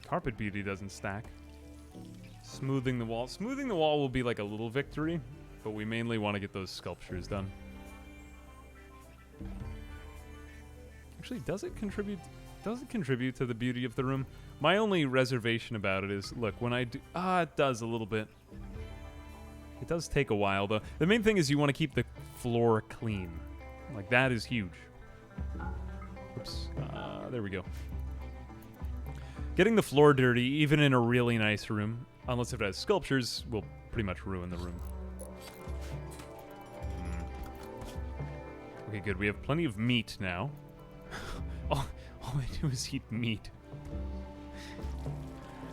Carpet Beauty doesn't stack. Smoothing the wall. Smoothing the wall will be like a little victory, but we mainly want to get those sculptures done. Actually, does it contribute to the beauty of the room? My only reservation about it is, look, when I do... it does a little bit. It does take a while, though. The main thing is you want to keep the floor clean. Like, that is huge. Oops. There we go. Getting the floor dirty, even in a really nice room, unless it has sculptures, will pretty much ruin the room. Okay, good. We have plenty of meat now. all I do is eat meat.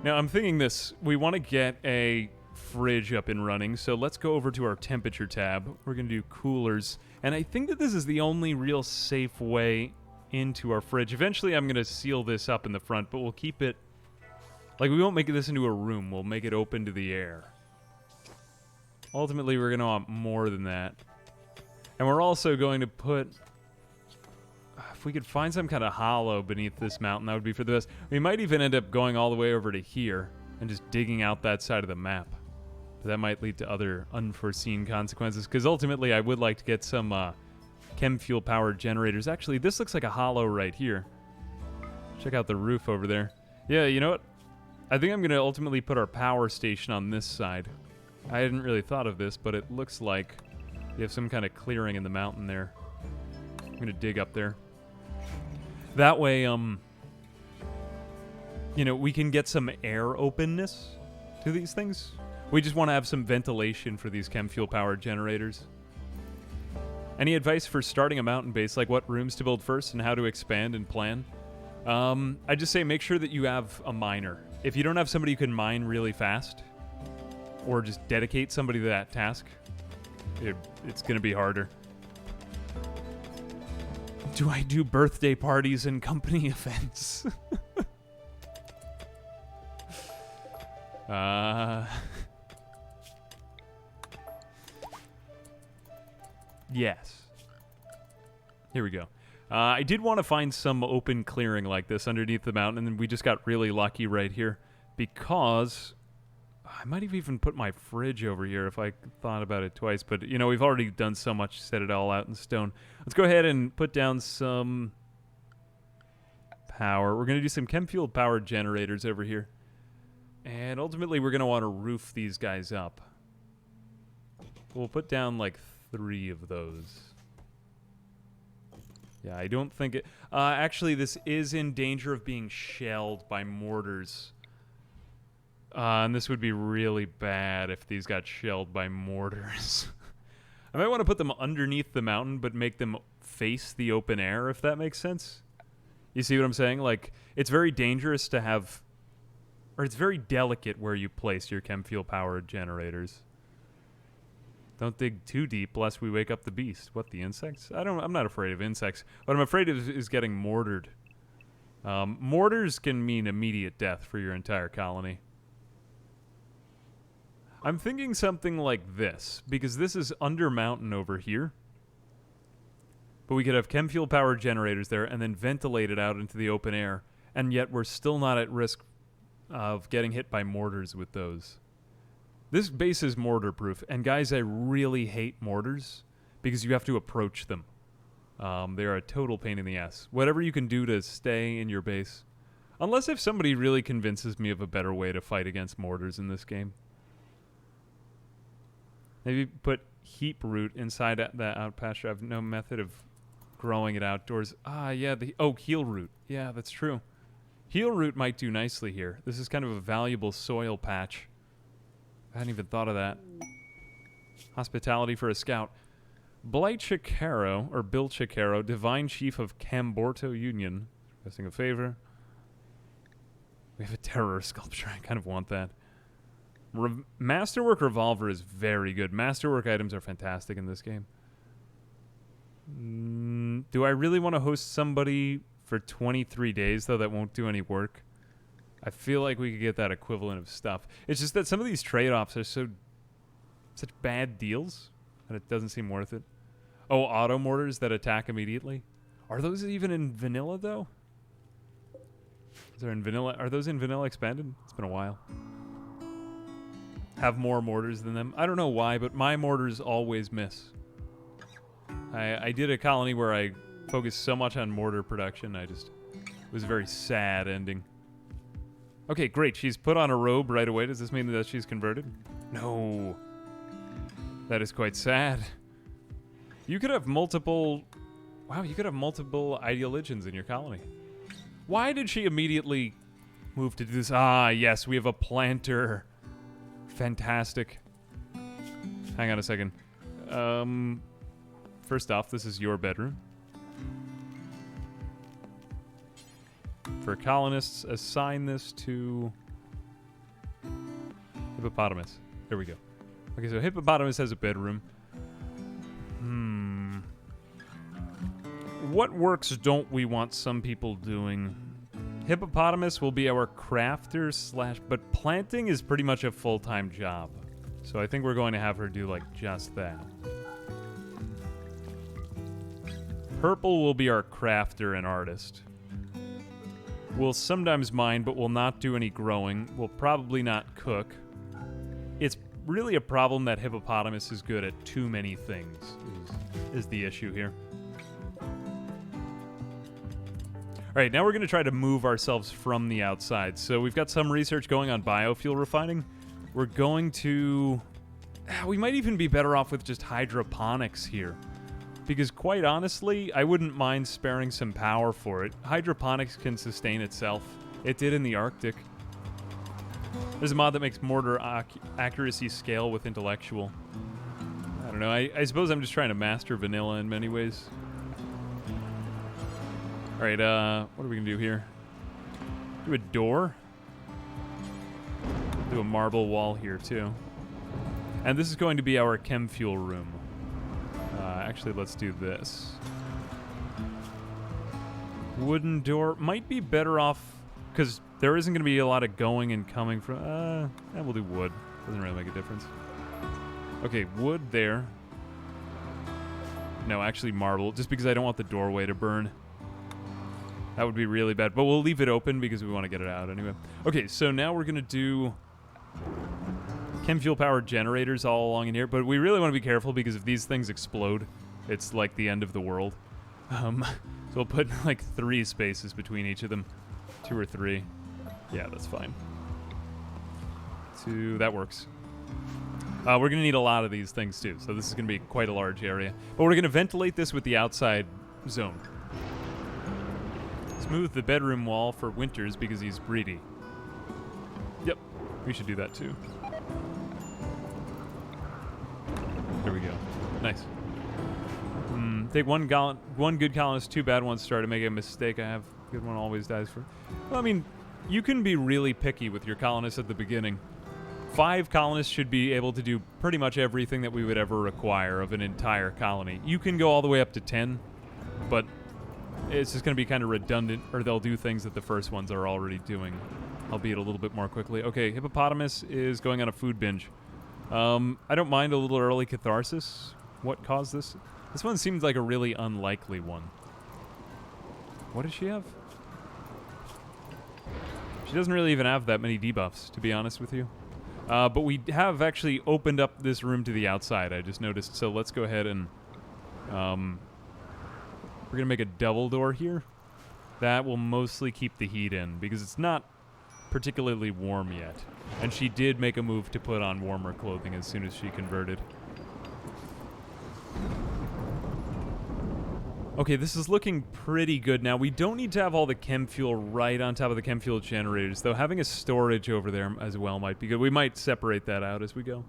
Now, I'm thinking this. We want to get a fridge up and running, so let's go over to our temperature tab. We're going to do coolers. And I think that this is the only real safe way into our fridge. Eventually, I'm going to seal this up in the front, but we'll keep it... Like, we won't make this into a room. We'll make it open to the air. Ultimately, we're going to want more than that. And we're also going to put... If we could find some kind of hollow beneath this mountain, that would be for the best. We might even end up going all the way over to here and just digging out that side of the map. But that might lead to other unforeseen consequences, because ultimately I would like to get some chem fuel-powered generators. Actually, this looks like a hollow right here. Check out the roof over there. Yeah, you know what? I think I'm going to ultimately put our power station on this side. I hadn't really thought of this, but it looks like you have some kind of clearing in the mountain there. I'm going to dig up there. That way, you know, we can get some air openness to these things. We just want to have some ventilation for these chem fuel-powered generators. Any advice for starting a mountain base, like what rooms to build first and how to expand and plan? I just say make sure that you have a miner. If you don't have somebody who can mine really fast, or just dedicate somebody to that task, it's going to be harder. Do I do birthday parties and company events? Yes. Here we go. I did want to find some open clearing like this underneath the mountain, and then we just got really lucky right here because I might have even put my fridge over here if I thought about it twice, but, you know, we've already done so much to set it all out in stone. Let's go ahead and put down some power. We're going to do some chem fuel powered generators over here. And ultimately, we're going to want to roof these guys up. We'll put down like 3 of those. Yeah, I don't think it... actually, this is in danger of being shelled by mortars. And this would be really bad if these got shelled by mortars. I might want to put them underneath the mountain, but make them face the open air, if that makes sense. You see what I'm saying? Like, it's very dangerous to have... Or it's very delicate where you place your chem fuel-powered generators. Don't dig too deep lest we wake up the beast. What, the insects? I'm not afraid of insects. What I'm afraid of is getting mortared. Mortars can mean immediate death for your entire colony. I'm thinking something like this, because this is under mountain over here. But we could have chem fuel powered generators there and then ventilate it out into the open air, and yet we're still not at risk of getting hit by mortars with those. This base is mortar proof, and guys, I really hate mortars because you have to approach them. They are a total pain in the ass. Whatever you can do to stay in your base. Unless if somebody really convinces me of a better way to fight against mortars in this game. Maybe put heap root inside that out pasture. I have no method of growing it outdoors. Ah, yeah, heel root. Yeah, that's true. Heel root might do nicely here. This is kind of a valuable soil patch. I hadn't even thought of that. Hospitality for a scout. Blight Chicaro, or Bill Chicaro, Divine Chief of Camborto Union. Requesting a favor. We have a terror sculpture. I kind of want that. Masterwork Revolver is very good. Masterwork items are fantastic in this game. Do I really want to host somebody for 23 days, though, that won't do any work? I feel like we could get that equivalent of stuff. It's just that some of these trade-offs are such bad deals that it doesn't seem worth it. Oh, auto mortars that attack immediately? Are those even in vanilla, though? Is there in vanilla? Are those in vanilla expanded? It's been a while. Have more mortars than them. I don't know why, but my mortars always miss. I did a colony where I focused so much on mortar production, it was a very sad ending. Okay, great. She's put on a robe right away. Does this mean that she's converted? No. That is quite sad. You could have multiple... Wow, you could have multiple ideologians in your colony. Why did she immediately move to do this? Ah, yes, we have a planter. Fantastic. Hang on a second. First off, this is your bedroom. For colonists, assign this to Hippopotamus. There we go. Okay, so Hippopotamus has a bedroom. What works don't we want some people doing? Hippopotamus will be our crafter slash... But planting is pretty much a full-time job. So I think we're going to have her do, like, just that. Purple will be our crafter and artist. We'll sometimes mine, but we'll not do any growing. We'll probably not cook. It's really a problem that Hippopotamus is good at too many things, is the issue here. All right, now we're going to try to move ourselves from the outside. So we've got some research going on biofuel refining. We're going to... we might even be better off with just hydroponics here. Because quite honestly, I wouldn't mind sparing some power for it. Hydroponics can sustain itself. It did in the Arctic. There's a mod that makes mortar accuracy scale with intellectual. I don't know. I suppose I'm just trying to master vanilla in many ways. All right, what are we going to do here? Do a door. Do a marble wall here, too. And this is going to be our chem fuel room. Actually, let's do this. Wooden door might be better off, because there isn't going to be a lot of going and coming from... we'll do wood. Doesn't really make a difference. Okay, wood there. No, actually marble, just because I don't want the doorway to burn. That would be really bad, but we'll leave it open because we want to get it out anyway. Okay, so now we're going to do chem fuel powered generators all along in here, but we really want to be careful because if these things explode, it's like the end of the world. So we'll put like 3 spaces between each of them. 2 or 3. Yeah, that's fine. 2, that works. We're going to need a lot of these things too, so this is going to be quite a large area. But we're going to ventilate this with the outside zone. Smooth the bedroom wall for winters because he's greedy. Yep, we should do that too. There we go. Nice. Take one good colonist, 2 bad ones start to make a mistake. I have good one always dies for. Well, I mean, you can be really picky with your colonists at the beginning. 5 colonists should be able to do pretty much everything that we would ever require of an entire colony. You can go all the way up to 10, but it's just going to be kind of redundant, or they'll do things that the first ones are already doing, albeit a little bit more quickly. Okay, Hippopotamus is going on a food binge. I don't mind a little early catharsis. What caused this? This one seems like a really unlikely one. What does she have? She doesn't really even have that many debuffs, to be honest with you. But we have actually opened up this room to the outside, I just noticed. So let's go ahead and... we're going to make a double door here. That will mostly keep the heat in, because it's not particularly warm yet. And she did make a move to put on warmer clothing as soon as she converted. Okay, this is looking pretty good now. We don't need to have all the chem fuel right on top of the chem fuel generators, though having a storage over there as well might be good. We might separate that out as we go.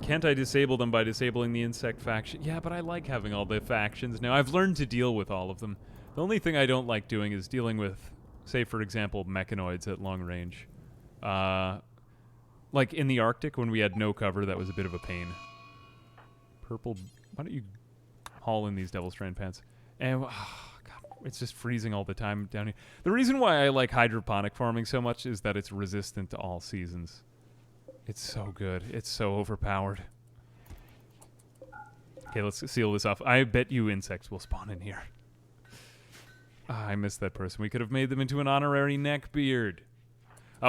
Can't I disable them by disabling the insect faction? Yeah, but I like having all the factions now. I've learned to deal with all of them. The only thing I don't like doing is dealing with, say, for example, mechanoids at long range. Like in the Arctic when we had no cover, that was a bit of a pain. Purple, why don't you haul in these Devil Strand pants? And, God, it's just freezing all the time down here. The reason why I like hydroponic farming so much is that it's resistant to all seasons. It's so good. It's so overpowered. Okay, let's seal this off. I bet you insects will spawn in here. I missed that person. We could have made them into an honorary neckbeard.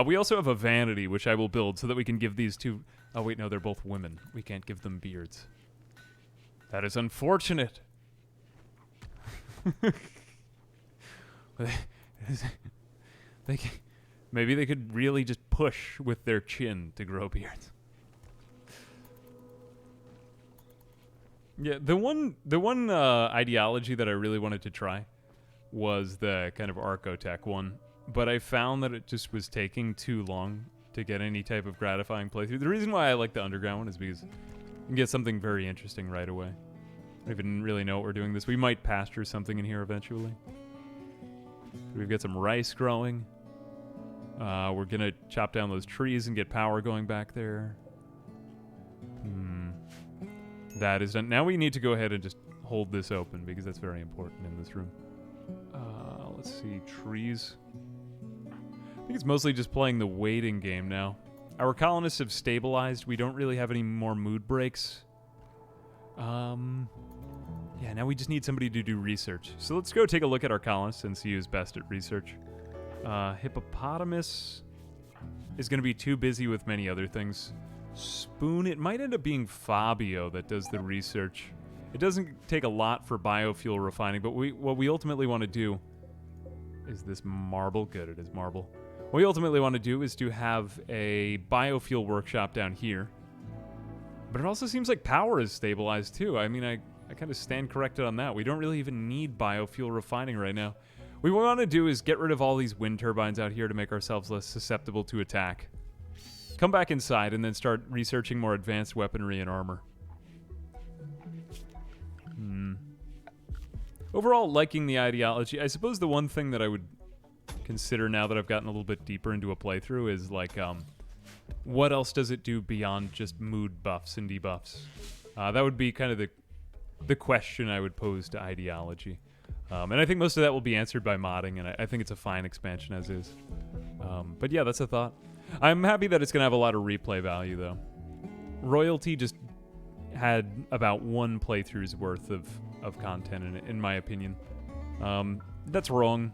We also have a vanity, which I will build so that we can give these two... Oh, wait, no, they're both women. We can't give them beards. That is unfortunate. Maybe they could really just push with their chin to grow beards. Yeah, the one ideology that I really wanted to try was the kind of Archotech one, but I found that it just was taking too long to get any type of gratifying playthrough. The reason why I like the underground one is because you can get something very interesting right away. I don't even really know what we're doing this. We might pasture something in here eventually. We've got some rice growing. We're gonna chop down those trees and get power going back there. That is done. Now we need to go ahead and just hold this open because that's very important in this room. Let's see, trees. I think it's mostly just playing the waiting game now. Our colonists have stabilized. We don't really have any more mood breaks. Yeah, now we just need somebody to do research. So let's go take a look at our colonists and see who's best at research. Hippopotamus is going to be too busy with many other things. Spoon, it might end up being Fabio that does the research. It doesn't take a lot for biofuel refining, but what we ultimately want to do is this marble. Good, it is marble. What we ultimately want to do is to have a biofuel workshop down here. But it also seems like power is stabilized too. I mean, I kind of stand corrected on that. We don't really even need biofuel refining right now. What we want to do is get rid of all these wind turbines out here to make ourselves less susceptible to attack. Come back inside and then start researching more advanced weaponry and armor. Overall, liking the ideology. I suppose the one thing that I would consider now that I've gotten a little bit deeper into a playthrough is like, what else does it do beyond just mood buffs and debuffs? That would be kind of the question I would pose to ideology. And I think most of that will be answered by modding, and I think it's a fine expansion as is. But yeah, that's a thought. I'm happy that it's going to have a lot of replay value, though. Royalty just had about one playthrough's worth of content in it, in my opinion. That's wrong,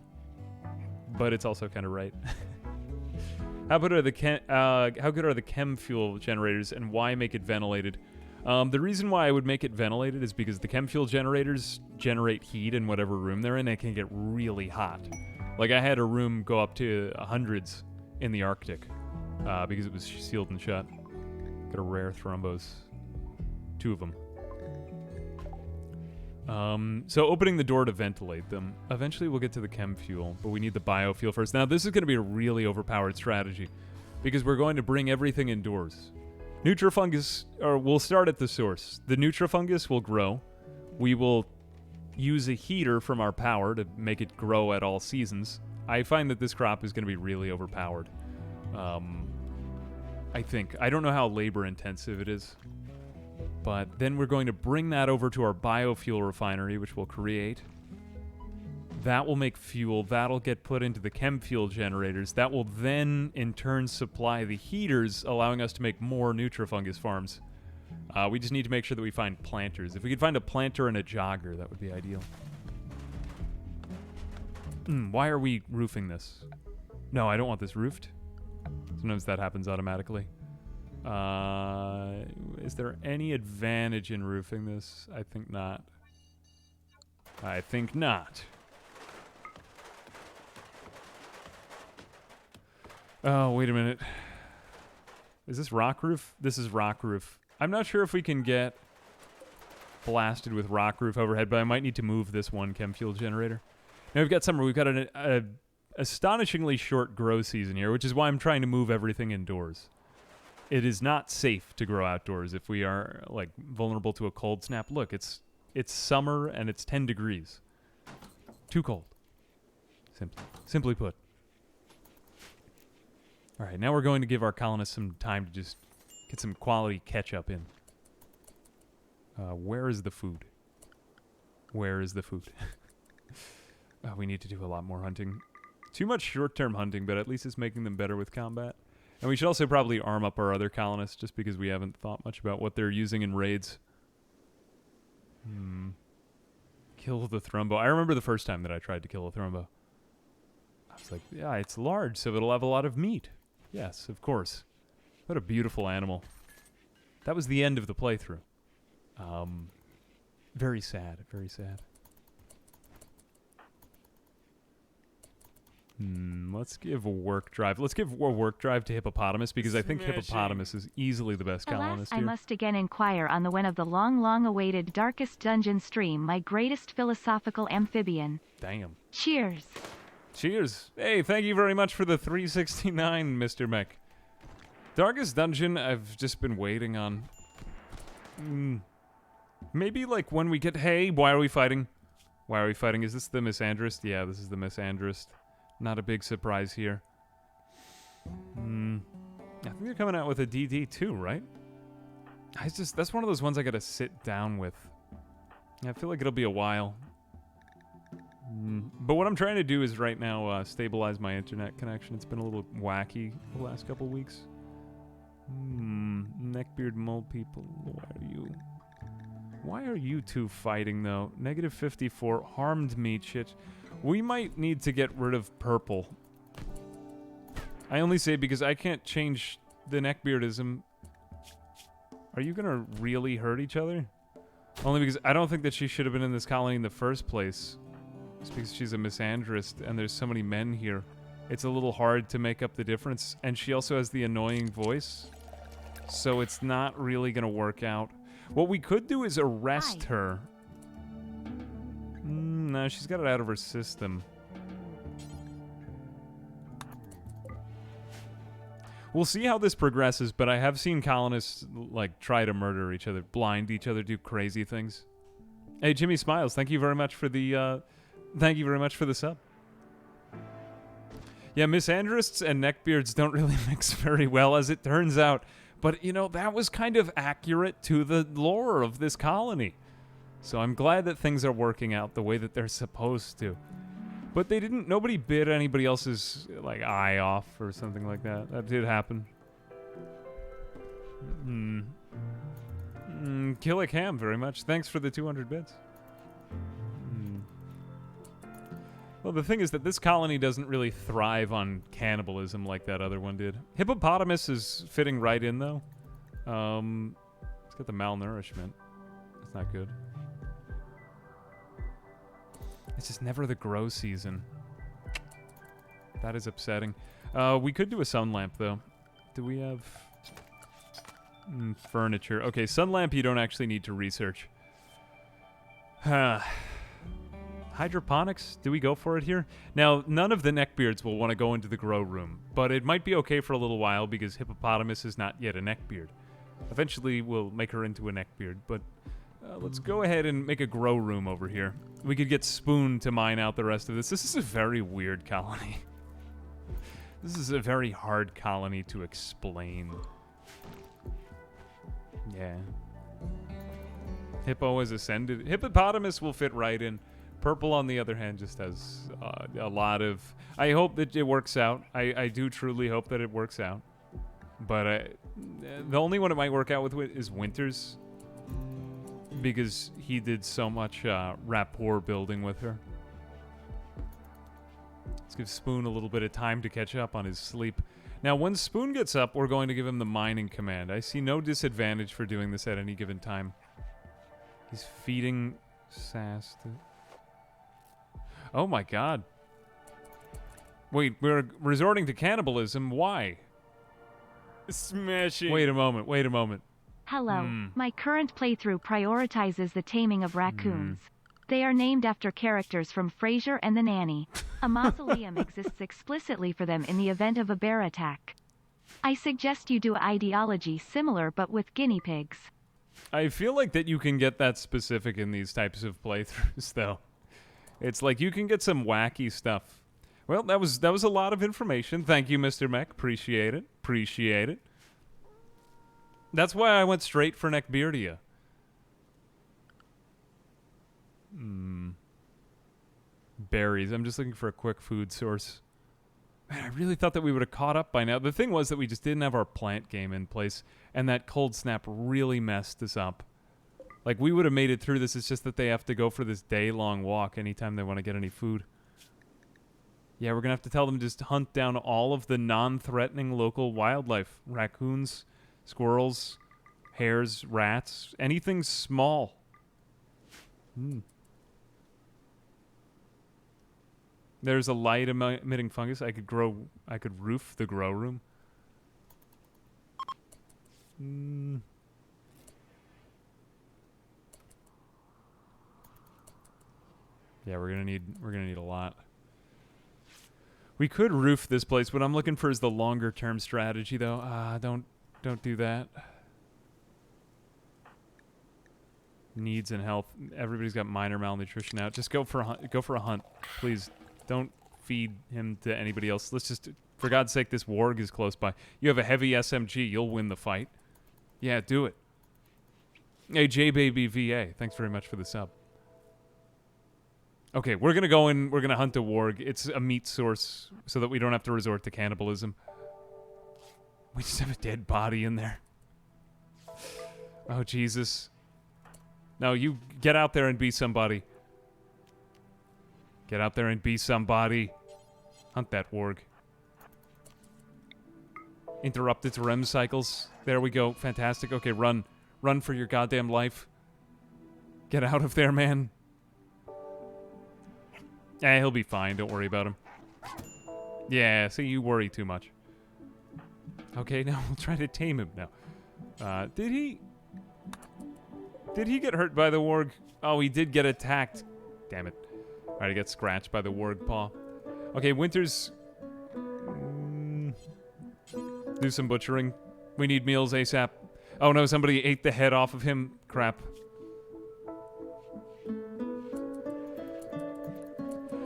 but it's also kind of right. How good are the chem fuel generators, and why make it ventilated? The reason why I would make it ventilated is because the chem fuel generators generate heat in whatever room they're in, and it can get really hot. Like, I had a room go up to hundreds in the Arctic because it was sealed and shut. Got a rare thrombos. 2 of them. So opening the door to ventilate them. Eventually we'll get to the chem fuel, but we need the biofuel first. Now, this is going to be a really overpowered strategy because we're going to bring everything indoors. Nutrifungus, or we'll start at the source. The Nutrifungus will grow. We will use a heater from our power to make it grow at all seasons. I find that this crop is going to be really overpowered. I think. I don't know how labor intensive it is. But then we're going to bring that over to our biofuel refinery, which we'll create. That will make fuel. That'll get put into the chem fuel generators. That will then, in turn, supply the heaters, allowing us to make more Nutrifungus farms. We just need to make sure that we find planters. If we could find a planter and a jogger, that would be ideal. Why are we roofing this? No, I don't want this roofed. Sometimes that happens automatically. Is there any advantage in roofing this? I think not. I think not. Oh, wait a minute. Is this rock roof? This is rock roof. I'm not sure if we can get blasted with rock roof overhead, but I might need to move this one chem fuel generator. Now we've got summer. We've got an astonishingly short grow season here, which is why I'm trying to move everything indoors. It is not safe to grow outdoors if we are like vulnerable to a cold snap. Look, it's summer and it's 10 degrees. Too cold. Simply put. All right, now we're going to give our colonists some time to just get some quality catch-up in. Where is the food? Where is the food? We need to do a lot more hunting. Too much short-term hunting, but at least it's making them better with combat. And we should also probably arm up our other colonists, just because we haven't thought much about what they're using in raids. Kill the thrombo. I remember the first time that I tried to kill a thrombo. I was like, yeah, it's large, so it'll have a lot of meat. Yes, of course. What a beautiful animal. That was the end of the playthrough. Very sad, very sad. Let's give a work drive. Let's give a work drive to Hippopotamus, because I think Hippopotamus is easily the best colonist here. I must again inquire on the when of the long-awaited darkest dungeon stream, my greatest philosophical amphibian. Damn. Cheers. Cheers. Hey, thank you very much for the 369, Mr. Mech. Darkest dungeon, I've just been waiting on. Maybe like when we get... Hey, why are we fighting? Why are we fighting? Is this the Misandrist? Yeah, this is the Misandrist. Not a big surprise here. I think they're coming out with a DD too, right? That's one of those ones I gotta sit down with I feel like it'll be a while. But what I'm trying to do is right now stabilize my internet connection. It's been a little wacky the last couple weeks. Neckbeard mole people, why are you two fighting though? Negative 54 harmed me, chit. We might need to get rid of purple. I only say because I can't change the Neckbeardism. Are you gonna really hurt each other? Only because I don't think that she should have been in this colony in the first place. It's because she's a misandrist and there's so many men here. It's a little hard to make up the difference. And she also has the annoying voice. So it's not really gonna work out. What we could do is arrest her. No, she's got it out of her system. We'll see how this progresses, but I have seen colonists like try to murder each other, blind each other, do crazy things. Hey, Jimmy Smiles, thank you very much for the sub. Yeah, misandrists and neckbeards don't really mix very well, as it turns out. But, you know, that was kind of accurate to the lore of this colony. So I'm glad that things are working out the way that they're supposed to. But they didn't, nobody bit anybody else's, like, eye off or something like that. That did happen. Kill a Cam very much. Thanks for the 200 bits. Well, the thing is that this colony doesn't really thrive on cannibalism like that other one did. Hippopotamus is fitting right in, though. It's got the malnourishment. That's not good. It's just never the grow season. That is upsetting. We could do a sun lamp, though. Do we have... furniture. Okay, sun lamp you don't actually need to research. Hydroponics? Do we go for it here? Now, none of the neckbeards will want to go into the grow room, but it might be okay for a little while because Hippopotamus is not yet a neckbeard. Eventually, we'll make her into a neckbeard, but let's go ahead and make a grow room over here. We could get Spoon to mine out the rest of this. This is a very weird colony. This is a very hard colony to explain. Yeah. Hippo has ascended. Hippopotamus will fit right in. Purple, on the other hand, just has a lot of... I hope that it works out. I do truly hope that it works out. But the only one it might work out with is Winters. Because he did so much rapport building with her. Let's give Spoon a little bit of time to catch up on his sleep. Now, when Spoon gets up, we're going to give him the mining command. I see no disadvantage for doing this at any given time. He's feeding Sass. Oh my god. Wait, we're resorting to cannibalism. Why? Smashing. Wait a moment. Hello. My current playthrough prioritizes the taming of raccoons. They are named after characters from Frasier and the Nanny. A mausoleum exists explicitly for them in the event of a bear attack. I suggest you do ideology similar but with guinea pigs. I feel like that you can get that specific in these types of playthroughs, though. It's like you can get some wacky stuff. Well, that was a lot of information. Thank you, Mr. Mech. Appreciate it. That's why I went straight for Neckbeardia. Berries. I'm just looking for a quick food source. Man, I really thought that we would have caught up by now. The thing was that we just didn't have our plant game in place, and that cold snap really messed us up. Like, we would have made it through this. It's just that they have to go for this day-long walk anytime they want to get any food. Yeah, we're going to have to tell them to just hunt down all of the non-threatening local wildlife. Raccoons, squirrels, hares, rats, anything small. There's a light emitting fungus. I could roof the grow room. Yeah, we're gonna need a lot. We could roof this place. What I'm looking for is the longer term strategy, though. Don't do that. Needs and health. Everybody's got minor malnutrition now. Just go for a hunt, please. Don't feed him to anybody else. Let's just, for God's sake, this warg is close by. You have a heavy SMG. You'll win the fight. Yeah, do it. Hey, JBaby VA. Thanks very much for the sub. Okay, we're gonna go in. We're gonna hunt a warg. It's a meat source, so that we don't have to resort to cannibalism. We just have a dead body in there. Oh Jesus! No, you get out there and be somebody. Get out there and be somebody. Hunt that warg. Interrupt its REM cycles. There we go. Fantastic. Okay, run. Run for your goddamn life. Get out of there, man. Eh, he'll be fine. Don't worry about him. Yeah, see, you worry too much. Okay, now we'll try to tame him now. Did he get hurt by the warg? Oh, he did get attacked. Damn it. Alright, he got scratched by the warg paw. Okay, Winter's... do some butchering. We need meals ASAP. Oh no, somebody ate the head off of him. Crap.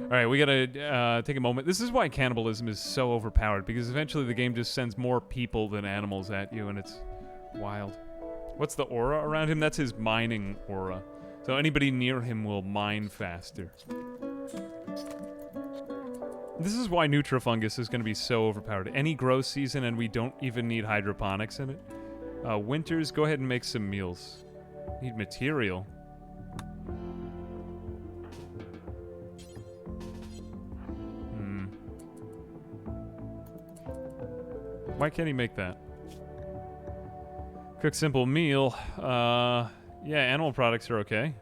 Alright, we gotta take a moment. This is why cannibalism is so overpowered, because eventually the game just sends more people than animals at you, and it's wild. What's the aura around him? That's his mining aura. So anybody near him will mine faster. This is why Nutrifungus is going to be so overpowered. Any grow season, and we don't even need hydroponics in it. Winters, go ahead and make some meals. Need material. Why can't he make that? Cook simple meal. Yeah, animal products are okay.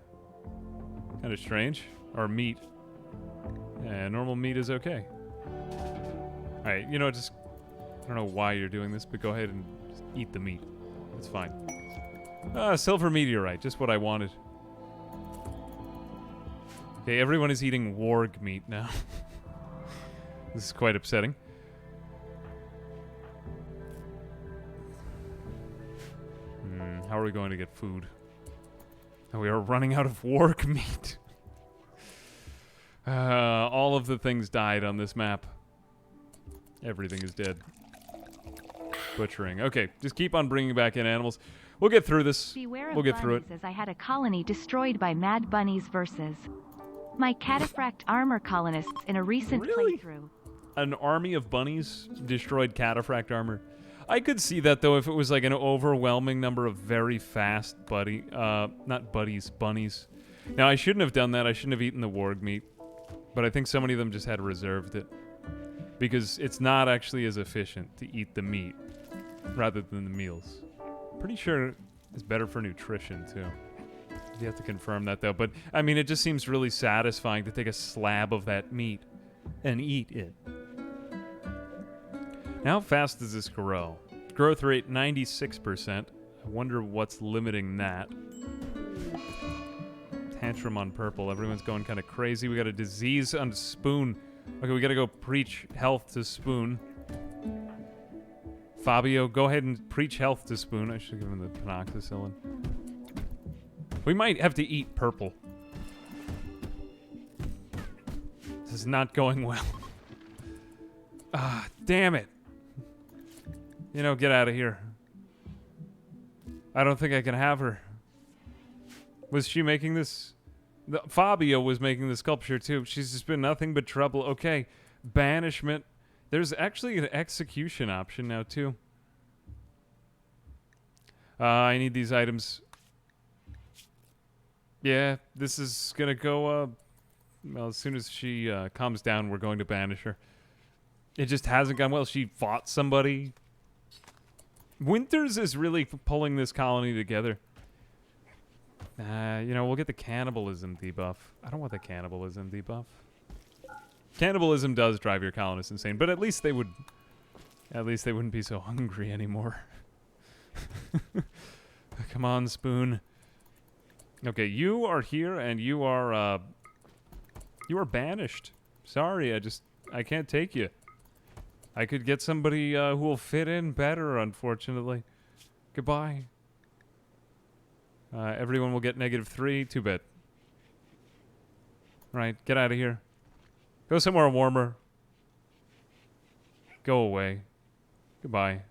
Kind of strange. Or meat. Yeah, normal meat is okay. Alright, you know, just... I don't know why you're doing this, but go ahead and just eat the meat. That's fine. Silver meteorite, just what I wanted. Okay, everyone is eating warg meat now. This is quite upsetting. How are we going to get food? Oh, we are running out of warg meat. All of the things died on this map. Everything is dead. Butchering. Okay, just keep on bringing back in animals. We'll get through this. We'll get through it. As I had a colony destroyed by mad bunnies versus my cataphract armor colonists in a recent playthrough. An army of bunnies destroyed cataphract armor. I could see that, though, if it was like an overwhelming number of very fast bunnies. Now, I shouldn't have done that. I shouldn't have eaten the warg meat. But I think so many of them just had reserved it. Because it's not actually as efficient to eat the meat rather than the meals. Pretty sure it's better for nutrition, too. You have to confirm that, though. But, I mean, it just seems really satisfying to take a slab of that meat and eat it. How fast does this grow? Growth rate 96%. I wonder what's limiting that. Tantrum on purple. Everyone's going kind of crazy. We got a disease on Spoon. Okay, we gotta go preach health to Spoon. Fabio, go ahead and preach health to Spoon. I should give him the penoxicillin. We might have to eat purple. This is not going well. Ah, damn it. You know, get out of here. I don't think I can have her. Was she making this? Fabio was making the sculpture too. She's just been nothing but trouble. Okay, banishment. There's actually an execution option now too. I need these items. Yeah, this is gonna go, well, as soon as she calms down, we're going to banish her. It just hasn't gone well. She fought somebody. Winters is really pulling this colony together. You know, we'll get the cannibalism debuff. I don't want the cannibalism debuff. Cannibalism does drive your colonists insane, but at least they wouldn't be so hungry anymore. Come on, Spoon. Okay, you are here and you are banished. Sorry, I can't take you. I could get somebody who will fit in better, unfortunately. Goodbye. Everyone will get -3. Too bad. Right, get out of here. Go somewhere warmer. Go away. Goodbye.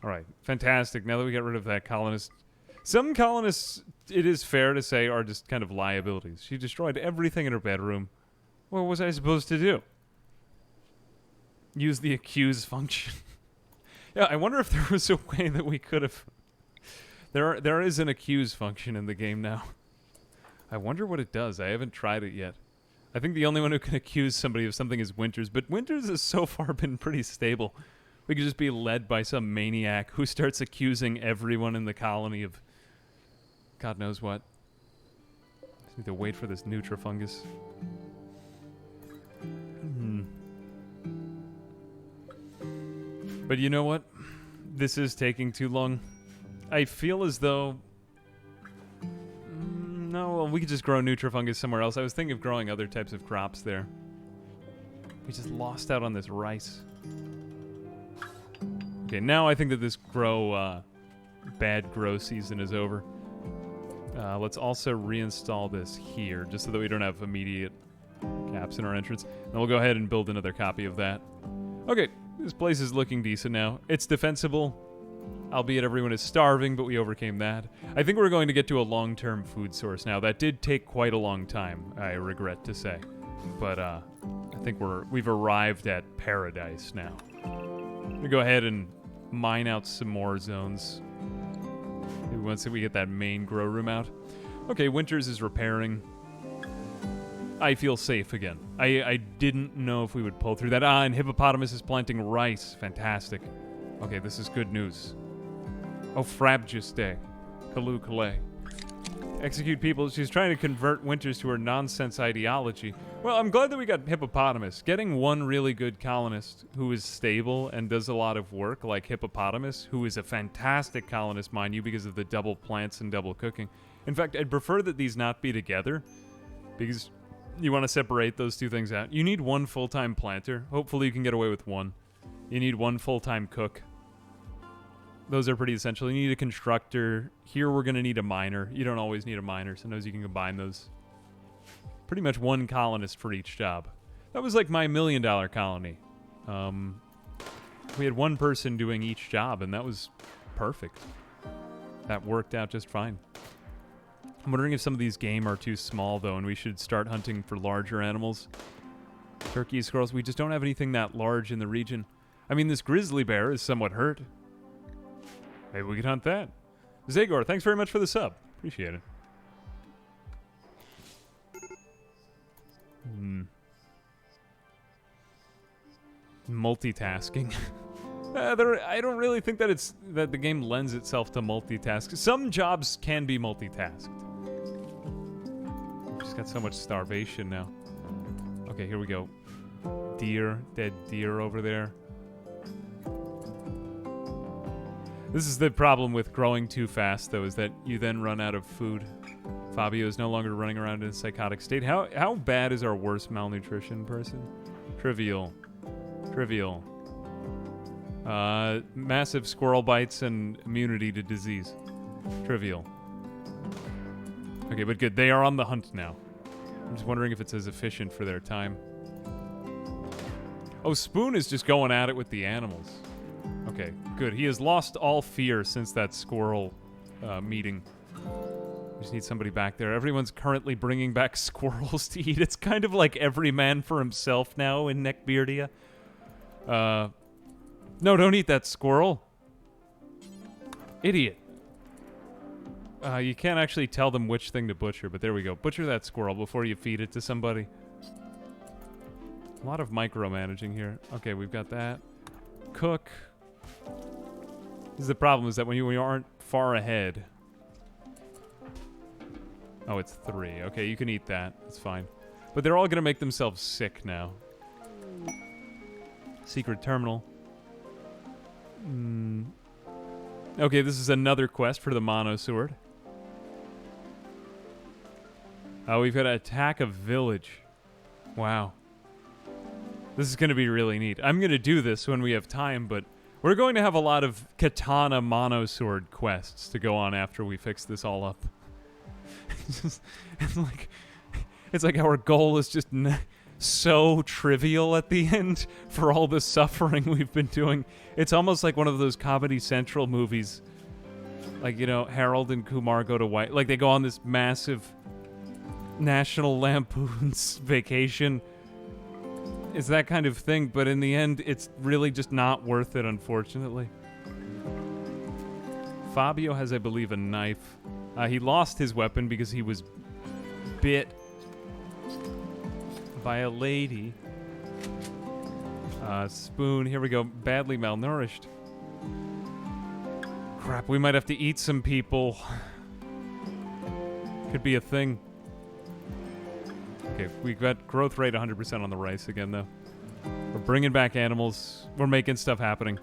Alright, fantastic. Now that we get rid of that colonist. Some colonists, it is fair to say, are just kind of liabilities. She destroyed everything in her bedroom. What was I supposed to do? Use the accuse function. Yeah, I wonder if there was a way that we could have... There is an accuse function in the game now. I wonder what it does. I haven't tried it yet. I think the only one who can accuse somebody of something is Winters, but Winters has so far been pretty stable. We could just be led by some maniac who starts accusing everyone in the colony of God knows what. Just need to wait for this Nutrafungus. But you know what? This is taking too long. I feel as though... No, well, we could just grow Nutrafungus somewhere else. I was thinking of growing other types of crops there. We just lost out on this rice. Okay, now I think that this bad grow season is over. Let's also reinstall this here, just so that we don't have immediate gaps in our entrance. And we'll go ahead and build another copy of that. Okay, this place is looking decent now. It's defensible, albeit everyone is starving, but we overcame that. I think we're going to get to a long-term food source now. That did take quite a long time, I regret to say. But I think we've arrived at paradise now. I'm going to go ahead and mine out some more zones. Maybe once we get that main grow room out. Okay, Winters is repairing. I feel safe again. I didn't know if we would pull through that. And Hippopotamus is planting rice. Fantastic. Okay, this is good news. Oh, Frabjuste. Kalu Kalay. Execute people. She's trying to convert Winters to her nonsense ideology. Well, I'm glad that we got Hippopotamus. Getting one really good colonist who is stable and does a lot of work, like Hippopotamus, who is a fantastic colonist, mind you, because of the double plants and double cooking. In fact, I'd prefer that these not be together, because you want to separate those two things out. You need one full-time planter. Hopefully you can get away with one. You need one full-time cook. Those are pretty essential. You need a constructor. Here we're going to need a miner. You don't always need a miner. Sometimes you can combine those. Pretty much one colonist for each job. That was like my $1 million colony. We had one person doing each job, and that was perfect. That worked out just fine. I'm wondering if some of these game are too small, though, and we should start hunting for larger animals. Turkeys, squirrels, we just don't have anything that large in the region. I mean, this grizzly bear is somewhat hurt. Maybe we could hunt that. Zagor, thanks very much for the sub. Appreciate it. Multitasking. I don't really think that that the game lends itself to multitask. Some jobs can be multitasked. We've just got so much starvation now. Okay, here we go. Deer, dead deer over there. This is the problem with growing too fast, though, is that you then run out of food. Fabio is no longer running around in a psychotic state. How bad is our worst malnutrition person? Trivial. Trivial. Massive squirrel bites and immunity to disease. Trivial. Okay, but good. They are on the hunt now. I'm just wondering if it's as efficient for their time. Oh, Spoon is just going at it with the animals. Okay, good. He has lost all fear since that squirrel meeting. We just need somebody back there. Everyone's currently bringing back squirrels to eat. It's kind of like every man for himself now in Neckbeardia. No, don't eat that squirrel. Idiot. You can't actually tell them which thing to butcher, but there we go. Butcher that squirrel before you feed it to somebody. A lot of micromanaging here. Okay, we've got that. Cook. This is the problem, is that when you aren't far ahead. Oh, it's 3. Okay, you can eat that. It's fine. But they're all going to make themselves sick now. Secret terminal. Okay, this is another quest for the mono sword. Oh, we've got to attack a village. Wow. This is going to be really neat. I'm going to do this when we have time, but we're going to have a lot of katana mono sword quests to go on after we fix this all up. It's like our goal is just so trivial at the end for all the suffering we've been doing. It's almost like one of those Comedy Central movies. Like, you know, Harold and Kumar go to White. Like, they go on this massive National Lampoon's Vacation It's that kind of thing, but in the end, it's really just not worth it, unfortunately. Fabio has, I believe, a knife. He lost his weapon because he was bit by a lady. Spoon, here we go. Badly malnourished. Crap, we might have to eat some people. Could be a thing. Okay, we got growth rate 100% on the rice again, though. We're bringing back animals. We're making stuff happening.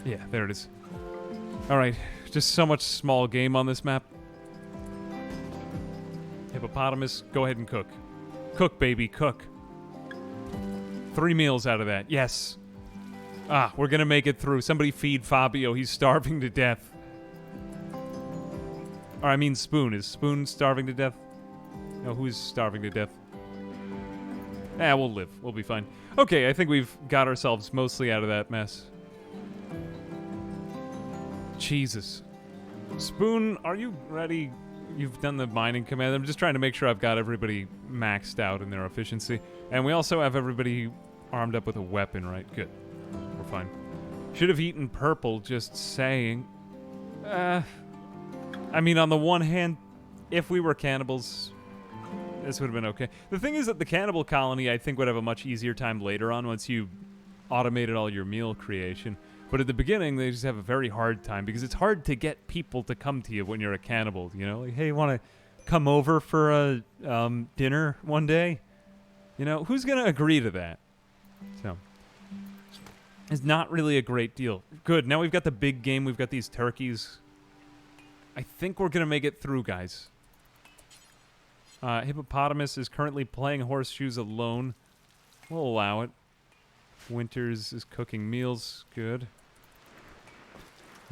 Yeah, there it is. Alright, just so much small game on this map. Hippopotamus, go ahead and cook. Cook, baby, cook. 3 meals out of that, yes. Ah, we're gonna make it through. Somebody feed Fabio, he's starving to death. Or I mean Spoon. Is Spoon starving to death? No, who's starving to death? We'll live. We'll be fine. Okay, I think we've got ourselves mostly out of that mess. Jesus. Spoon, are you ready? You've done the mining command. I'm just trying to make sure I've got everybody maxed out in their efficiency. And we also have everybody armed up with a weapon, right? Good. We're fine. Should have eaten purple, just saying. I mean, on the one hand, if we were cannibals, this would have been okay. The thing is that the cannibal colony, I think, would have a much easier time later on once you automated all your meal creation. But at the beginning, they just have a very hard time because it's hard to get people to come to you when you're a cannibal. You know, like, hey, want to come over for a dinner one day? You know, who's going to agree to that? So, it's not really a great deal. Good. Now we've got the big game. We've got these turkeys. I think we're going to make it through, guys. Hippopotamus is currently playing horseshoes alone. We'll allow it. Winters is cooking meals. Good.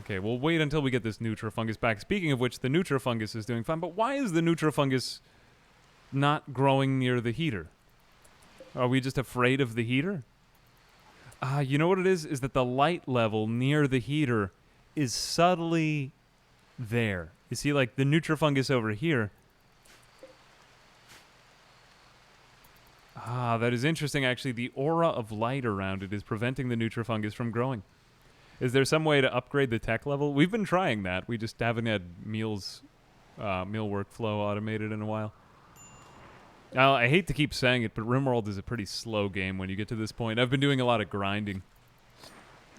Okay, we'll wait until we get this Nutrifungus back. Speaking of which, the Nutrifungus is doing fine. But why is the Nutrifungus not growing near the heater? Are we just afraid of the heater? You know what it is? Is that the light level near the heater is subtly there. You see, like, the Nutrifungus over here. Ah, that is interesting, actually. The aura of light around it is preventing the Nutrifungus from growing. Is there some way to upgrade the tech level? We've been trying that. We just haven't had meal workflow automated in a while. Now, I hate to keep saying it, but Rimworld is a pretty slow game when you get to this point. I've been doing a lot of grinding.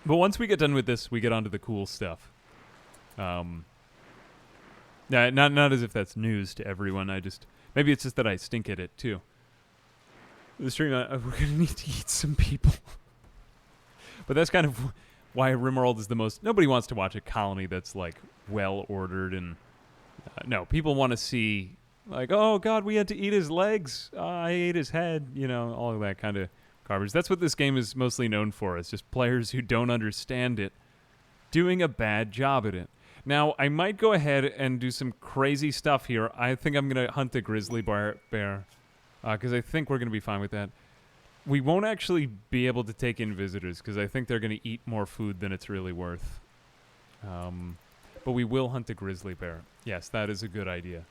But once we get done with this, we get onto the cool stuff. Not as if that's news to everyone. Maybe it's just that I stink at it, too. The stream, we're going to need to eat some people. But that's kind of why Rimworld is the most... Nobody wants to watch a colony that's, like, well-ordered and... no, people want to see, like, oh, God, we had to eat his legs. I ate his head. You know, all of that kind of garbage. That's what this game is mostly known for. It's just players who don't understand it doing a bad job at it. Now, I might go ahead and do some crazy stuff here. I think I'm going to hunt a grizzly bear. Because I think we're going to be fine with that. We won't actually be able to take in visitors because I think they're going to eat more food than it's really worth. But we will hunt a grizzly bear. Yes, that is a good idea.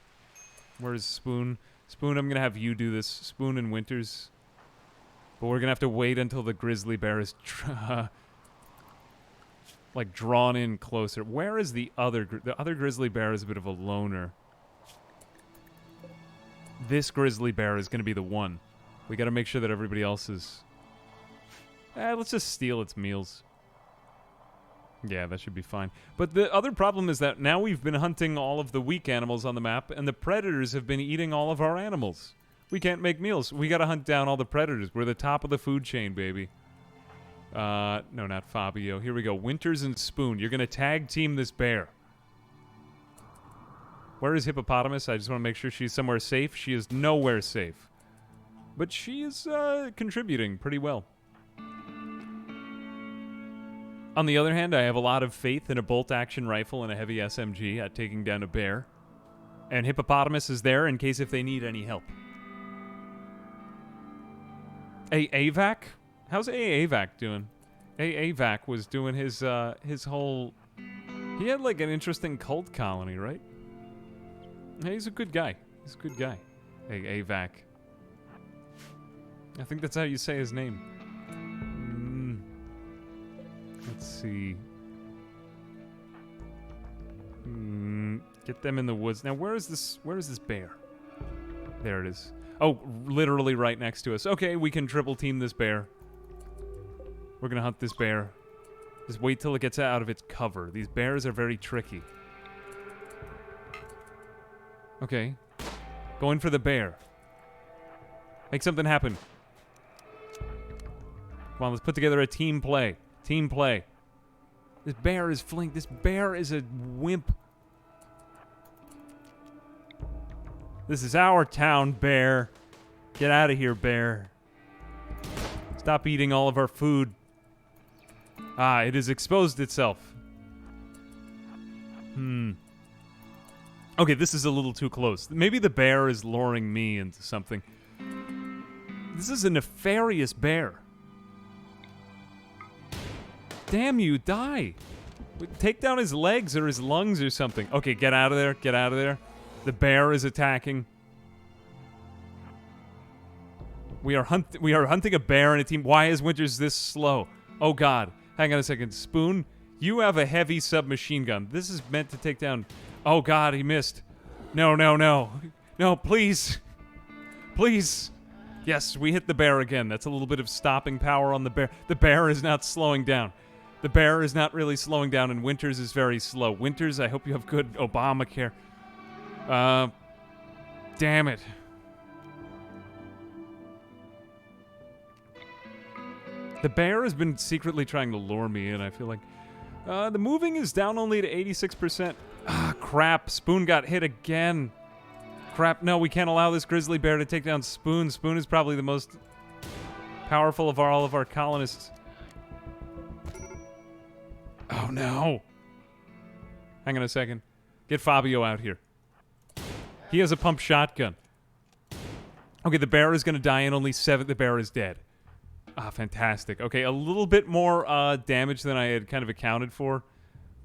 Where's Spoon? Spoon, I'm going to have you do this. Spoon and Winters. But we're going to have to wait until the grizzly bear is like drawn in closer. Where is the other? The other grizzly bear is a bit of a loner. This grizzly bear is going to be the one. We got to make sure that everybody else is... let's just steal its meals. Yeah, that should be fine. But the other problem is that now we've been hunting all of the weak animals on the map, and the predators have been eating all of our animals. We can't make meals. We got to hunt down all the predators. We're the top of the food chain, baby. No, not Fabio. Here we go. Winters and Spoon. You're going to tag team this bear. Where is Hippopotamus? I just want to make sure she's somewhere safe. She is nowhere safe. But she is contributing pretty well. On the other hand, I have a lot of faith in a bolt-action rifle and a heavy SMG at taking down a bear. And Hippopotamus is there in case if they need any help. AVAC? How's AVAC doing? AVAC was doing his whole... He had like an interesting cult colony, right? Hey, he's a good guy. He's a good guy. AVAC. I think that's how you say his name. Let's see. Get them in the woods. Now, where is this bear? There it is. Oh, literally right next to us. Okay, we can triple team this bear. We're gonna hunt this bear. Just wait till it gets out of its cover. These bears are very tricky. Okay. Going for the bear. Make something happen. Come on, let's put together a team play. Team play. This bear is flinked. This bear is a wimp. This is our town, bear. Get out of here, bear. Stop eating all of our food. Ah, it has exposed itself. Okay, this is a little too close. Maybe the bear is luring me into something. This is a nefarious bear. Damn you, die. Take down his legs or his lungs or something. Okay, get out of there. Get out of there. The bear is attacking. We are hunting a bear in a team. Why is Winters this slow? Oh, God. Hang on a second. Spoon, you have a heavy submachine gun. This is meant to take down... Oh, God, he missed. No, no, no. No, please. Please. Yes, we hit the bear again. That's a little bit of stopping power on the bear. The bear is not slowing down. The bear is not really slowing down, and Winters is very slow. Winters, I hope you have good Obamacare. Damn it. The bear has been secretly trying to lure me in, I feel like. The moving is down only to 86%. Ah, crap. Spoon got hit again. Crap. No, we can't allow this grizzly bear to take down Spoon. Spoon is probably the most powerful of all of our colonists. Oh, no. Hang on a second. Get Fabio out here. He has a pump shotgun. Okay, the bear is going to die in only 7. The bear is dead. Ah, fantastic. Okay, a little bit more damage than I had kind of accounted for,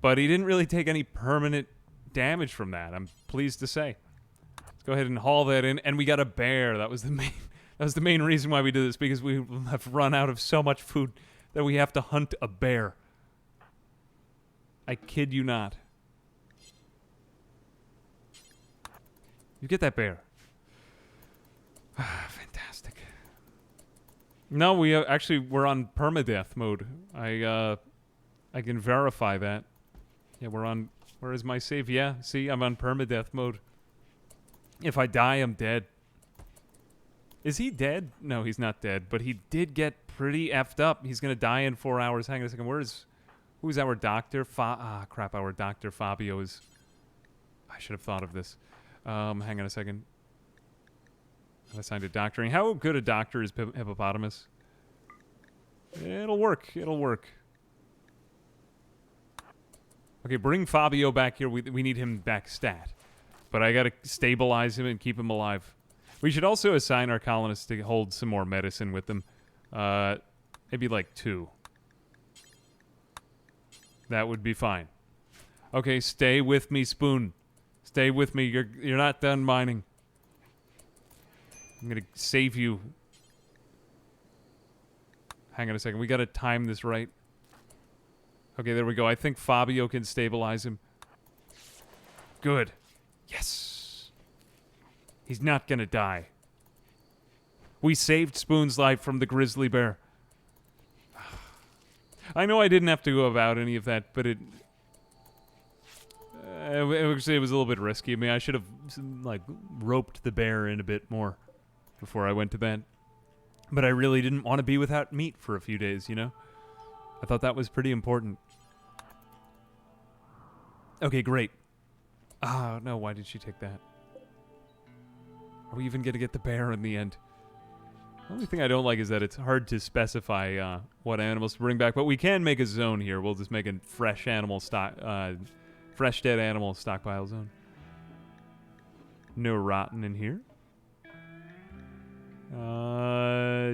but he didn't really take any permanent damage from that, I'm pleased to say. Let's go ahead and haul that in, and we got a bear. That was the main reason why we did this, because we have run out of so much food that we have to hunt a bear. I kid you not. You get that bear. Fantastic. No, we actually we're on permadeath mode. I can verify that. Yeah, we're on. Where is my save? Yeah, see, I'm on permadeath mode. If I die, I'm dead. Is he dead? No, he's not dead. But he did get pretty effed up. He's gonna die in 4 hours. Hang on a second. Who's our doctor? Crap. Our doctor Fabio is. I should have thought of this. Hang on a second. I assigned a doctoring. How good a doctor is Hippopotamus? It'll work. It'll work. Okay, bring Fabio back here. We need him back stat. But I gotta stabilize him and keep him alive. We should also assign our colonists to hold some more medicine with them. Maybe like 2. That would be fine. Okay, stay with me, Spoon. Stay with me. You're not done mining. I'm gonna save you. Hang on a second. We gotta time this right. Okay, there we go. I think Fabio can stabilize him. Good. Yes. He's not gonna die. We saved Spoon's life from the grizzly bear. I know I didn't have to go about any of that, but it was a little bit risky. I mean, I should have like roped the bear in a bit more before I went to bed. But I really didn't want to be without meat for a few days, you know? I thought that was pretty important. Okay, great. Ah, no, why did she take that? Are we even going to get the bear in the end? The only thing I don't like is that it's hard to specify what animals to bring back, but we can make a zone here. We'll just make a fresh animal stock, fresh dead animal stockpile zone. No rotten in here.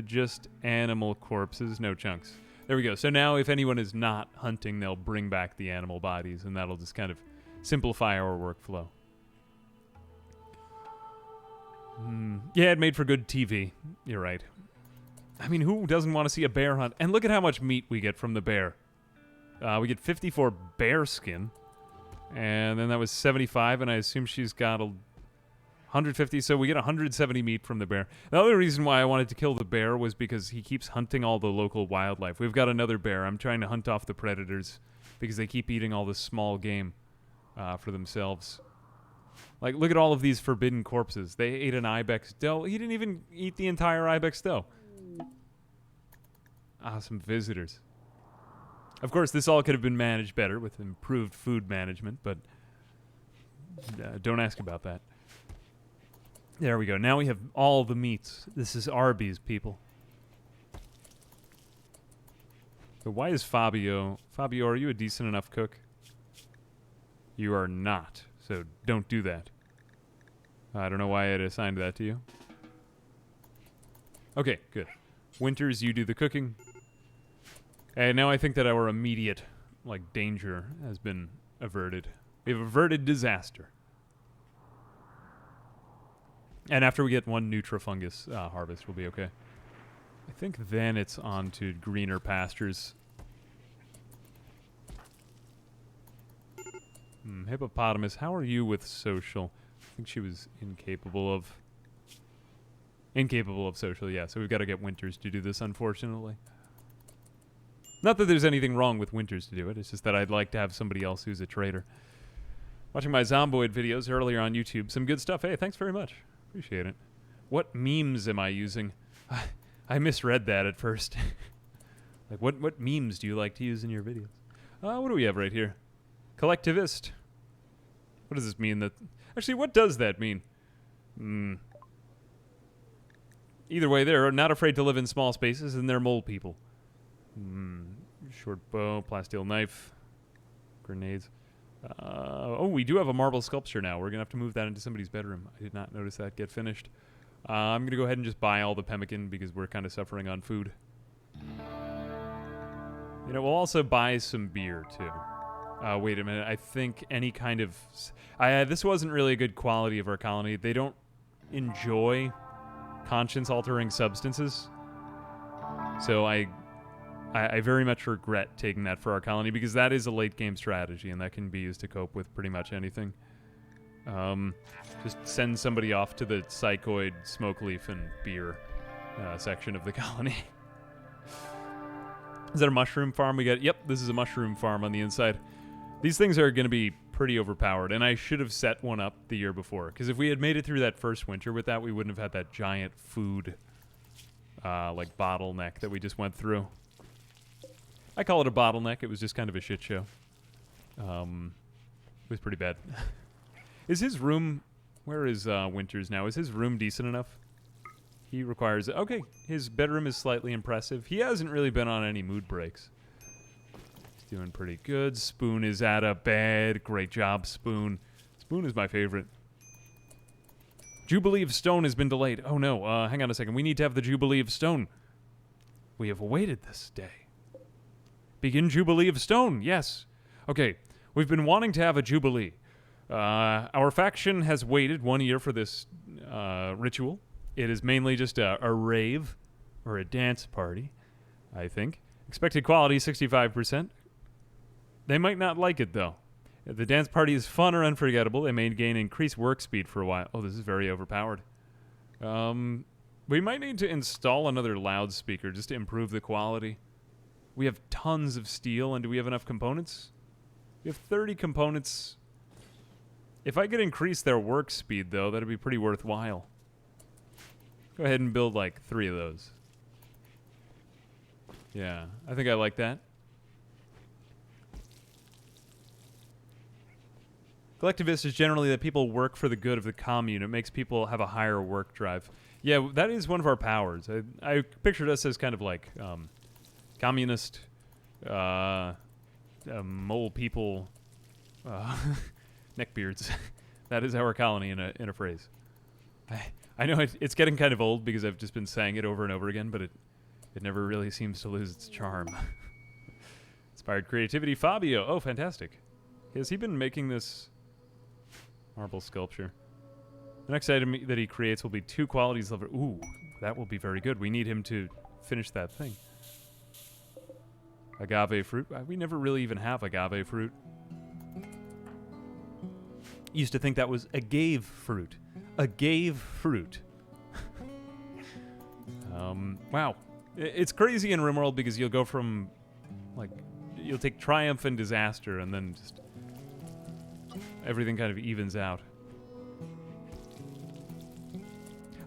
Just animal corpses, no chunks. There we go. So now if anyone is not hunting, they'll bring back the animal bodies, and that'll just kind of simplify our workflow. Yeah, it made for good TV. You're right. I mean, who doesn't want to see a bear hunt? And look at how much meat we get from the bear. We get 54 bear skin. And then that was 75, and I assume she's got 150, so we get 170 meat from the bear. The other reason why I wanted to kill the bear was because he keeps hunting all the local wildlife. We've got another bear. I'm trying to hunt off the predators because they keep eating all this small game for themselves. Like, look at all of these forbidden corpses. They ate an ibex doe. He didn't even eat the entire ibex doe. Some visitors. Of course, this all could have been managed better with improved food management, but don't ask about that. There we go. Now we have all the meats. This is Arby's, people. So why is Fabio... Fabio, are you a decent enough cook? You are not, so don't do that. I don't know why I had assigned that to you. Okay, good. Winters, you do the cooking. And now I think that our immediate, danger has been averted. We've averted disaster. And after we get one Nutrifungus harvest, we'll be okay. I think then it's on to greener pastures. Hippopotamus, how are you with social? I think she was incapable of social, yeah. So we've got to get Winters to do this, unfortunately. Not that there's anything wrong with Winters to do it. It's just that I'd like to have somebody else who's a trader. Watching my Zomboid videos earlier on YouTube. Some good stuff. Hey, thanks very much. Appreciate it. What memes am I using? I misread that at first. What memes do you like to use in your videos? What do we have right here? Collectivist. What does this mean? Actually, what does that mean? Either way, they're not afraid to live in small spaces, and they're mole people. Short bow, plasteel knife, grenades. Oh, we do have a marble sculpture now. We're going to have to move that into somebody's bedroom. I did not notice that get finished. I'm going to go ahead and just buy all the pemmican because we're kind of suffering on food. You know, we'll also buy some beer, too. Wait a minute. I think any kind of... this wasn't really a good quality of our colony. They don't enjoy conscience-altering substances. So I very much regret taking that for our colony because that is a late-game strategy, and that can be used to cope with pretty much anything. Just send somebody off to the psychoid, smoke leaf, and beer section of the colony. Is that a mushroom farm we got? Yep, this is a mushroom farm on the inside. These things are going to be pretty overpowered, and I should have set one up the year before, because if we had made it through that first winter with that, we wouldn't have had that giant food, bottleneck that we just went through. I call it a bottleneck. It was just kind of a shit show. It was pretty bad. Is his room... Where is Winters now? Is his room decent enough? He requires... Okay, his bedroom is slightly impressive. He hasn't really been on any mood breaks. He's doing pretty good. Spoon is out of bed. Great job, Spoon. Spoon is my favorite. Jubilee of Stone has been delayed. Oh, no. Hang on a second. We need to have the Jubilee of Stone. We have awaited this day. Begin Jubilee of Stone. Yes. Okay. We've been wanting to have a Jubilee. Our faction has waited 1 year for this ritual. It is mainly just a rave or a dance party, I think. Expected quality 65%. They might not like it, though. If the dance party is fun or unforgettable, they may gain increased work speed for a while. Oh, this is very overpowered. We might need to install another loudspeaker just to improve the quality. We have tons of steel, and do we have enough components? We have 30 components. If I could increase their work speed, though, that'd be pretty worthwhile. Go ahead and build, 3 of those. Yeah, I think I like that. Collectivist is generally that people work for the good of the commune. It makes people have a higher work drive. Yeah, that is one of our powers. I pictured us as kind of communist, mole people, neckbeards. That is our colony in a phrase. I know it's getting kind of old because I've just been saying it over and over again, but it never really seems to lose its charm. Inspired creativity, Fabio. Oh, fantastic. Has he been making this marble sculpture? The next item that he creates will be 2 qualities level. Ooh, that will be very good. We need him to finish that thing. Agave fruit. We never really even have agave fruit. Used to think that was agave fruit. Agave fruit. Wow. It's crazy in Rimworld because you'll go from, like, you'll take triumph and disaster and then just everything kind of evens out.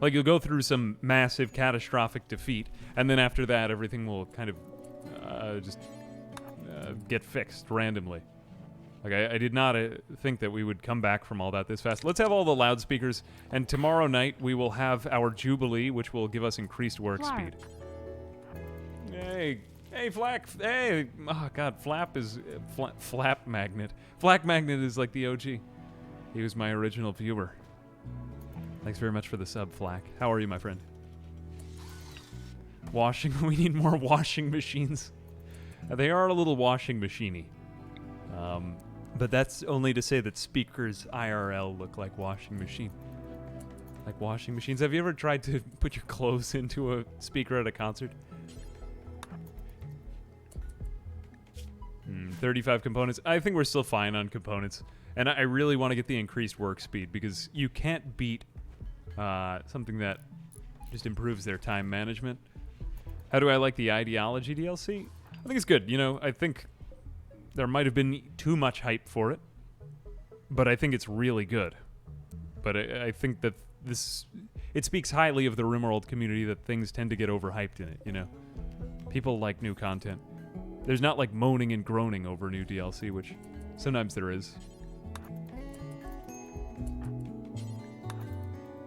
Like, you'll go through some massive catastrophic defeat, and then after that, everything will kind of just get fixed randomly. Like, I did not think that we would come back from all that this fast. Let's have all the loudspeakers, and tomorrow night we will have our Jubilee, which will give us increased work speed. Hey, Flak, hey, oh god, Flap is, Flap Magnet. Flak Magnet is like the OG. He was my original viewer. Thanks very much for the sub, Flak. How are you, my friend? Washing, we need more washing machines. They are a little washing machine-y. But that's only to say that speakers IRL look like washing machine. Like washing machines. Have you ever tried to put your clothes into a speaker at a concert? 35 components. I think we're still fine on components. And I really want to get the increased work speed because you can't beat something that just improves their time management. How do I like the ideology DLC? I think it's good. You know, I think there might have been too much hype for it, but I think it's really good. But I think that it speaks highly of the Rimworld community that things tend to get overhyped in it, you know? People like new content. There's not like moaning and groaning over new DLC, which sometimes there is.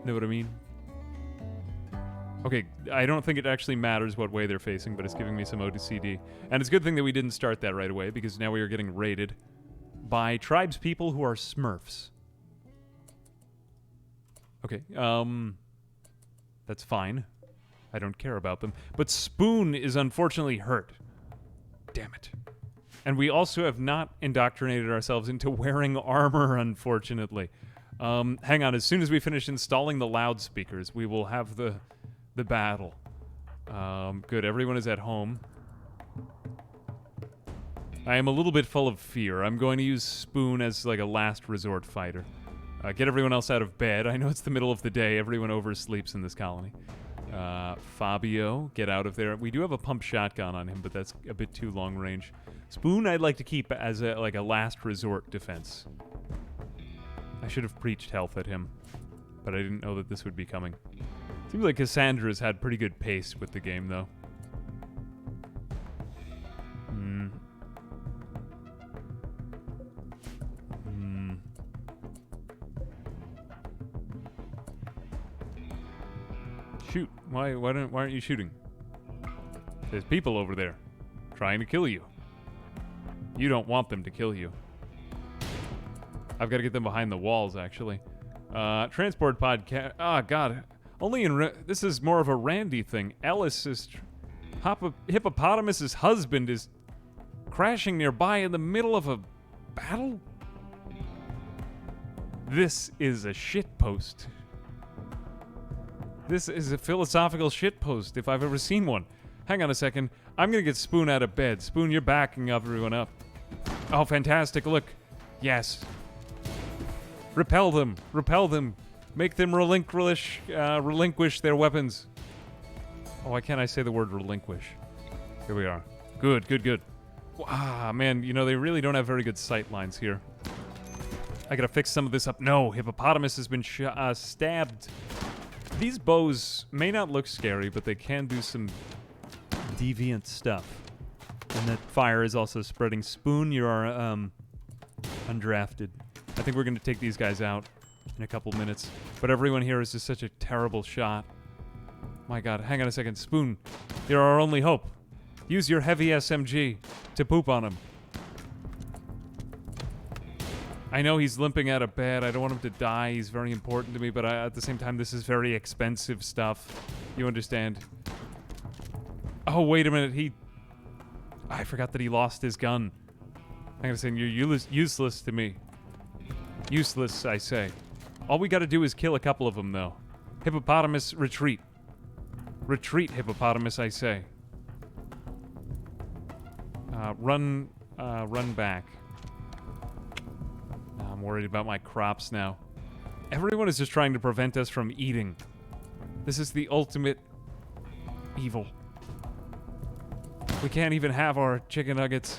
Know what I mean? Okay, I don't think it actually matters what way they're facing, but it's giving me some OCD. And it's a good thing that we didn't start that right away, because now we are getting raided by tribespeople who are Smurfs. Okay, that's fine. I don't care about them. But Spoon is unfortunately hurt. Damn it. And we also have not indoctrinated ourselves into wearing armor, unfortunately. Hang on, as soon as we finish installing the loudspeakers, we will have the battle. Good, everyone is at home. I am a little bit full of fear. I'm going to use Spoon as like a last resort fighter. Get everyone else out of bed. I know it's the middle of the day. Everyone oversleeps in this colony. Fabio, get out of there. We do have a pump shotgun on him, but that's a bit too long range. Spoon I'd like to keep as a last resort defense. I should have preached health at him, but I didn't know that this would be coming. Seems like Cassandra's had pretty good pace with the game, though. Shoot. Why aren't you shooting? There's people over there trying to kill you. You don't want them to kill you. I've got to get them behind the walls, actually. Transport podcast. Oh, God. Only in... this is more of a Randy thing. Ellis is... Hippopotamus's husband is crashing nearby in the middle of a battle? This is a shitpost. This is a philosophical shitpost, if I've ever seen one. Hang on a second. I'm going to get Spoon out of bed. Spoon, you're backing everyone up. Oh, fantastic. Look. Yes. Repel them. Repel them. Make them relinquish their weapons. Oh, why can't I say the word relinquish? Here we are. Good, good, good. Ah, man, you know, they really don't have very good sight lines here. I gotta fix some of this up. No, Hippopotamus has been stabbed. These bows may not look scary, but they can do some deviant stuff. And that fire is also spreading. Spoon, you are undrafted. I think we're going to take these guys out in a couple minutes. But everyone here is just such a terrible shot. My God, hang on a second. Spoon, you're our only hope. Use your heavy SMG to poop on him. I know he's limping out of bed. I don't want him to die. He's very important to me, but at the same time, this is very expensive stuff. You understand? Oh, wait a minute. I forgot that he lost his gun. I'm gonna say, you're useless to me. Useless, I say. All we gotta do is kill a couple of them, though. Hippopotamus, retreat. Retreat, hippopotamus, I say. Run back. I'm worried about my crops now. Everyone is just trying to prevent us from eating. This is the ultimate evil. We can't even have our chicken nuggets.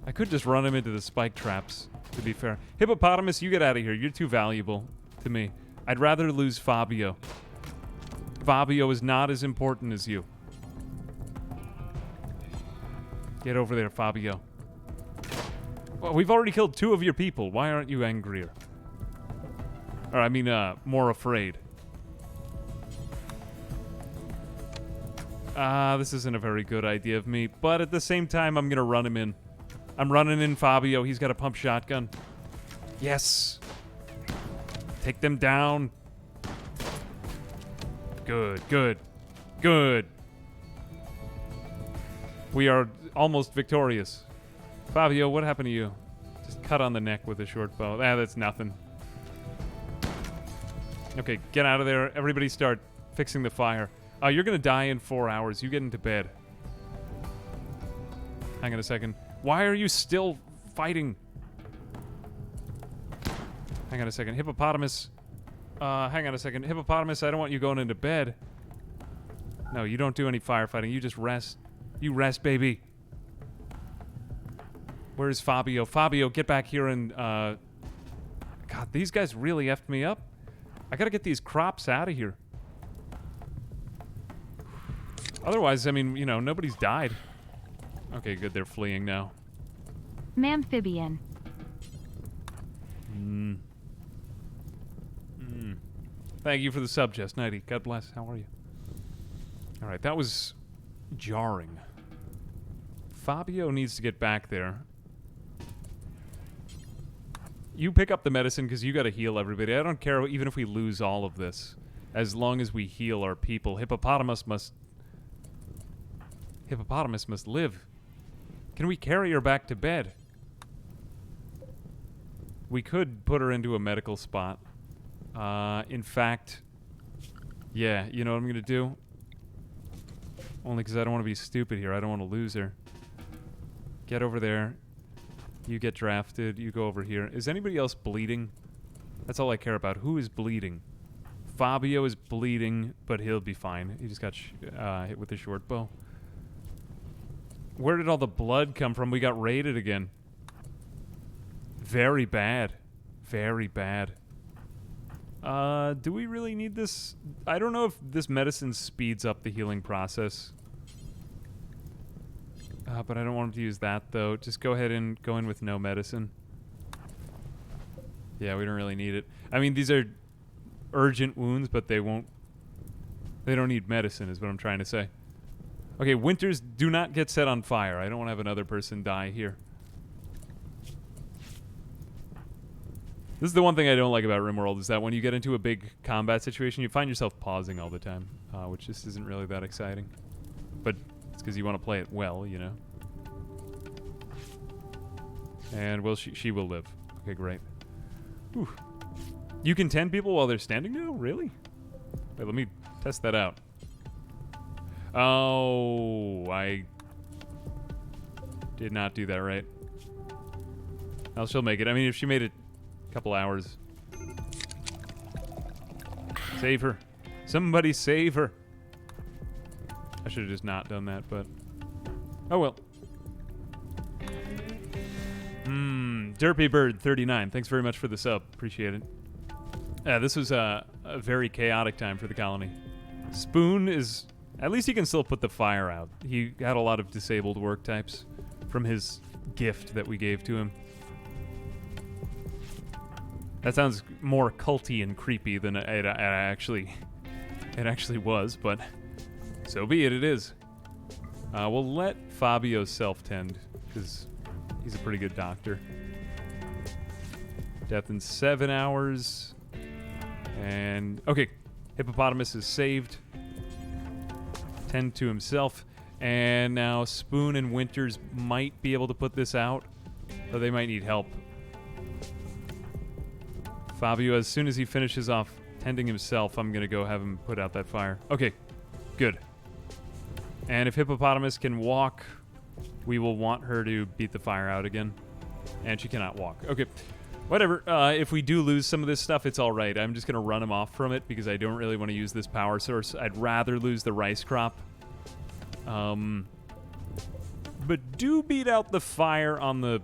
I could just run him into the spike traps, to be fair. Hippopotamus, you get out of here. You're too valuable to me. I'd rather lose Fabio. Fabio is not as important as you. Get over there, Fabio. Well, we've already killed 2 of your people. Why aren't you angrier? Or, I mean, more afraid. This isn't a very good idea of me, but at the same time, I'm gonna run him in. I'm running in Fabio. He's got a pump shotgun. Yes. Take them down. Good, good, good. We are almost victorious. Fabio, what happened to you? Just cut on the neck with a short bow. That's nothing. Okay, get out of there. Everybody start fixing the fire. You're gonna die in 4 hours. You get into bed. Hang on a second. Why are you still fighting? Hang on a second. Hippopotamus. Hang on a second. Hippopotamus, I don't want you going into bed. No, you don't do any firefighting. You just rest. You rest, baby. Where's Fabio? Fabio, get back here and, God, these guys really effed me up. I gotta get these crops out of here. Otherwise, I mean, you know, nobody's died. Okay, good. They're fleeing now. Mamphibian. Thank you for the sub, Jess Nighty. God bless. How are you? All right, that was jarring. Fabio needs to get back there. You pick up the medicine because you got to heal everybody. I don't care even if we lose all of this. As long as we heal our people. Hippopotamus must live. Can we carry her back to bed? We could put her into a medical spot. In fact, yeah, you know what I'm going to do? Only because I don't want to be stupid here. I don't want to lose her. Get over there. You get drafted. You go over here. Is anybody else bleeding? That's all I care about. Who is bleeding? Fabio is bleeding, but he'll be fine. He just got hit with a short bow. Where did all the blood come from? We got raided again. Very bad. Very bad. Do we really need this? I don't know if this medicine speeds up the healing process. But I don't want to use that, though. Just go ahead and go in with no medicine. Yeah, we don't really need it. I mean, these are urgent wounds, but they don't need medicine, is what I'm trying to say. Okay, winters do not get set on fire. I don't want to have another person die here. This is the one thing I don't like about Rimworld, is that when you get into a big combat situation, you find yourself pausing all the time, which just isn't really that exciting. But it's because you want to play it well, you know. And, well, she will live. Okay, great. Whew. You can 10 people while they're standing now? Really? Wait, let me test that out. Oh, I did not do that right. Well, she'll make it. I mean, if she made it a couple hours. Save her. Somebody save her. I should have just not done that, but... oh, well. Derpy Bird 39. Thanks very much for the sub. Appreciate it. This was a very chaotic time for the colony. Spoon is... at least he can still put the fire out. He had a lot of disabled work types from his gift that we gave to him. That sounds more culty and creepy than it actually was, but so be it. It is. We'll let Fabio self-tend because he's a pretty good doctor. Death in 7 hours. And okay, Hippopotamus is saved. Tend to himself. And now Spoon and Winters might be able to put this out, though they might need help. Fabio, as soon as he finishes off tending himself, I'm going to go have him put out that fire. Okay, good. And if Hippopotamus can walk, we will want her to beat the fire out again. And she cannot walk. Okay, whatever. If we do lose some of this stuff, it's all right. I'm just going to run him off from it because I don't really want to use this power source. I'd rather lose the rice crop. But do beat out the fire on the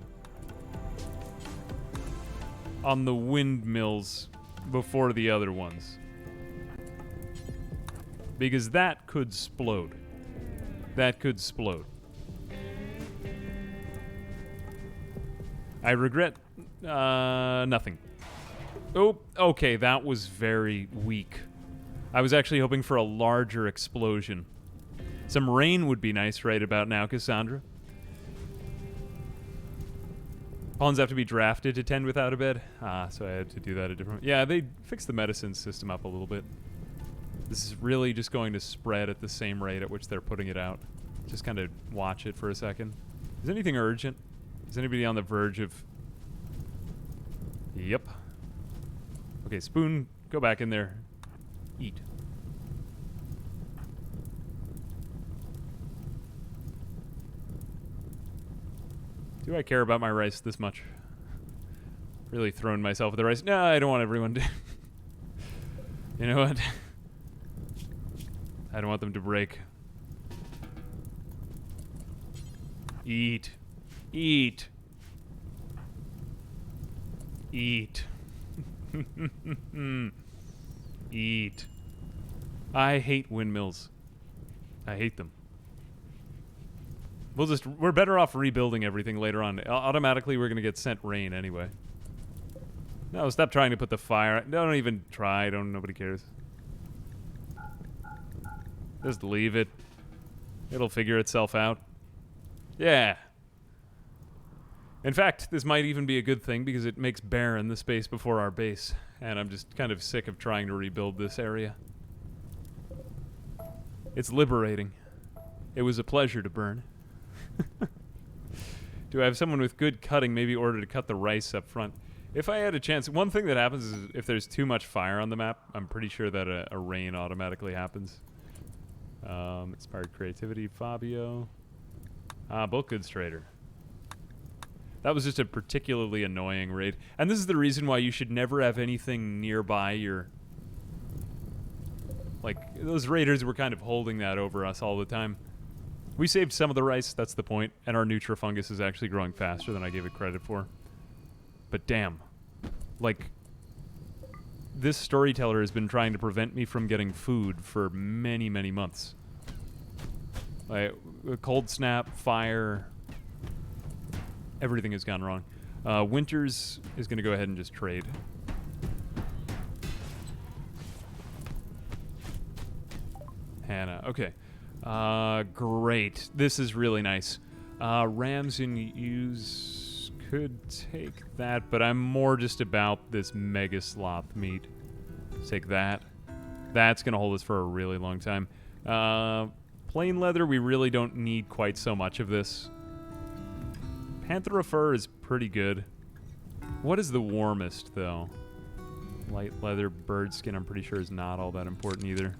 windmills before the other ones. Because that could explode. That could explode. I regret nothing. Oh, okay, that was very weak. I was actually hoping for a larger explosion. Some rain would be nice right about now, Cassandra. Pawns have to be drafted to tend without a bed. So I had to do that a different... Yeah, they fixed the medicine system up a little bit. This is really just going to spread at the same rate at which they're putting it out. Just kind of watch it for a second. Is anything urgent? Is anybody on the verge of... Yep. Okay, Spoon, go back in there. Eat. Do I care about my rice this much? Really throwing myself at the rice. No, I don't want everyone to... You know what? I don't want them to break. Eat. Eat. Eat. Eat. I hate windmills. I hate them. We're better off rebuilding everything later on. Automatically, we're going to get sent rain anyway. No, stop trying to put the fire. Don't even try. Nobody cares. Just leave it. It'll figure itself out. Yeah. In fact, this might even be a good thing because it makes barren the space before our base. And I'm just kind of sick of trying to rebuild this area. It's liberating. It was a pleasure to burn. Do I have someone with good cutting, maybe order to cut the rice up front? If I had a chance, one thing that happens is if there's too much fire on the map, I'm pretty sure that a rain automatically happens. Inspired creativity, Fabio. Bulk goods trader. That was just a particularly annoying raid. And this is the reason why you should never have anything nearby your... Like, those raiders were kind of holding that over us all the time. We saved some of the rice, that's the point, and our Nutrifungus is actually growing faster than I gave it credit for. But damn. Like, this storyteller has been trying to prevent me from getting food for many, many months. Like, cold snap, fire, everything has gone wrong. Winters is going to go ahead and just trade. Hannah, okay. Great. This is really nice. Rams in use could take that, but I'm more just about this mega sloth meat. Take that. That's going to hold us for a really long time. Plain leather, we really don't need quite so much of this. Panthera fur is pretty good. What is the warmest, though? Light leather, bird skin, I'm pretty sure is not all that important either.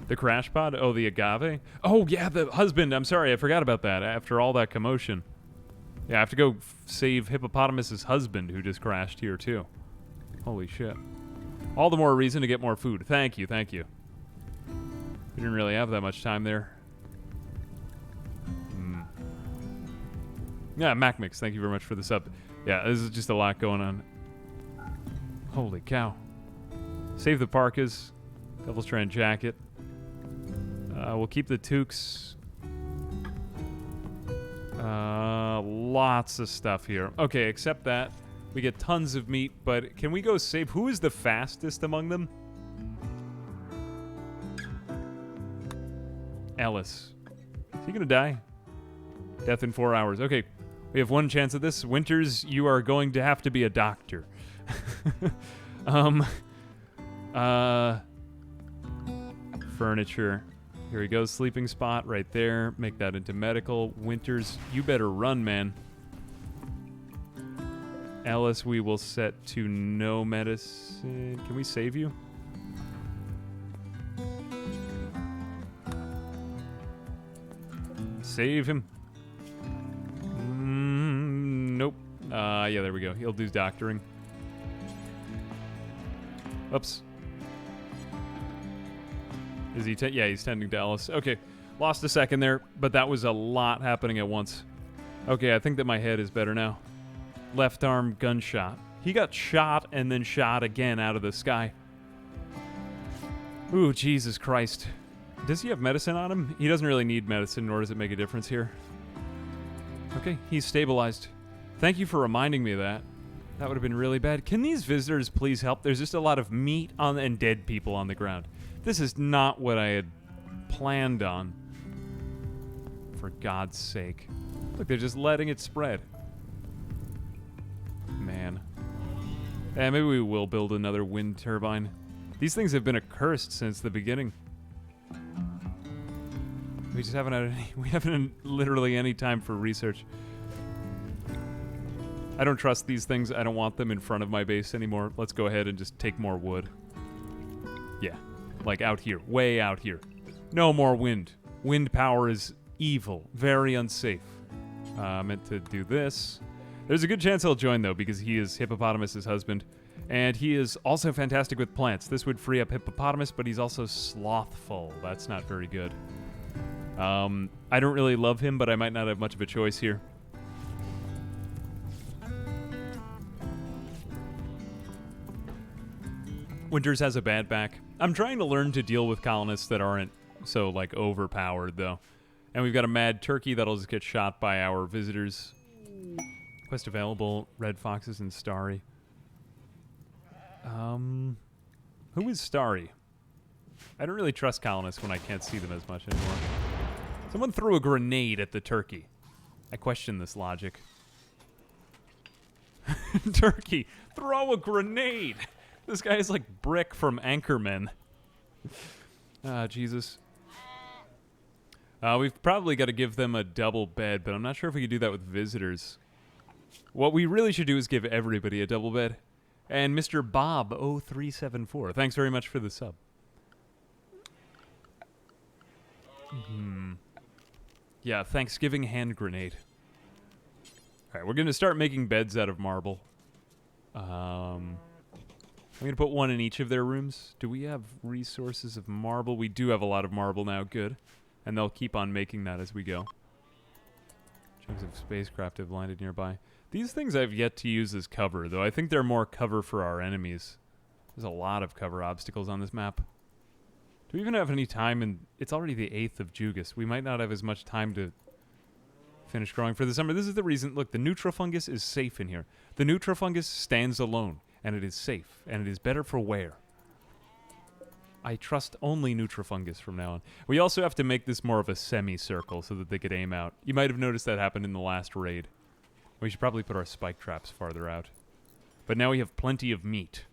The crash pod? Oh, the agave? Oh, yeah, the husband. I'm sorry, I forgot about that after all that commotion. Yeah, I have to go save Hippopotamus's husband who just crashed here, too. Holy shit. All the more reason to get more food. Thank you, thank you. We didn't really have that much time there. Yeah, MacMix, thank you very much for the sub. Yeah, this is just a lot going on. Holy cow. Save the parkas. Devil's Strand jacket. We'll keep the toques. Lots of stuff here. Okay, except that. We get tons of meat, but can we go save... Who is the fastest among them? Ellis. Is he gonna die? Death in 4 hours. Okay, we have one chance at this. Winters, you are going to have to be a doctor. Furniture. Here we go, sleeping spot right there. Make that into medical. Winters, you better run, man. Alice, we will set to no medicine. Can we save you? Save him. Nope. Yeah, there we go. He'll do doctoring. Oops. Is he? Yeah, he's tending to Alice. Okay, lost a second there, but that was a lot happening at once. Okay, I think that my head is better now. Left arm gunshot. He got shot and then shot again out of the sky. Ooh, Jesus Christ. Does he have medicine on him? He doesn't really need medicine, nor does it make a difference here. Okay, he's stabilized. Thank you for reminding me of that. That would have been really bad. Can these visitors please help? There's just a lot of meat on and dead people on the ground. This is not what I had planned on. For God's sake. Look, they're just letting it spread. Man. Yeah, maybe we will build another wind turbine. These things have been accursed since the beginning. We just haven't had any, we haven't had literally any time for research. I don't trust these things. I don't want them in front of my base anymore. Let's go ahead and just take more wood. Yeah, like out here, way out here. No more wind. Wind power is evil, very unsafe. Meant to do this. There's a good chance he'll join, though, because he is Hippopotamus's husband. And he is also fantastic with plants. This would free up Hippopotamus, but he's also slothful. That's not very good. I don't really love him, but I might not have much of a choice here. Winters has a bad back. I'm trying to learn to deal with colonists that aren't so, like, overpowered, though. And we've got a mad turkey that'll just get shot by our visitors. Quest available, red foxes and Starry. Who is Starry? I don't really trust colonists when I can't see them as much anymore. Someone threw a grenade at the turkey. I question this logic. Turkey, throw a grenade! This guy is like Brick from Anchorman. Ah, Jesus. We've probably got to give them a double bed, but I'm not sure if we could do that with visitors. What we really should do is give everybody a double bed. And Mr. Bob0374, thanks very much for the sub. Yeah, Thanksgiving hand grenade. Alright, we're going to start making beds out of marble. I'm going to put one in each of their rooms. Do we have resources of marble? We do have a lot of marble now, good. And they'll keep on making that as we go. Chunks of spacecraft have landed nearby. These things I've yet to use as cover, though I think they're more cover for our enemies. There's a lot of cover obstacles on this map. Do we even have any time? And it's already the 8th of Jugas. We might not have as much time to finish growing for the summer. This is the reason. Look, the Neutrofungus is safe in here. The Neutrofungus stands alone, and it is safe, and it is better for wear. I trust only Neutrofungus from now on. We also have to make this more of a semicircle so that they could aim out. You might have noticed that happened in the last raid. We should probably put our spike traps farther out. But now we have plenty of meat.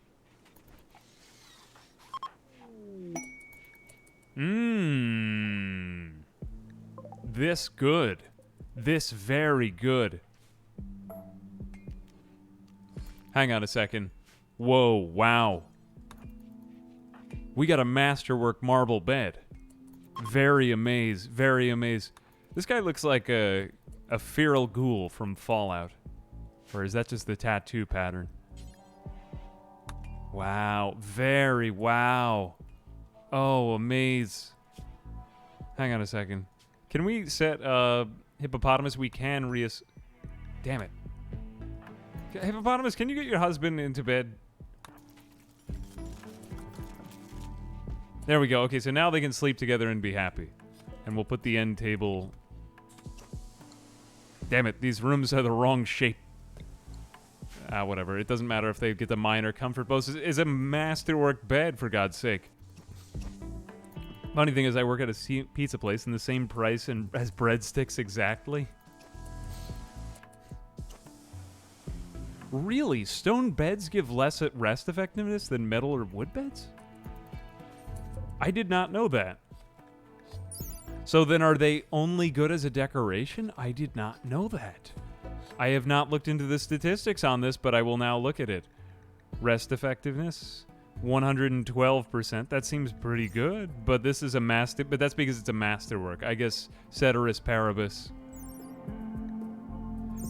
This good. This very good. Hang on a second. Whoa, wow. We got a masterwork marble bed. Very amazed, very amazed. This guy looks like a feral ghoul from Fallout. Or is that just the tattoo pattern? Wow, very wow. Oh, amaze. Hang on a second. Can we set Hippopotamus? We can Damn it. Hippopotamus, can you get your husband into bed? There we go. Okay, so now they can sleep together and be happy. And we'll put the end table... Damn it, these rooms are the wrong shape. Whatever. It doesn't matter if they get the minor comfort post. It's a masterwork bed, for God's sake. Funny thing is, I work at a pizza place and the same price as breadsticks exactly. Really? Stone beds give less rest effectiveness than metal or wood beds? I did not know that. So then are they only good as a decoration? I did not know that. I have not looked into the statistics on this, but I will now look at it. Rest effectiveness, 112%. That seems pretty good, but this is a master. But that's because it's a masterwork. I guess Ceteris Paribus.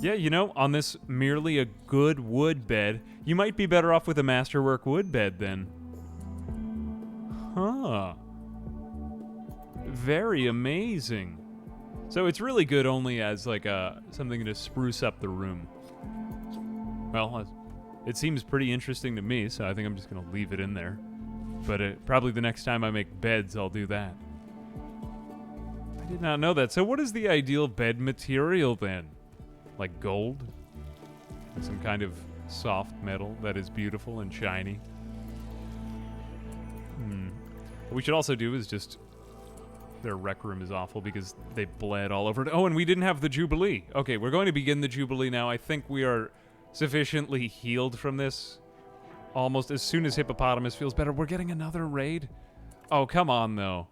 Yeah, you know, on this merely a good wood bed, you might be better off with a masterwork wood bed then. Huh. Very amazing. So it's really good only as like something to spruce up the room. Well, it seems pretty interesting to me, so I think I'm just going to leave it in there. But probably the next time I make beds, I'll do that. I did not know that. So what is the ideal bed material then? Like gold? And some kind of soft metal that is beautiful and shiny? What we should also do is just... Their rec room is awful because they bled all over it. Oh, and we didn't have the Jubilee. Okay, we're going to begin the Jubilee now. I think we are sufficiently healed from this. Almost as soon as Hippopotamus feels better. We're getting another raid? Oh, come on, though.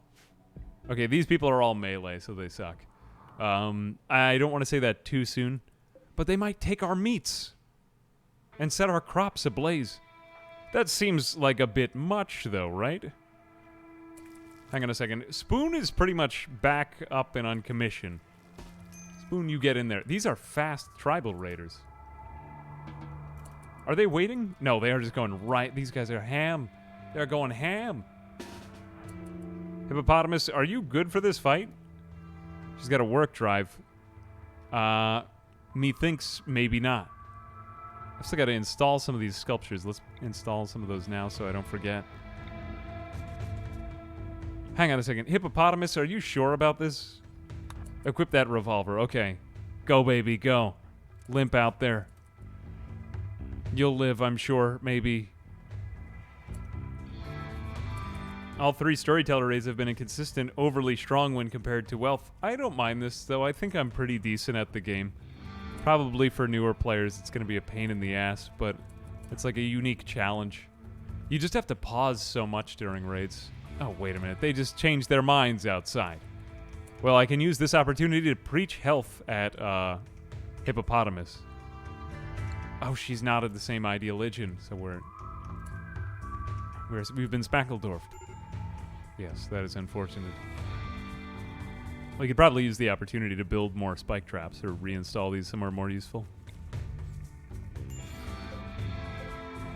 Okay, these people are all melee, so they suck. I don't want to say that too soon, but they might take our meats and set our crops ablaze. That seems like a bit much, though, right? Hang on a second. Spoon is pretty much back up and on commission. Spoon, you get in there. These are fast tribal raiders. Are they waiting? No, they are just going right. These guys are ham. They're going ham. Hippopotamus, are you good for this fight? She's got a work drive. Methinks maybe not. I've still got to install some of these sculptures. Let's install some of those now so I don't forget. Hang on a second. Hippopotamus, are you sure about this? Equip that revolver. Okay. Go, baby, go. Limp out there. You'll live, I'm sure, maybe. All three storyteller raids have been inconsistent, overly strong when compared to wealth. I don't mind this, though. I think I'm pretty decent at the game. Probably for newer players, it's going to be a pain in the ass, but it's like a unique challenge. You just have to pause so much during raids. Oh, wait a minute. They just changed their minds outside. Well, I can use this opportunity to preach health at Hippopotamus. Oh, she's not of the same ideologian, so we've been Spackledorfed. Yes, that is unfortunate. We could probably use the opportunity to build more spike traps or reinstall these somewhere more useful.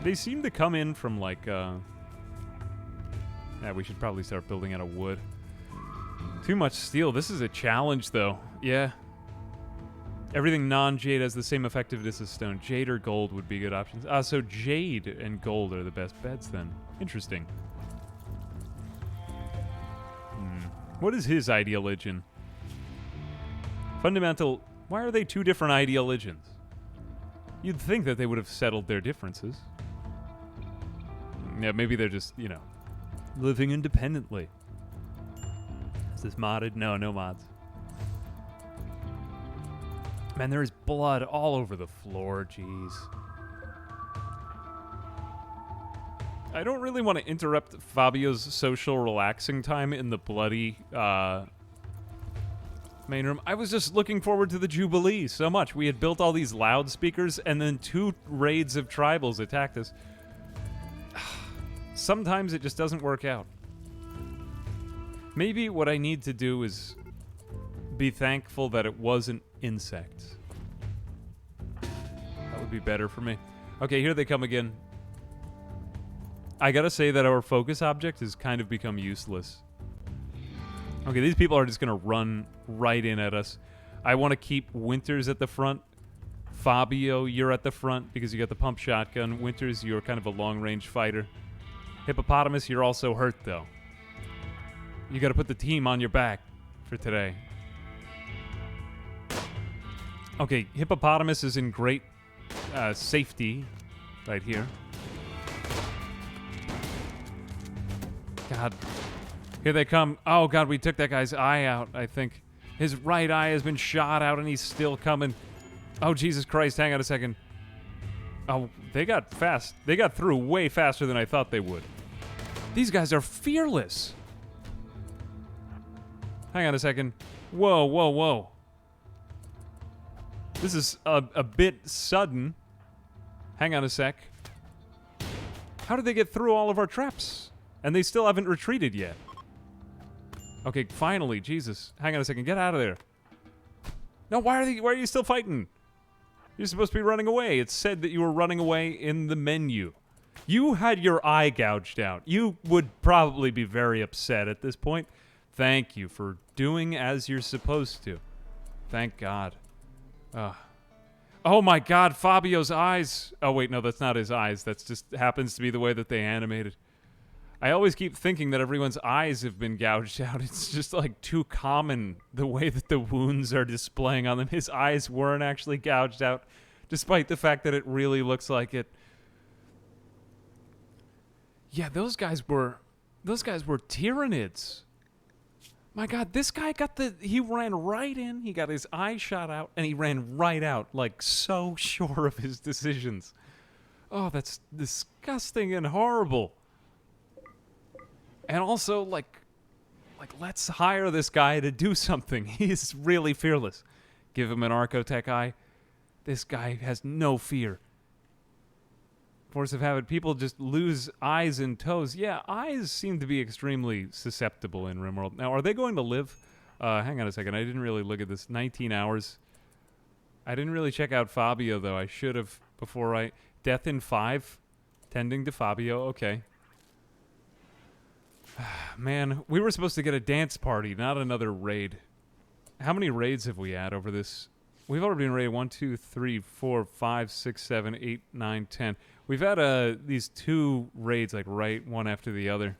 They seem to come in from like... Yeah, we should probably start building out of wood. Too much steel. This is a challenge, though. Yeah. Everything non-jade has the same effectiveness as stone. Jade or gold would be good options. So jade and gold are the best bets, then. Interesting. What is his ideologian? Fundamental... Why are they two different ideologians? You'd think that they would have settled their differences. Yeah, maybe they're just, you know... living independently. Is this modded? No, no mods. Man, there is blood all over the floor, jeez. I don't really want to interrupt Fabio's social relaxing time in the bloody main room. I was just looking forward to the Jubilee so much. We had built all these loudspeakers, and then 2 raids of tribals attacked us. Sometimes it just doesn't work out. Maybe what I need to do is be thankful that it wasn't insects. That would be better for me. Okay, here they come again. I gotta say that our focus object has kind of become useless. Okay, these people are just gonna run right in at us. I want to keep Winters at the front. Fabio, you're at the front because you got the pump shotgun. Winters, you're kind of a long-range fighter. Hippopotamus, you're also hurt, though. You got to put the team on your back for today. Okay, Hippopotamus is in great safety right here. God. Here they come. Oh, God, we took that guy's eye out, I think. His right eye has been shot out, and he's still coming. Oh, Jesus Christ, hang on a second. Oh, they got fast. They got through way faster than I thought they would. These guys are fearless. Hang on a second. Whoa, whoa, whoa. This is a bit sudden. Hang on a sec. How did they get through all of our traps? And they still haven't retreated yet. Okay, finally, Jesus. Hang on a second, get out of there. No, why are you still fighting? You're supposed to be running away. It said that you were running away in the menu. You had your eye gouged out. You would probably be very upset at this point. Thank you for doing as you're supposed to. Thank God. Oh my God, Fabio's eyes. Oh wait, no, that's not his eyes. That's just happens to be the way that they animated. I always keep thinking that everyone's eyes have been gouged out. It's just like too common the way that the wounds are displaying on them. His eyes weren't actually gouged out, despite the fact that it really looks like it. Yeah, those guys were Tyranids. My God, this guy he ran right in, he got his eye shot out, and he ran right out, like so sure of his decisions. Oh, that's disgusting and horrible. And also, like let's hire this guy to do something. He's really fearless. Give him an Archotech eye. This guy has no fear. Force of habit, people just lose eyes and toes. Yeah, eyes seem to be extremely susceptible in Rimworld. Now, are they going to live? Hang on a second. I didn't really look at this. 19 hours. I didn't really check out Fabio, though. I should have before I... Death in 5. Tending to Fabio. Okay. Man, we were supposed to get a dance party, not another raid. How many raids have we had over this? We've already been raided 1, 2, 3, 4, 5, 6, 7, 8, 9, 10. We've had these 2 raids like right one after the other.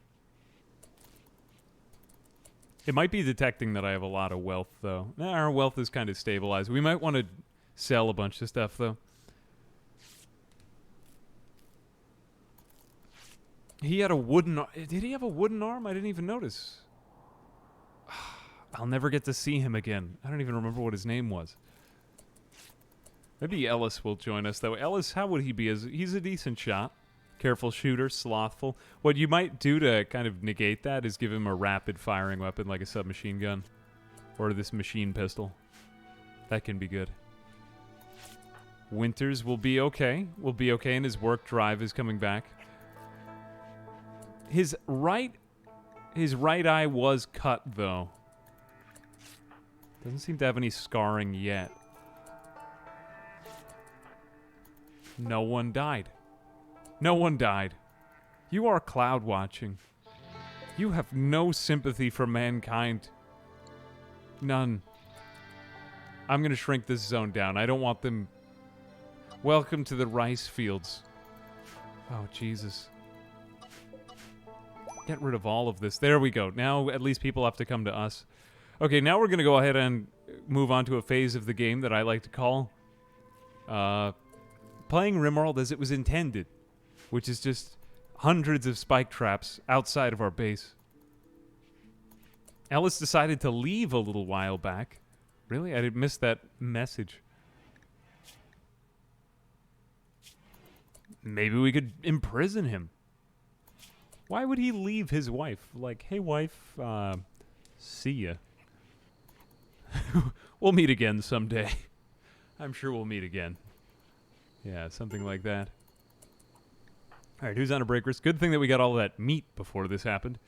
It might be detecting that I have a lot of wealth, though. Nah, our wealth is kind of stabilized. We might want to sell a bunch of stuff, though. He had a wooden... Did he have a wooden arm? I didn't even notice. I'll never get to see him again. I don't even remember what his name was. Maybe Ellis will join us, though. Ellis, how would he be? He's a decent shot. Careful shooter, slothful. What you might do to kind of negate that is give him a rapid-firing weapon like a submachine gun. Or this machine pistol. That can be good. Winters will be okay. Will be okay, and his work drive is coming back. His right eye was cut, though. Doesn't seem to have any scarring yet. No one died. No one died. You are cloud watching. You have no sympathy for mankind. None. I'm going to shrink this zone down. I don't want them... Welcome to the rice fields. Oh, Jesus. Get rid of all of this. There we go. Now at least people have to come to us. Okay, now we're going to go ahead and move on to a phase of the game that I like to call playing Rimworld as it was intended, which is just hundreds of spike traps outside of our base. Ellis decided to leave a little while back. Really? I did miss that message. Maybe we could imprison him. Why would he leave his wife? Like, hey, wife, see ya. We'll meet again someday. I'm sure we'll meet again. Yeah, something like that. All right, who's on a break risk? Good thing that we got all that meat before this happened,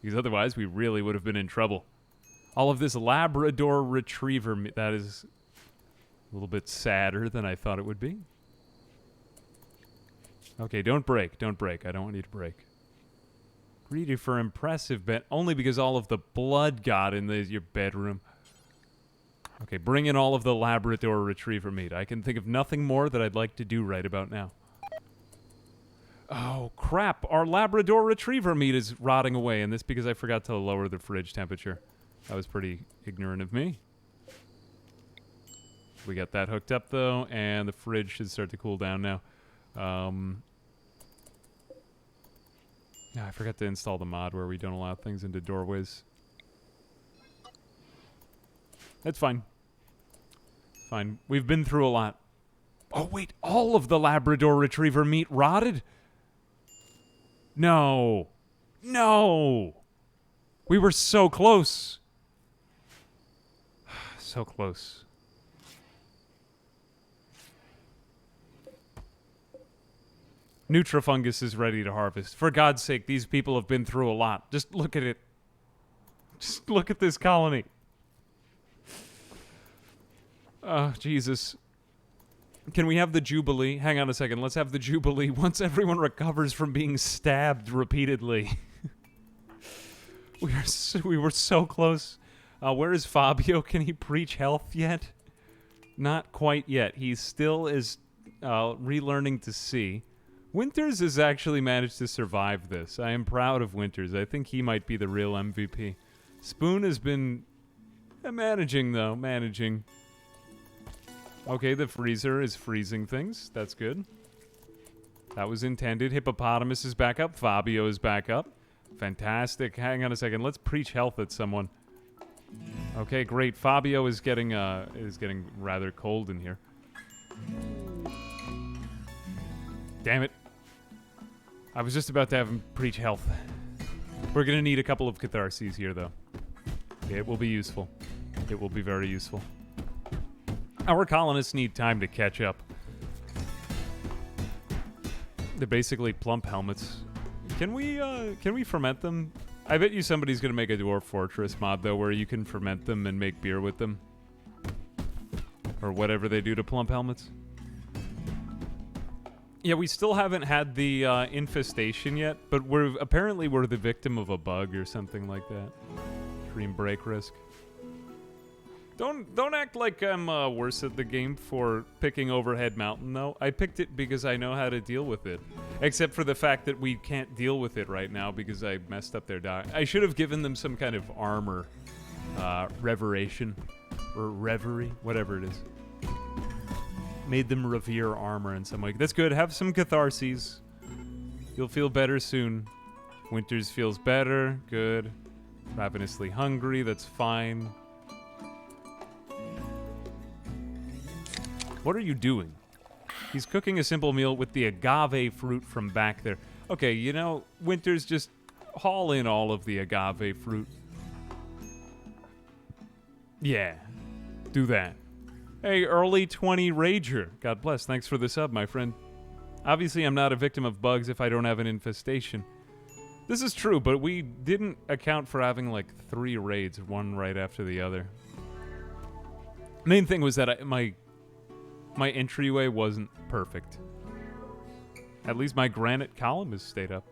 because otherwise we really would have been in trouble. All of this Labrador Retriever meat, that is a little bit sadder than I thought it would be. Okay, don't break. Don't break. I don't want you to break. Greedy for impressive bet, only because all of the blood got in your bedroom. Okay, bring in all of the Labrador Retriever meat. I can think of nothing more that I'd like to do right about now. Oh, crap. Our Labrador Retriever meat is rotting away, and this because I forgot to lower the fridge temperature. That was pretty ignorant of me. We got that hooked up, though, and the fridge should start to cool down now. I forgot to install the mod where we don't allow things into doorways. That's fine. Fine. We've been through a lot. Oh, wait. All of the Labrador Retriever meat rotted? No. No. We were so close. So close. Nutrafungus is ready to harvest. For God's sake, these people have been through a lot. Just look at it. Just look at this colony. Oh, Jesus. Can we have the Jubilee? Hang on a second. Let's have the Jubilee once everyone recovers from being stabbed repeatedly. We were so close. Where is Fabio? Can he preach health yet? Not quite yet. He still is relearning to see. Winters has actually managed to survive this. I am proud of Winters. I think he might be the real MVP. Spoon has been managing, though. Managing. Okay, the freezer is freezing things. That's good. That was intended. Hippopotamus is back up. Fabio is back up. Fantastic. Hang on a second. Let's preach health at someone. Okay, great. Fabio is getting rather cold in here. Damn it. I was just about to have him preach health. We're going to need a couple of catharses here, though. It will be useful. It will be very useful. Our colonists need time to catch up. They're basically plump helmets. Can we ferment them? I bet you somebody's going to make a Dwarf Fortress mod, though, where you can ferment them and make beer with them. Or whatever they do to plump helmets. Yeah, we still haven't had the infestation yet, but apparently we're the victim of a bug or something like that. Extreme break risk. Don't act like I'm worse at the game for picking Overhead Mountain, though. I picked it because I know how to deal with it. Except for the fact that we can't deal with it right now because I messed up their die. I should have given them some kind of armor. Reveration. Or reverie. Whatever it is. Made them revere armor in some way. That's good. Have some catharses. You'll feel better soon. Winters feels better. Good. Ravenously hungry. That's fine. What are you doing? He's cooking a simple meal with the agave fruit from back there. Okay, you know, Winters, just haul in all of the agave fruit. Yeah. Do that. Hey, early 20 Rager. God bless. Thanks for the sub, my friend. Obviously, I'm not a victim of bugs if I don't have an infestation. This is true, but we didn't account for having like 3 raids, one right after the other. Main thing was that my entryway wasn't perfect. At least my granite column has stayed up.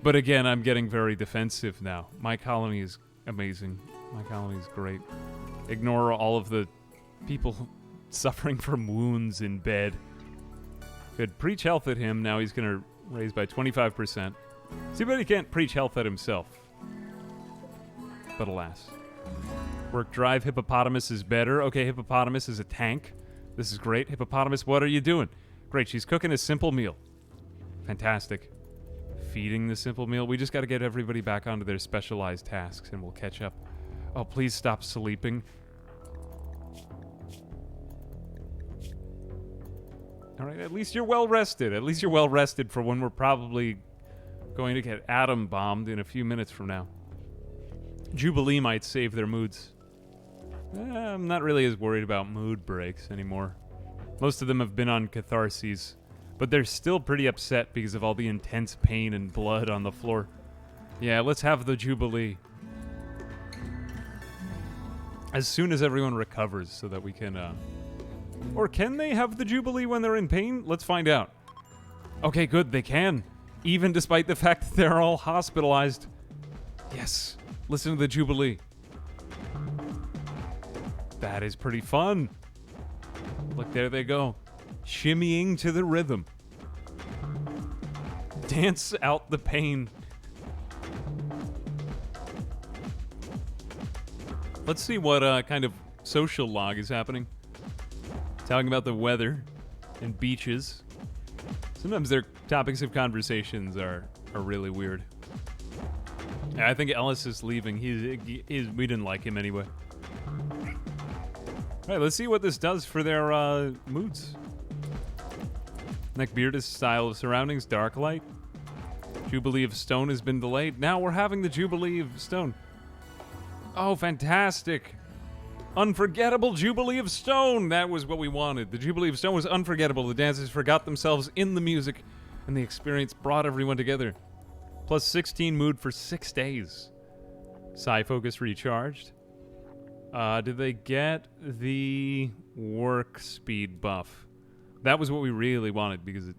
But again, I'm getting very defensive now. My colony is amazing. My colony is great. Ignore all of the people suffering from wounds in bed. Good. Preach health at him. Now he's going to raise by 25%. See, but he can't preach health at himself. But alas. Work drive. Hippopotamus is better. Okay, Hippopotamus is a tank. This is great. Hippopotamus, what are you doing? Great, she's cooking a simple meal. Fantastic. Feeding the simple meal. We just got to get everybody back onto their specialized tasks and we'll catch up. Oh, please stop sleeping. All right, at least you're well rested. At least you're well rested for when we're probably going to get atom bombed in a few minutes from now. Jubilee might save their moods. I'm not really as worried about mood breaks anymore. Most of them have been on catharses, but they're still pretty upset because of all the intense pain and blood on the floor. Yeah, let's have the Jubilee. As soon as everyone recovers so that we can, Or can they have the Jubilee when they're in pain? Let's find out. Okay, good, they can. Even despite the fact that they're all hospitalized. Yes, listen to the Jubilee. That is pretty fun. Look, there they go. Shimmying to the rhythm. Dance out the pain. Let's see what kind of social log is happening. Talking about the weather and beaches. Sometimes their topics of conversations are really weird. Yeah, I think Ellis is leaving. We didn't like him anyway. Alright, let's see what this does for their moods. Neckbeardism style of surroundings, dark light. Jubilee of Stone has been delayed. Now we're having the Jubilee of Stone. Oh, fantastic. Unforgettable Jubilee of Stone. That was what we wanted. The Jubilee of Stone was unforgettable. The dancers forgot themselves in the music. And the experience brought everyone together. Plus 16 mood for 6 days. Psi focus recharged. Did they get the work speed buff? That was what we really wanted because it's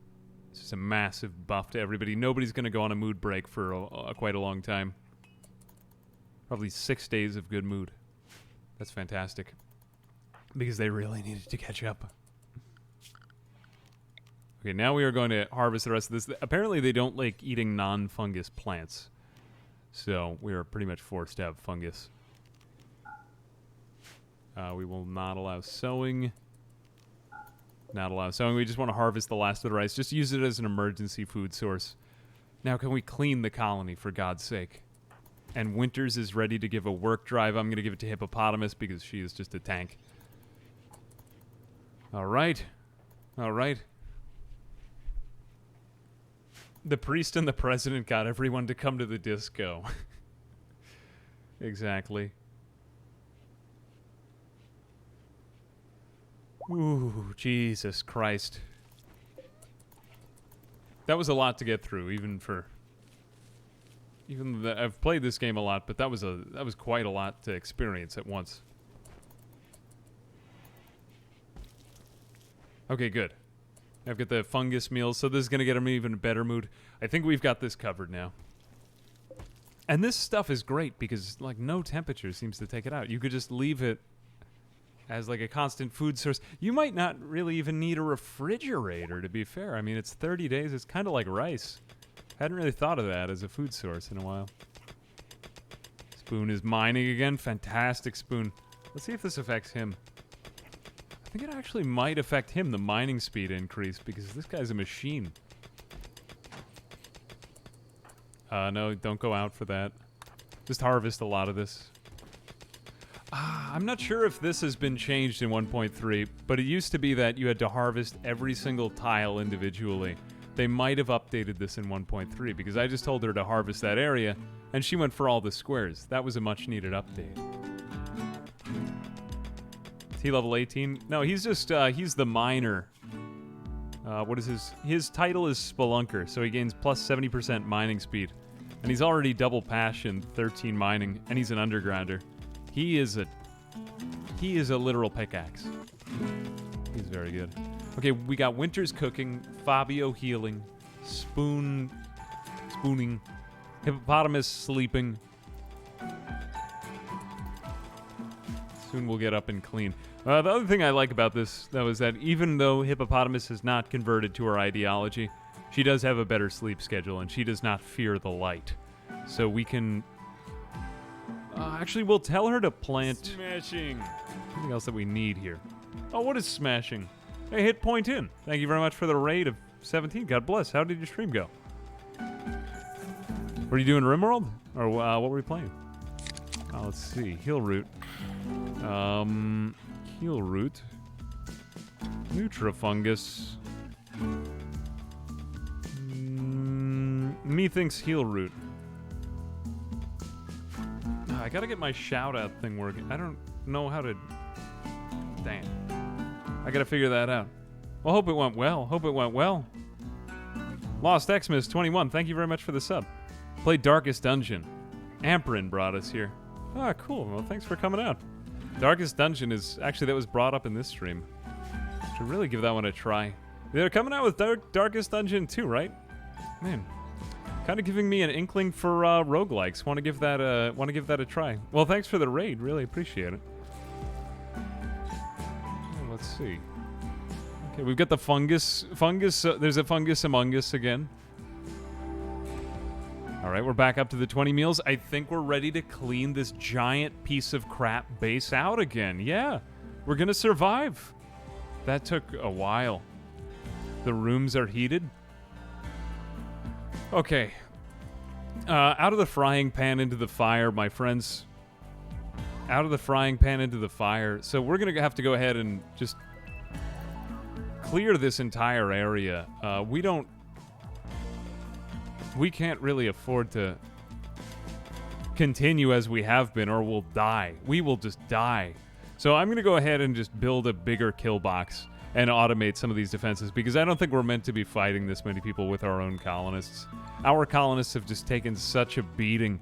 just a massive buff to everybody. Nobody's going to go on a mood break for quite a long time. Probably 6 days of good mood. That's fantastic. Because they really needed to catch up. Okay, now we are going to harvest the rest of this. Apparently they don't like eating non-fungus plants. So we are pretty much forced to have fungus. We will not allow sowing. Not allow sowing. We just want to harvest the last of the rice. Just use it as an emergency food source. Now can we clean the colony, for God's sake? And Winters is ready to give a work drive. I'm going to give it to Hippopotamus because she is just a tank. All right. All right. The priest and the president got everyone to come to the disco. Exactly. Ooh, Jesus Christ. That was a lot to get through, I've played this game a lot, but that was quite a lot to experience at once. Okay, good. I've got the fungus meals, so this is going to get them even better mood. I think we've got this covered now. And this stuff is great because, like, no temperature seems to take it out. You could just leave it as, like, a constant food source. You might not really even need a refrigerator, to be fair. I mean, it's 30 days. It's kind of like rice. Hadn't really thought of that as a food source in a while. Spoon is mining again. Fantastic Spoon. Let's see if this affects him. I think it actually might affect him, the mining speed increase, because this guy's a machine. No, don't go out for that. Just harvest a lot of this. I'm not sure if this has been changed in 1.3, but it used to be that you had to harvest every single tile individually. They might have updated this in 1.3, because I just told her to harvest that area, and she went for all the squares. That was a much-needed update. T-level 18? No, he's just, he's the miner. What is his title is Spelunker, so he gains plus 70% mining speed. And he's already double passion, 13 mining, and he's an undergrounder. He is a literal pickaxe. He's very good. Okay, we got Winter's cooking, Fabio healing, spooning, Hippopotamus sleeping. Soon we'll get up and clean. The other thing I like about this, though, is that even though Hippopotamus has not converted to her ideology, she does have a better sleep schedule, and she does not fear the light. So we can... actually, we'll tell her to plant... Smashing! Something else that we need here. Oh, what is smashing? Hey, hit point in. Thank you very much for the raid of 17. God bless. How did your stream go? Were you doing Rimworld? Or what were we playing? Oh, let's see. Heal root. Heal root. Nutrafungus. Methinks heal root. I gotta get my shout out thing working. I don't know how to... Damn. I gotta figure that out. Well, hope it went well. Hope it went well. Lost Xmas 21. Thank you very much for the sub. Played Darkest Dungeon. Amperin brought us here. Ah, cool. Well, thanks for coming out. Darkest Dungeon is... Actually, that was brought up in this stream. Should really give that one a try. They're coming out with Darkest Dungeon 2, right? Man. Kind of giving me an inkling for roguelikes. Want to give that a try. Well, thanks for the raid. Really appreciate it. Let's see. Okay, we've got the fungus. There's a fungus among us again. All right, we're back up to the 20 meals. I think we're ready to clean this giant piece of crap base out again. Yeah, we're going to survive. That took a while. The rooms are heated. Okay. Out of the frying pan into the fire, my friends. Out of the frying pan into the fire. So we're going to have to go ahead and just clear this entire area. We can't really afford to continue as we have been, or we'll die. We will just die. So I'm going to go ahead and just build a bigger kill box. and automate some of these defenses, because I don't think we're meant to be fighting this many people with our own colonists. Our colonists have just taken such a beating,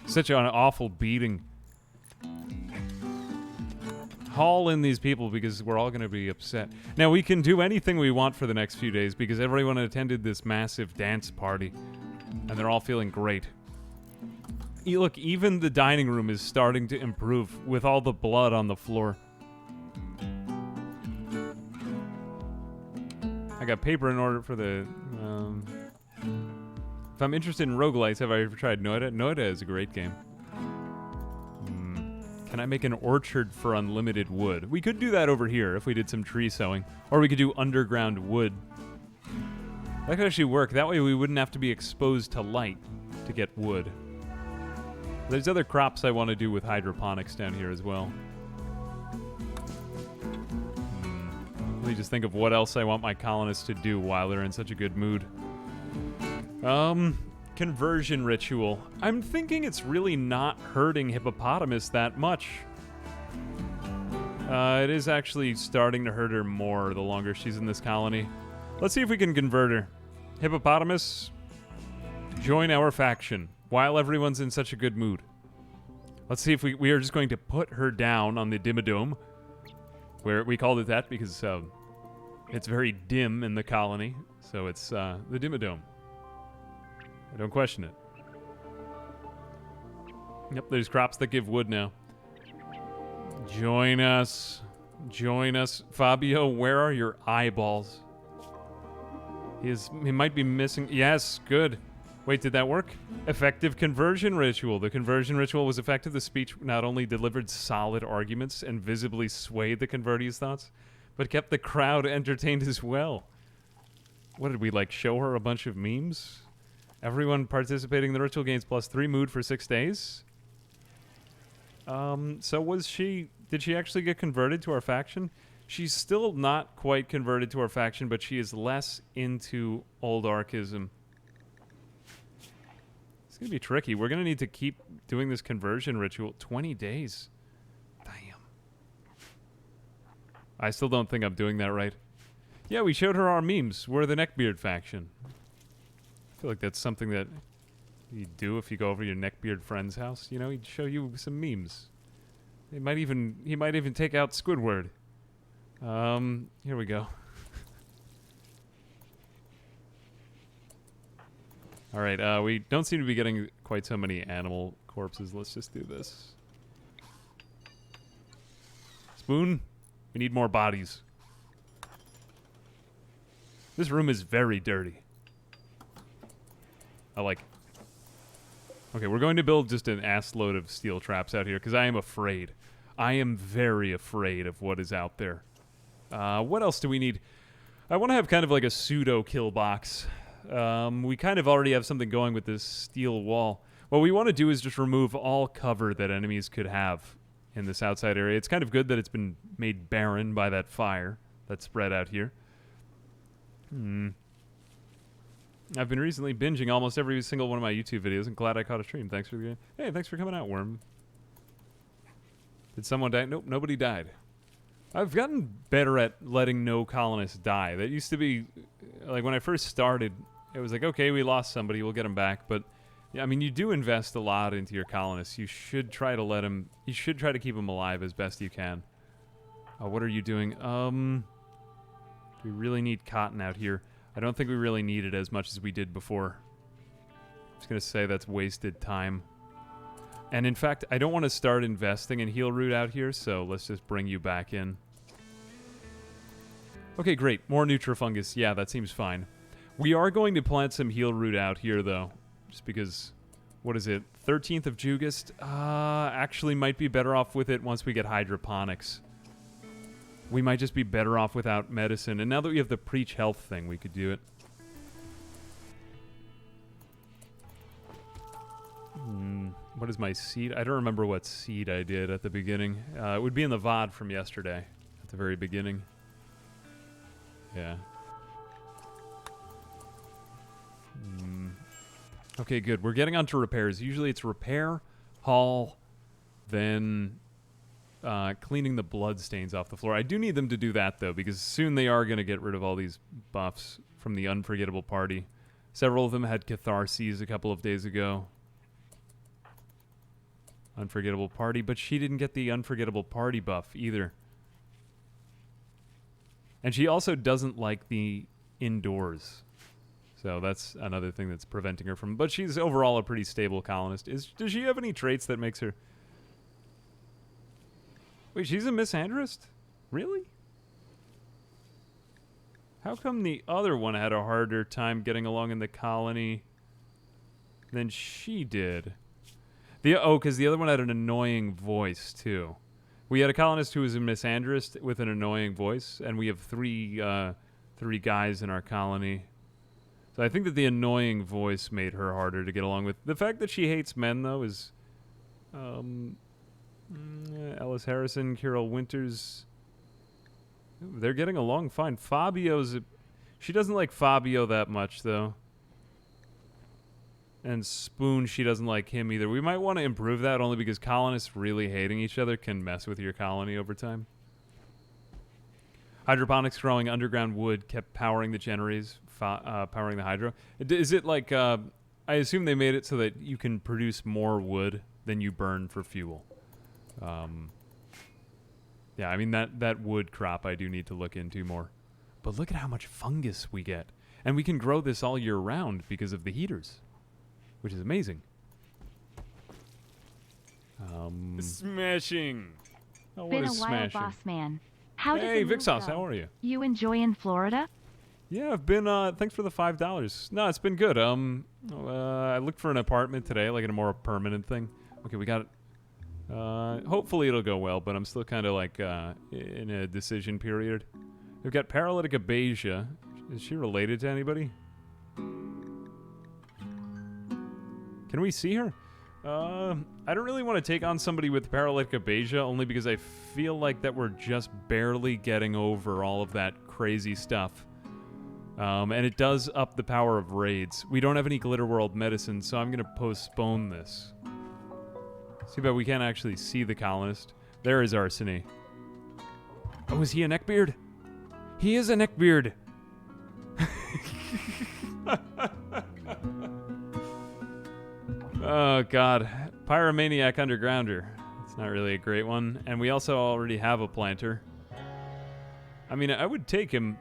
such an awful beating. Haul in these people because we're all going to be upset. Now, we can do anything we want for the next few days because everyone attended this massive dance party, and they're all feeling great. Look, even the dining room is starting to improve with all the blood on the floor. I got paper in order for the... if I'm interested in roguelites, have I ever tried Noida? Noida is a great game. Can I make an orchard for unlimited wood? We could do that over here if we did some tree sowing. Or we could do underground wood. That could actually work. That way we wouldn't have to be exposed to light to get wood. There's other crops I want to do with hydroponics down here as well. Let me just think of what else I want my colonists to do while they're in such a good mood. Conversion ritual. I'm thinking it's really not hurting Hippopotamus that much. It is actually starting to hurt her more the longer she's in this colony. Let's see if we can convert her. Hippopotamus, join our faction while everyone's in such a good mood. Let's see if we are just going to put her down on the Dimmadome, where we called it that because it's very dim in the colony, so it's the Dimmadome. I don't question it. Yep, there's crops that give wood now. Join us. Join us. Fabio, where are your eyeballs? He might be missing... Yes, good. Wait, did that work? Effective conversion ritual. The conversion ritual was effective. The speech not only delivered solid arguments and visibly swayed the convertee's thoughts, but kept the crowd entertained as well. What did we, like, show her a bunch of memes? Everyone participating in the ritual gains +3 mood for 6 days. So was she... Did she actually get converted to our faction? She's still not quite converted to our faction, but she is less into old Archism. It's going to be tricky. We're going to need to keep doing this conversion ritual. 20 days. Damn. I still don't think I'm doing that right. Yeah, we showed her our memes. We're the Neckbeard faction. I feel like that's something that you do if you go over to your Neckbeard friend's house. You know, he'd show you some memes. He might even take out Squidward. Here we go. All right, we don't seem to be getting quite so many animal corpses. Let's just do this. Spoon, we need more bodies. This room is very dirty. I like it. Okay, we're going to build just an assload of steel traps out here because I am afraid. I am very afraid of what is out there. What else do we need? I want to have kind of like a pseudo kill box. We kind of already have something going with this steel wall. What we want to do is just remove all cover that enemies could have in this outside area. It's kind of good that it's been made barren by that fire that spread out here. I've been recently binging almost every single one of my YouTube videos and glad I caught a stream. Thanks for the... Hey, thanks for coming out, Worm. Did someone die? Nope, nobody died. I've gotten better at letting no colonists die. That used to be... Like, when I first started, it was like, okay, we lost somebody, we'll get them back. But, yeah, I mean, you do invest a lot into your colonists. You should try to let them... You should try to keep them alive as best you can. What are you doing? Do we really need cotton out here? I don't think we really need it as much as we did before. I'm just going to say that's wasted time. And in fact, I don't want to start investing in heal root out here, so let's just bring you back in. Okay, great. More Nutrifungus. Yeah, that seems fine. We are going to plant some heal root out here, though. Just because, what is it? 13th of Jugust? Actually might be better off with it once we get hydroponics. We might just be better off without medicine. And now that we have the preach health thing, we could do it. What is my seed? I don't remember what seed I did at the beginning. It would be in the VOD from yesterday, at the very beginning. Yeah. Okay, good. We're getting on to repairs. Usually it's repair, haul, then cleaning the blood stains off the floor. I do need them to do that, though, because soon they are going to get rid of all these buffs from the Unforgettable Party. Several of them had catharses a couple of days ago. Unforgettable Party, but she didn't get the Unforgettable Party buff either. And she also doesn't like the indoors. So that's another thing that's preventing her from... But she's overall a pretty stable colonist. Does she have any traits that makes her... Wait, she's a misandrist? Really? How come the other one had a harder time getting along in the colony than she did? Because the other one had an annoying voice, too. We had a colonist who was a misandrist with an annoying voice, and we have three guys in our colony. So I think that the annoying voice made her harder to get along with. The fact that she hates men, though, is... Ellis Harrison, Carol Winters... They're getting along fine. Fabio's... She doesn't like Fabio that much, though. And Spoon, she doesn't like him either. We might want to improve that only because colonists really hating each other can mess with your colony over time. Hydroponics growing underground wood kept powering the generators, powering the hydro. Is it like... I assume they made it so that you can produce more wood than you burn for fuel. Yeah, I mean, that wood crop I do need to look into more. But look at how much fungus we get. And we can grow this all year round because of the heaters. Which is amazing. Smashing. Oh, what Been is a while, smashing? boss man. How does Hey, it move, Vixos, though? how are you? You enjoying Florida? Yeah, I've been, thanks for the $5. No, it's been good. I looked for an apartment today, like a more permanent thing. Okay, we got it. Hopefully it'll go well, but I'm still kind of like, in a decision period. We've got Paralytic Abasia. Is she related to anybody? Can we see her? I don't really want to take on somebody with Paralytic Abasia, only because I feel like that we're just barely getting over all of that crazy stuff. And it does up the power of raids. We don't have any Glitter World medicine, so I'm going to postpone this. See, but we can't actually see the colonist. There is Arseny. Oh, is he a neckbeard? He is a neckbeard! Oh, God. Pyromaniac Undergrounder. It's not really a great one. And we also already have a planter. I mean, I would take him.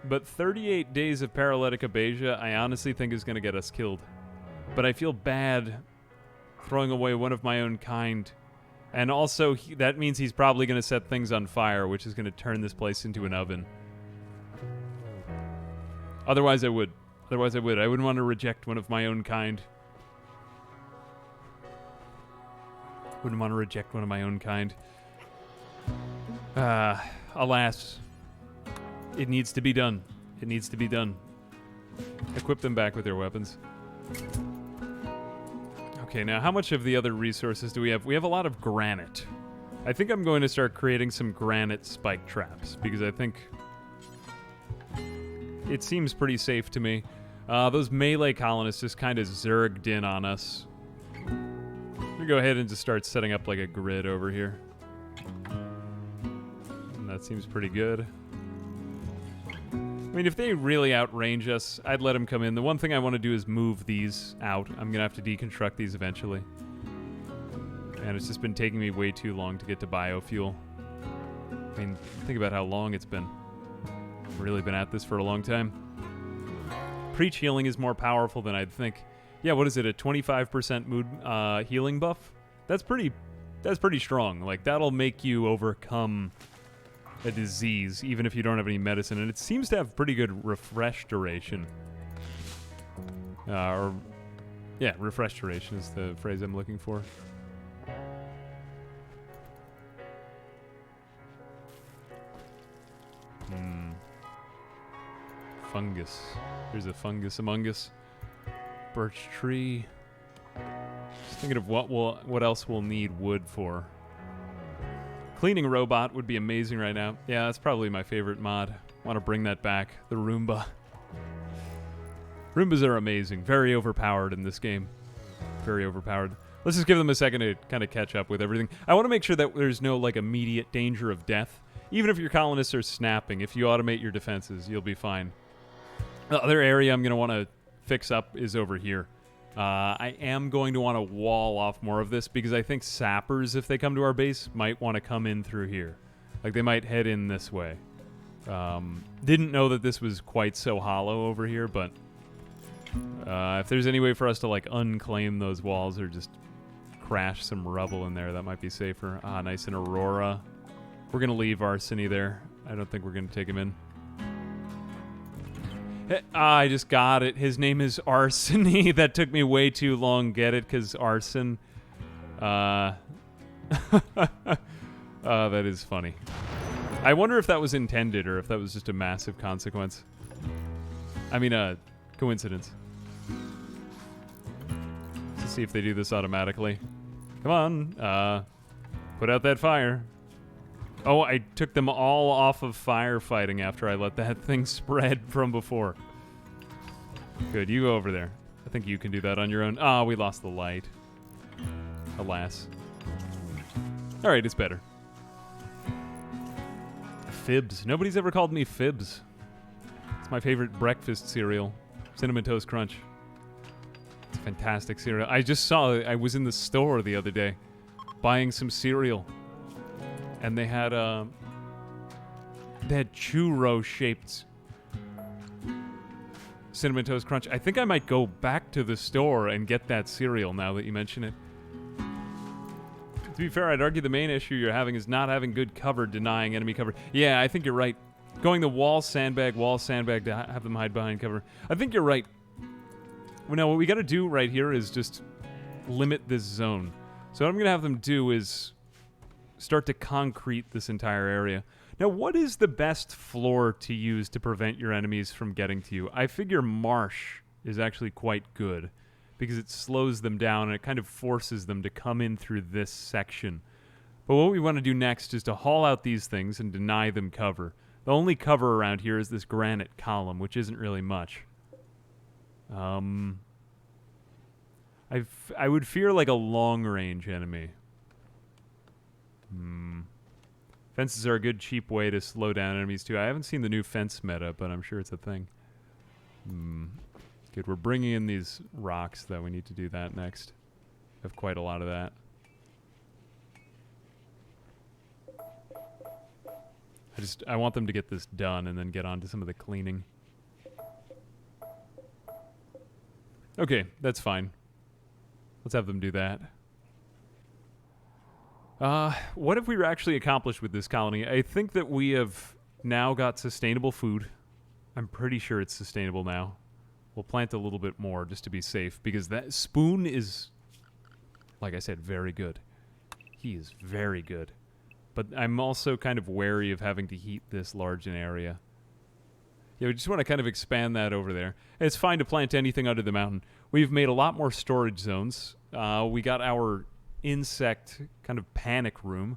But 38 days of Paralytic Abasia, I honestly think is going to get us killed. But I feel bad throwing away one of my own kind. And also, that means he's probably going to set things on fire, which is going to turn this place into an oven. Otherwise, I would. I wouldn't want to reject one of my own kind. Alas. It needs to be done. Equip them back with their weapons. Okay, now how much of the other resources do we have? We have a lot of granite. I think I'm going to start creating some granite spike traps, because I think it seems pretty safe to me. Those melee colonists just kind of zerged in on us. I'm gonna go ahead and just start setting up like a grid over here. And that seems pretty good. I mean, if they really outrange us, I'd let them come in. The one thing I want to do is move these out. I'm going to have to deconstruct these eventually. And it's just been taking me way too long to get to biofuel. I mean, think about how long it's been. I've really been at this for a long time. Preach healing is more powerful than I'd think. Yeah, what is it, a 25% mood healing buff? That's pretty strong. Like, that'll make you overcome a disease, even if you don't have any medicine. And it seems to have pretty good refresh duration. Yeah, refresh duration is the phrase I'm looking for. Fungus. There's a fungus among us. Birch tree. Just thinking of what else we'll need wood for. Cleaning robot would be amazing right now. Yeah, that's probably my favorite mod. Want to bring that back. The Roomba. Roombas are amazing. Very overpowered in this game. Very overpowered. Let's just give them a second to kind of catch up with everything. I want to make sure that there's no, like, immediate danger of death. Even if your colonists are snapping, if you automate your defenses, you'll be fine. The other area I'm going to want to fix up is over here. I am going to want to wall off more of this because I think sappers, if they come to our base, might want to come in through here. Like, they might head in this way. Didn't know that this was quite so hollow over here, but if there's any way for us to, like, unclaim those walls or just crash some rubble in there, that might be safer. Ah, nice and Aurora. We're going to leave Arseny there. I don't think we're going to take him in. I just got it. His name is Arseny. That took me way too long. Get it? Because arson. That is funny. I wonder if that was intended or if that was just a massive consequence. I mean, coincidence. Let's see if they do this automatically. Come on. Put out that fire. Oh, I took them all off of firefighting after I let that thing spread from before. Good, you go over there. I think you can do that on your own. Ah, we lost the light. Alas. Alright, it's better. Fibs. Nobody's ever called me Fibs. It's my favorite breakfast cereal. Cinnamon Toast Crunch. It's a fantastic cereal. I just saw it. I was in the store the other day buying some cereal. And they had churro-shaped Cinnamon Toast Crunch. I think I might go back to the store and get that cereal now that you mention it. To be fair, I'd argue the main issue you're having is not having good cover, denying enemy cover. Yeah, I think you're right. Going the wall sandbag to have them hide behind cover. I think you're right. Well, now, what we got to do right here is just limit this zone. So what I'm going to have them do is start to concrete this entire area. Now, what is the best floor to use to prevent your enemies from getting to you? I figure marsh is actually quite good because it slows them down and it kind of forces them to come in through this section. But what we want to do next is to haul out these things and deny them cover. The only cover around here is this granite column, which isn't really much. I would fear like a long-range enemy. Fences are a good, cheap way to slow down enemies, too. I haven't seen the new fence meta, but I'm sure it's a thing. Good, we're bringing in these rocks, though. We need to do that next. I have quite a lot of that. I want them to get this done and then get on to some of the cleaning. Okay, that's fine. Let's have them do that. What have we actually accomplished with this colony? I think that we have now got sustainable food. I'm pretty sure it's sustainable now. We'll plant a little bit more just to be safe, because that Spoon is, like I said, very good. He is very good. But I'm also kind of wary of having to heat this large an area. Yeah, we just want to kind of expand that over there. It's fine to plant anything under the mountain. We've made a lot more storage zones. We got our insect kind of panic room.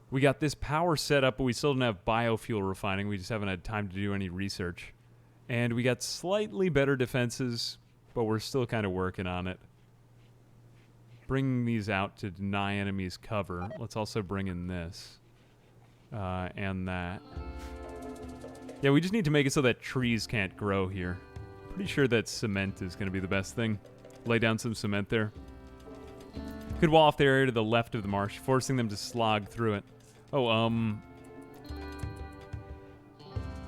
We got this power set up, but we still don't have biofuel refining. We just haven't had time to do any research. And we got slightly better defenses, but we're still kind of working on it. Bringing these out to deny enemies cover. Let's also bring in this. And that. Yeah, we just need to make it so that trees can't grow here. Pretty sure that cement is going to be the best thing. Lay down some cement there. Could wall off the area to the left of the marsh, forcing them to slog through it. Oh,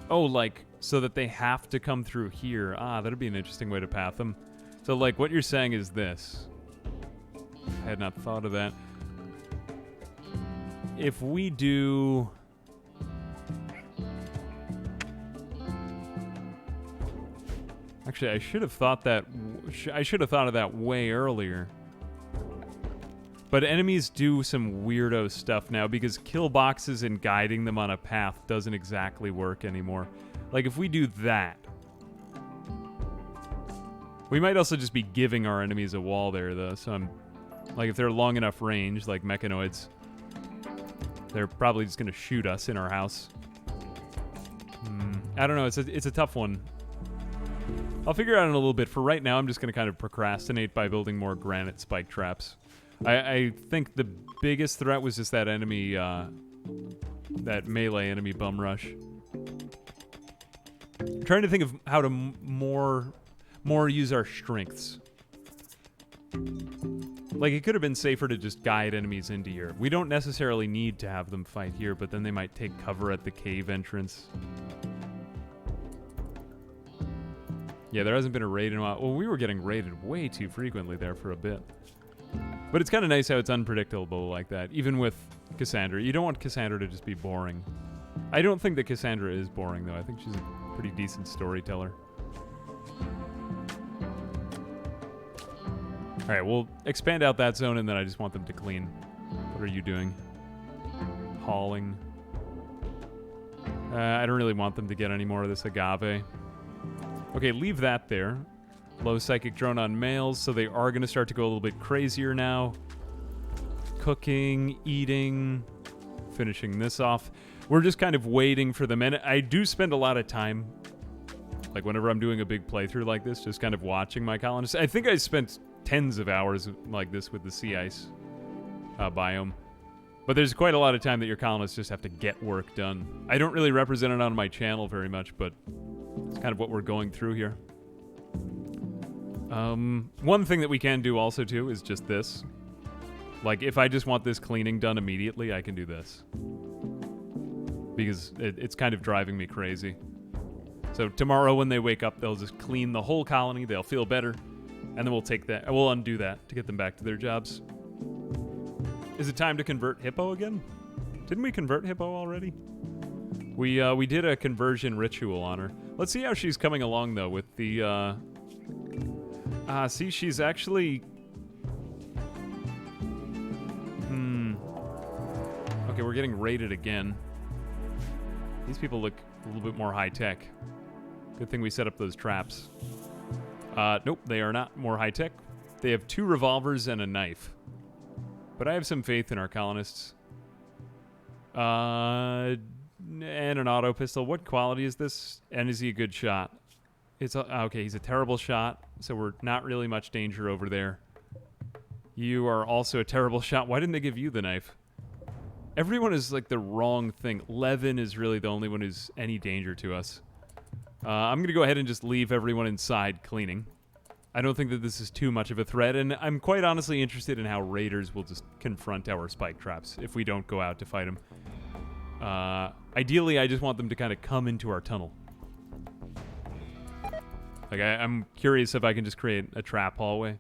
like, so that they have to come through here. Ah, that'd be an interesting way to path them. So, like, what you're saying is this. I had not thought of that. If we do... Actually, I should have thought that... I should have thought of that way earlier. But enemies do some weirdo stuff now because kill boxes and guiding them on a path doesn't exactly work anymore. Like, if we do that... We might also just be giving our enemies a wall there, though, so I'm... Like, if they're long enough range, like mechanoids, they're probably just going to shoot us in our house. I don't know, it's a tough one. I'll figure out in a little bit. For right now, I'm just going to kind of procrastinate by building more granite spike traps. I think the biggest threat was just that enemy, that melee enemy bum rush. I'm trying to think of how to more use our strengths. Like, it could have been safer to just guide enemies into here. We don't necessarily need to have them fight here, but then they might take cover at the cave entrance. Yeah, there hasn't been a raid in a while. Well, we were getting raided way too frequently there for a bit. But it's kind of nice how it's unpredictable like that, even with Cassandra. You don't want Cassandra to just be boring. I don't think that Cassandra is boring, though. I think she's a pretty decent storyteller. All right, we'll expand out that zone, and then I just want them to clean. What are you doing? Hauling. I don't really want them to get any more of this agave. Okay, leave that there. Low psychic drone on males, so they are going to start to go a little bit crazier now. Cooking, eating, finishing this off. We're just kind of waiting for them, and I do spend a lot of time, like whenever I'm doing a big playthrough like this, just kind of watching my colonists. I think I spent tens of hours like this with the sea ice biome. But there's quite a lot of time that your colonists just have to get work done. I don't really represent it on my channel very much, but it's kind of what we're going through here. One thing that we can do also, too, is just this. Like, if I just want this cleaning done immediately, I can do this. Because it's kind of driving me crazy. So tomorrow when they wake up, they'll just clean the whole colony, they'll feel better, and then we'll take that, we'll undo that to get them back to their jobs. Is it time to convert Hippo again? Didn't we convert Hippo already? We did a conversion ritual on her. Let's see how she's coming along, though, with the, see, she's actually... Okay, we're getting raided again. These people look a little bit more high-tech. Good thing we set up those traps. Nope, they are not more high-tech. They have 2 revolvers and a knife. But I have some faith in our colonists. And an auto pistol. What quality is this? And is he a good shot? It's okay, he's a terrible shot, so we're not really much danger over there. You are also a terrible shot. Why didn't they give you the knife? Everyone is like the wrong thing. Levin is really the only one who's any danger to us. I'm going to go ahead and just leave everyone inside cleaning. I don't think that this is too much of a threat, and I'm quite honestly interested in how raiders will just confront our spike traps if we don't go out to fight them. Ideally, I just want them to kind of come into our tunnel. Like, I'm curious if I can just create a trap hallway.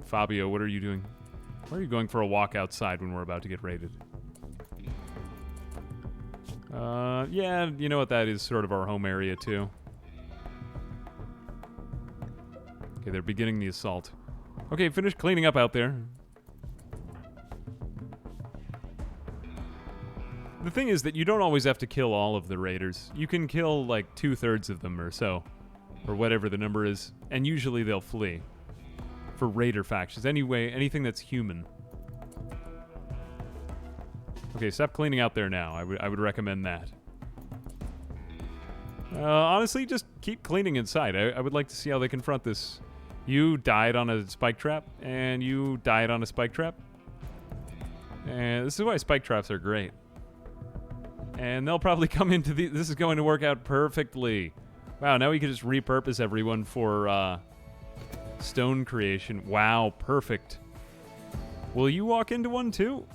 Fabio, what are you doing? Why are you going for a walk outside when we're about to get raided? Yeah, you know what, that is sort of our home area, too. Okay, they're beginning the assault. Okay, finish cleaning up out there. The thing is that you don't always have to kill all of the raiders. You can kill, like, 2/3 of them or so. Or whatever the number is. And usually they'll flee. For raider factions. Anyway, anything that's human. Okay, stop cleaning out there now. I would recommend that. Honestly, just keep cleaning inside. I would like to see how they confront this. You died on a spike trap, and you died on a spike trap. And this is why spike traps are great. And they'll probably come into the... This is going to work out perfectly. Wow, now we can just repurpose everyone for stone creation. Wow, perfect. Will you walk into one too?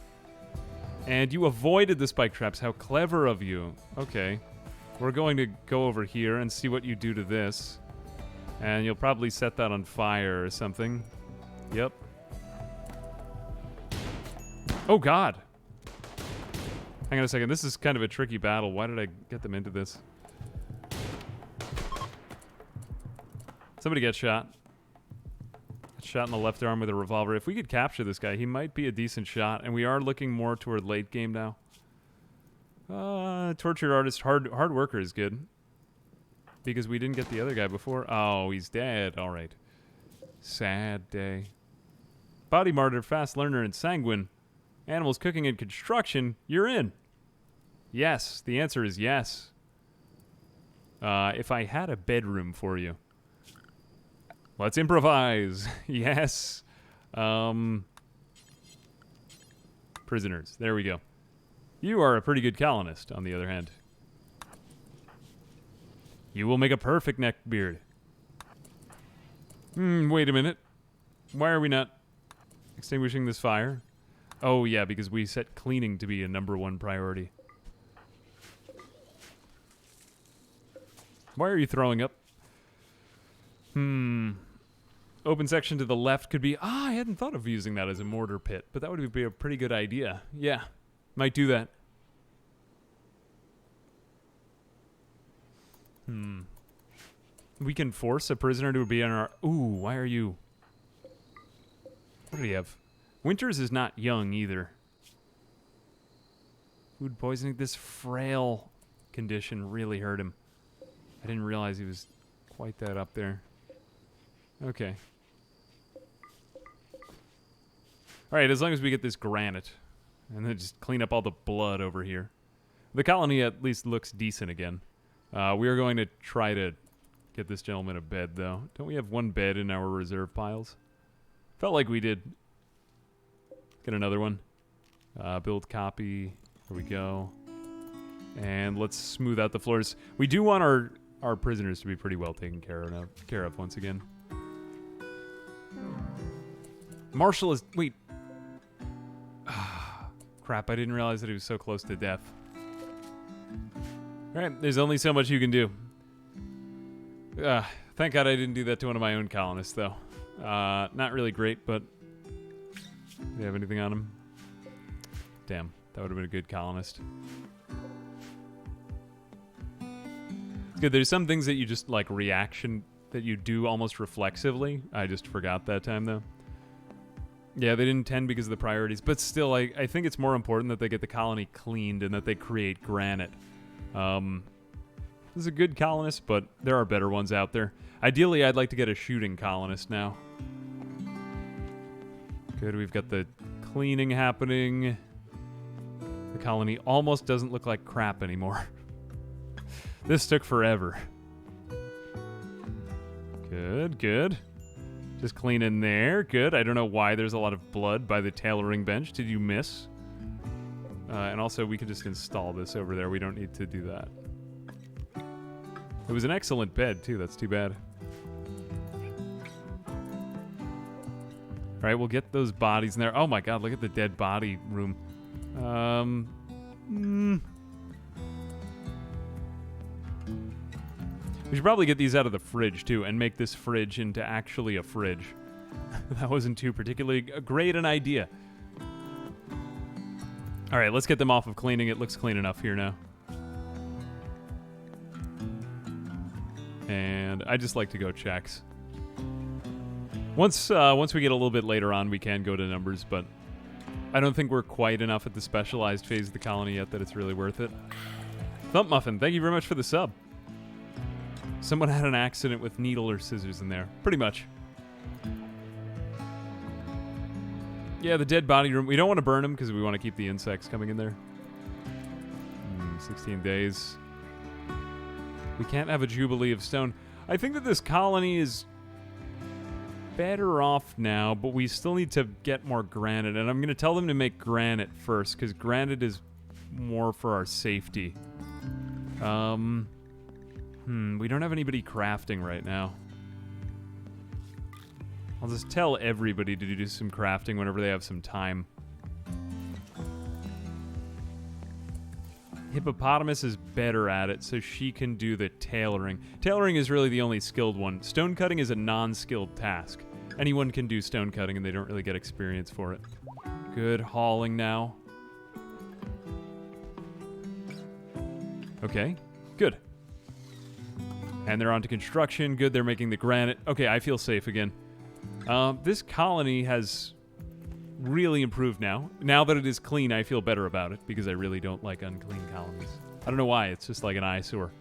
And you avoided the spike traps. How clever of you. Okay. We're going to go over here and see what you do to this. And you'll probably set that on fire or something. Yep. Oh, God. Hang on a second. This is kind of a tricky battle. Why did I get them into this? Somebody get shot. Shot in the left arm with a revolver. If we could capture this guy, he might be a decent shot. And we are looking more toward late game now. Tortured artist, hard worker is good. Because we didn't get the other guy before. Oh, he's dead. All right. Sad day. Body martyr, fast learner, and sanguine. Animals, cooking, and construction. You're in. Yes, the answer is yes. If I had a bedroom for you. Let's improvise. Yes. Prisoners. There we go. You are a pretty good colonist, on the other hand. You will make a perfect neckbeard. Wait a minute. Why are we not extinguishing this fire? Oh, yeah, because we set cleaning to be a #1 priority. Why are you throwing up? Open section to the left could be... I hadn't thought of using that as a mortar pit, but that would be a pretty good idea. Yeah, might do that. We can force a prisoner to be on our... Ooh, why are you... What do you have? Winters is not young either. Food poisoning. This frail condition really hurt him. I didn't realize he was quite that up there. Okay. Alright, as long as we get this granite. And then just clean up all the blood over here. The colony at least looks decent again. We are going to try to get this gentleman a bed, though. Don't we have one bed in our reserve piles? Felt like we did. Get another one. Build copy. There we go. And let's smooth out the floors. We do want our prisoners to be pretty well taken care of once again. Marshall is... Wait. Crap, I didn't realize that he was so close to death. Alright, there's only so much you can do. Thank God I didn't do that to one of my own colonists, though. Not really great, but... Do you have anything on him? Damn, that would have been a good colonist. It's good, there's some things that you just, like, reaction... that you do almost reflexively. I just forgot that time, though. Yeah, they didn't tend because of the priorities, but still, I think it's more important that they get the colony cleaned and that they create granite. This is a good colonist, but there are better ones out there. Ideally, I'd like to get a shooting colonist now. Good, we've got the cleaning happening. The colony almost doesn't look like crap anymore. This took forever. Good, good. Just clean in there. Good. I don't know why there's a lot of blood by the tailoring bench. Did you miss? And also, we can just install this over there. We don't need to do that. It was an excellent bed, too. That's too bad. All right, we'll get those bodies in there. Oh, my God. Look at the dead body room. We should probably get these out of the fridge, too, and make this fridge into actually a fridge. That wasn't too particularly great an idea. All right, let's get them off of cleaning. It looks clean enough here now. And I just like to go checks. Once we get a little bit later on, we can go to numbers, but I don't think we're quite enough at the specialized phase of the colony yet that it's really worth it. Thump Muffin, thank you very much for the sub. Someone had an accident with needle or scissors in there. Pretty much. Yeah, the dead body room. We don't want to burn them because we want to keep the insects coming in there. 16 days. We can't have a Jubilee of stone. I think that this colony is better off now, but we still need to get more granite. And I'm going to tell them to make granite first because granite is more for our safety. We don't have anybody crafting right now. I'll just tell everybody to do some crafting whenever they have some time. Hippopotamus is better at it, so she can do the tailoring. Tailoring is really the only skilled one. Stone cutting is a non-skilled task. Anyone can do stone cutting, and they don't really get experience for it. Good. Hauling now. Okay. Good. And they're on to construction. Good, they're making the granite. Okay, I feel safe again. This colony has really improved now. Now that it is clean, I feel better about it because I really don't like unclean colonies. I don't know why. It's just like an eyesore.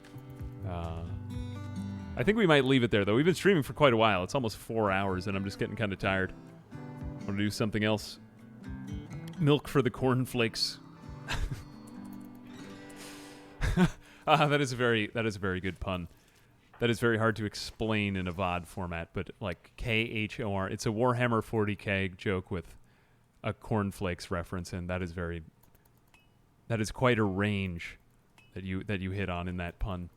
I think we might leave it there, though. We've been streaming for quite a while. It's almost 4 hours, and I'm just getting kind of tired. I want to do something else. Milk for the cornflakes. That is a very good pun. That is very hard to explain in a VOD format, but like KHOR, it's a Warhammer 40K joke with a cornflakes reference, and that is quite a range that you hit on in that pun.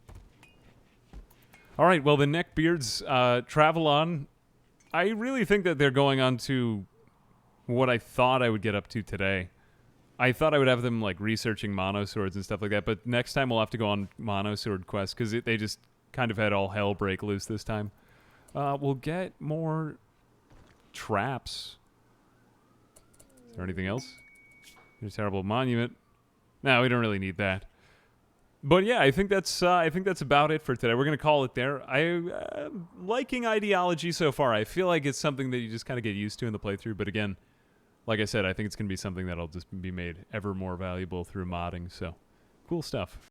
All right, well, the Neckbeards travel on. I really think that they're going on to what I thought I would get up to today. I thought I would have them like researching monoswords and stuff like that, but next time we'll have to go on monosword quests because they just kind of had all hell break loose this time. We'll get more traps. Is there anything else? There's a terrible monument. No, we don't really need that. But yeah, I think that's about it for today. We're gonna call it there. I'm liking ideology so far. I feel like it's something that you just kind of get used to in the playthrough. But again, like I said, I think it's gonna be something that'll just be made ever more valuable through modding. So, cool stuff.